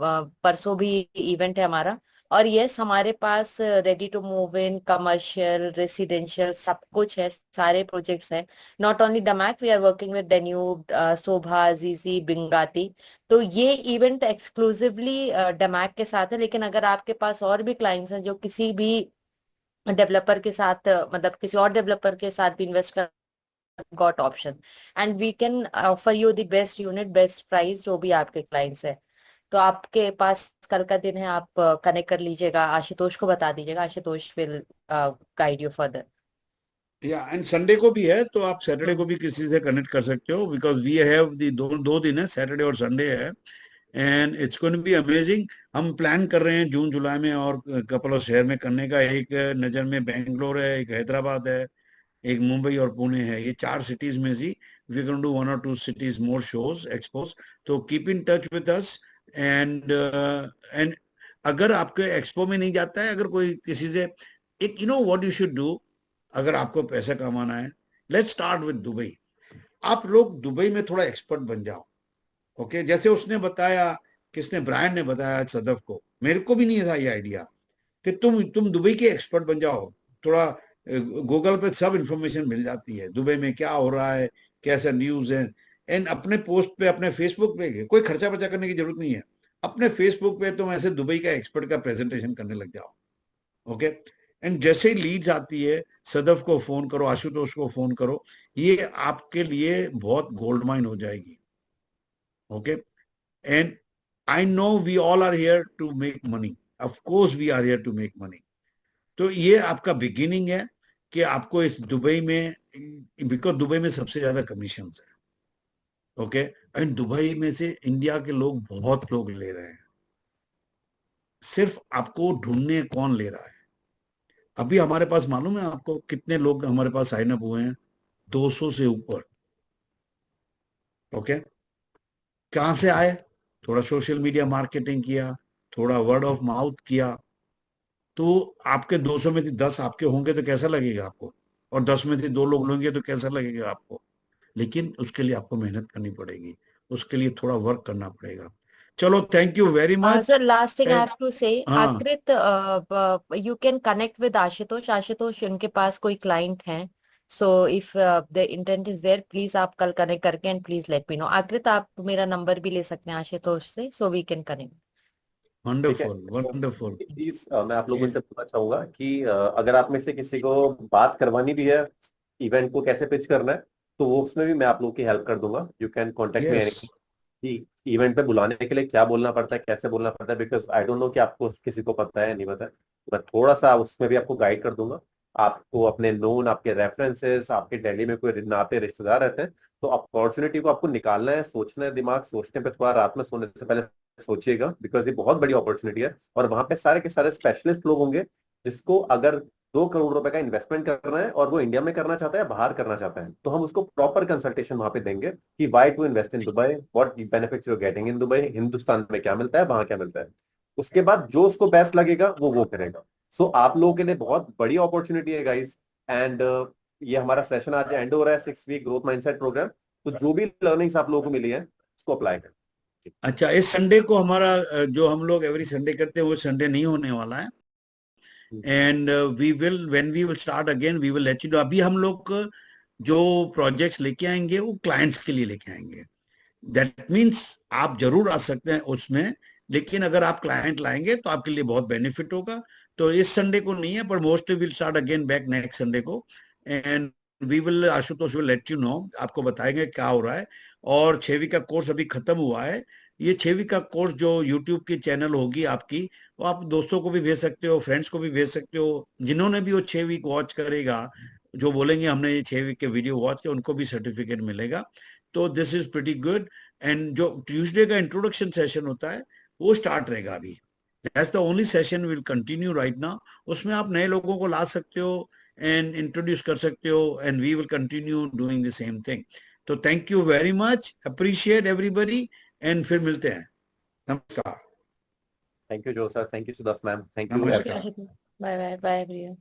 परसों भी इवेंट है हमारा। और यस, हमारे पास ready to move in, commercial, residential, सब कुछ है, सारे प्रोजेक्ट्स हैं। Not only Damac, we are working with Danube, Sobha, GG, Binghatti. तो ये इवेंट एक्सक्लूसिवली डमैक के साथ है। लेकिन अगर आपके पास और भी क्लाइंट्स हैं जो किसी भी डेवलपर के साथ, मतलब किसी और डेवलपर के साथ भी इन्वेस्ट कर, got option, and we can offer you the best unit, best price, जो भी आपके क्लाइंट्स है। तो आपके पास कल का दिन है, आप कनेक्ट कर लीजिएगा, आशुतोष को बता दीजिएगा, Ashutosh will guide you further. या एंड संडे को भी है, तो आप सैटरडे को भी किसी से कनेक्ट कर सकते हो, बिकॉज वी हैव दी दो दिन है, सैटरडे और संडे है, and it's going to be amazing. हम प्लान कर रहे हैं जून जुलाई में और कपल ऑफ शहर में करने का। एक नजर में बेंगलोर है, एक हैदराबाद है, एक मुंबई और पुणे है। ये 4 सिटीज में से we can do 1 or 2 cities more shows, expos। तो keep in touch with us. And अगर आपके एक्सपो में नहीं जाता है, अगर कोई किसी से, एक you know what you should do, अगर आपको पैसा कमाना है, लेट्स स्टार्ट विद दुबई। आप लोग दुबई में थोड़ा एक्सपर्ट बन जाओ, ओके? जैसे उसने बताया, किसने, ब्रायन ने बताया सदफ को, मेरे को भी नहीं था ये आइडिया कि तुम दुबई के एक्सपर्ट बन जाओ। थोड़ा गूगल पे सब इंफॉर्मेशन मिल जाती है, दुबई में क्या हो रहा है, कैसा न्यूज है। एंड अपने पोस्ट पे, अपने फेसबुक पे, कोई खर्चा बचा करने की जरूरत नहीं है, अपने फेसबुक पे तुम ऐसे दुबई का एक्सपर्ट का प्रेजेंटेशन करने लग जाओ, ओके? एंड जैसे ही लीड्स आती है, सदफ को फोन करो, आशुतोष को फोन करो, ये आपके लिए बहुत गोल्ड माइन हो जाएगी, okay? And I know we all are here to make money, of course we are here to make money. तो ये आपका बिगिनिंग है कि आपको इस दुबई में, बिकॉज दुबई में सबसे ज्यादा कमीशन है, ओके? एंड दुबई में से इंडिया के लोग, बहुत लोग ले रहे हैं, सिर्फ आपको ढूंढने कौन ले रहा है। अभी हमारे पास मालूम है आपको कितने लोग हमारे पास साइन अप हुए हैं? 200 से ऊपर, ओके? कहां से आए? थोड़ा सोशल मीडिया मार्केटिंग किया, थोड़ा वर्ड ऑफ माउथ किया। तो आपके 200 में से 10 आपके होंगे तो कैसा लगेगा आपको? और 10 में से 2 लोग लेंगे तो कैसा लगेगा आपको? लेकिन उसके लिए आपको मेहनत करनी पड़ेगी, उसके लिए थोड़ा वर्क करना पड़ेगा। चलो, thank you very much. Sir, last thing I have to say, Aakrit, you can connect with Ashutosh. Ashutosh, उनके पास कोई क्लाइंट है, so if the intent is there, please आप कल कनेक्ट करके and please let me know. Aakrit, आप मेरा नंबर भी ले सकते हैं आशुतोष से, so we can connect. Wonderful, wonderful. Please मैं आप लोगों से पूछना चाहूंगा कि अगर आप में से किसी को बात करवानी भी है, इवेंट को कैसे पिच करना है, तो वो उसमें भी मैं आप लोगों की हेल्प कर दूंगा. You can contact me Yes. Anything कि इवेंट पे बुलाने के लिए क्या बोलना पड़ता है, कैसे बोलना पड़ता है, बिकॉज आई डोंट नो कि आपको किसी को पता है नहीं पता है. मैं थोड़ा सा उसमें भी आपको गाइड कर दूंगा. आपको अपने नोन, आपके रेफरेंसेस, आपके दिल्ली में कोई नाते रिश्तेदार रहते हैं, तो अपॉर्चुनिटी को आपको निकालना है, सोचना है. दिमाग सोचने पे थोड़ा रात में सोने से पहले सोचिएगा, बिकॉज ये बहुत बड़ी अपॉर्चुनिटी है. और वहां पे सारे के सारे स्पेशलिस्ट लोग होंगे जिसको अगर 2 करोड़ रुपए का इन्वेस्टमेंट करना है और वो इंडिया में करना चाहता है, बाहर करना चाहता है, तो हम उसको प्रॉपर कंसल्टेशन वहां पे देंगे कि why to invest in Dubai, what benefits you are getting in Dubai, Hindustan में क्या मिलता है, वहां क्या मिलता है. उसके बाद जो उसको बेस्ट लगेगा वो करेगा. सो आप लोगों के लिए बहुत बड़ी अपॉर्चुनिटी है गाइस. एंड ये हमारा सेशन आज एंड हो रहा है 6 वीक ग्रोथ माइंडसेट प्रोग्राम. तो जो भी लर्निंग्स आप लोगों को मिली है उसको अप्लाई करें. अच्छा, इस संडे को हमारा जो हम लोग एवरी संडे करते हैं वो संडे नहीं होने वाला है. And when we will start again we will let you know. अभी हम लोग जो प्रोजेक्ट्स लेके आएंगे वो क्लाइंट्स के लिए लेके आएंगे. दैट मीन्स आप जरूर आ सकते हैं उसमें, लेकिन अगर आप क्लाइंट लाएंगे तो आपके लिए बहुत बेनिफिट होगा. तो इस संडे को नहीं है, पर mostly will start again back next Sunday को. And we will, Ashutosh will let you know, आपको बताएंगे क्या हो रहा है. और 6वीं का कोर्स अभी खत्म हुआ है. ये 6वीं का कोर्स जो YouTube की चैनल होगी आपकी, वो आप दोस्तों को भी भेज सकते हो, फ्रेंड्स को भी भेज सकते हो. जिन्होंने भी वो 6 वीक वॉच करेगा, जो बोलेंगे हमने ये 6 वीक के वीडियो वॉच किया, उनको भी सर्टिफिकेट मिलेगा. तो this is pretty good. And जो ट्यूसडे का इंट्रोडक्शन सेशन होता है वो स्टार्ट रहेगा अभी. That's the only session will continue right now. उसमें आप नए लोगों को ला सकते हो एंड इंट्रोड्यूस कर सकते हो, and we will continue doing the same thing. तो thank you very much, appreciate everybody, and फिर मिलते हैं. नमस्कार. थैंक यू जो sir, thank you Sudarsh ma'am, thank you. नमस्कार. Bye bye bye everyone.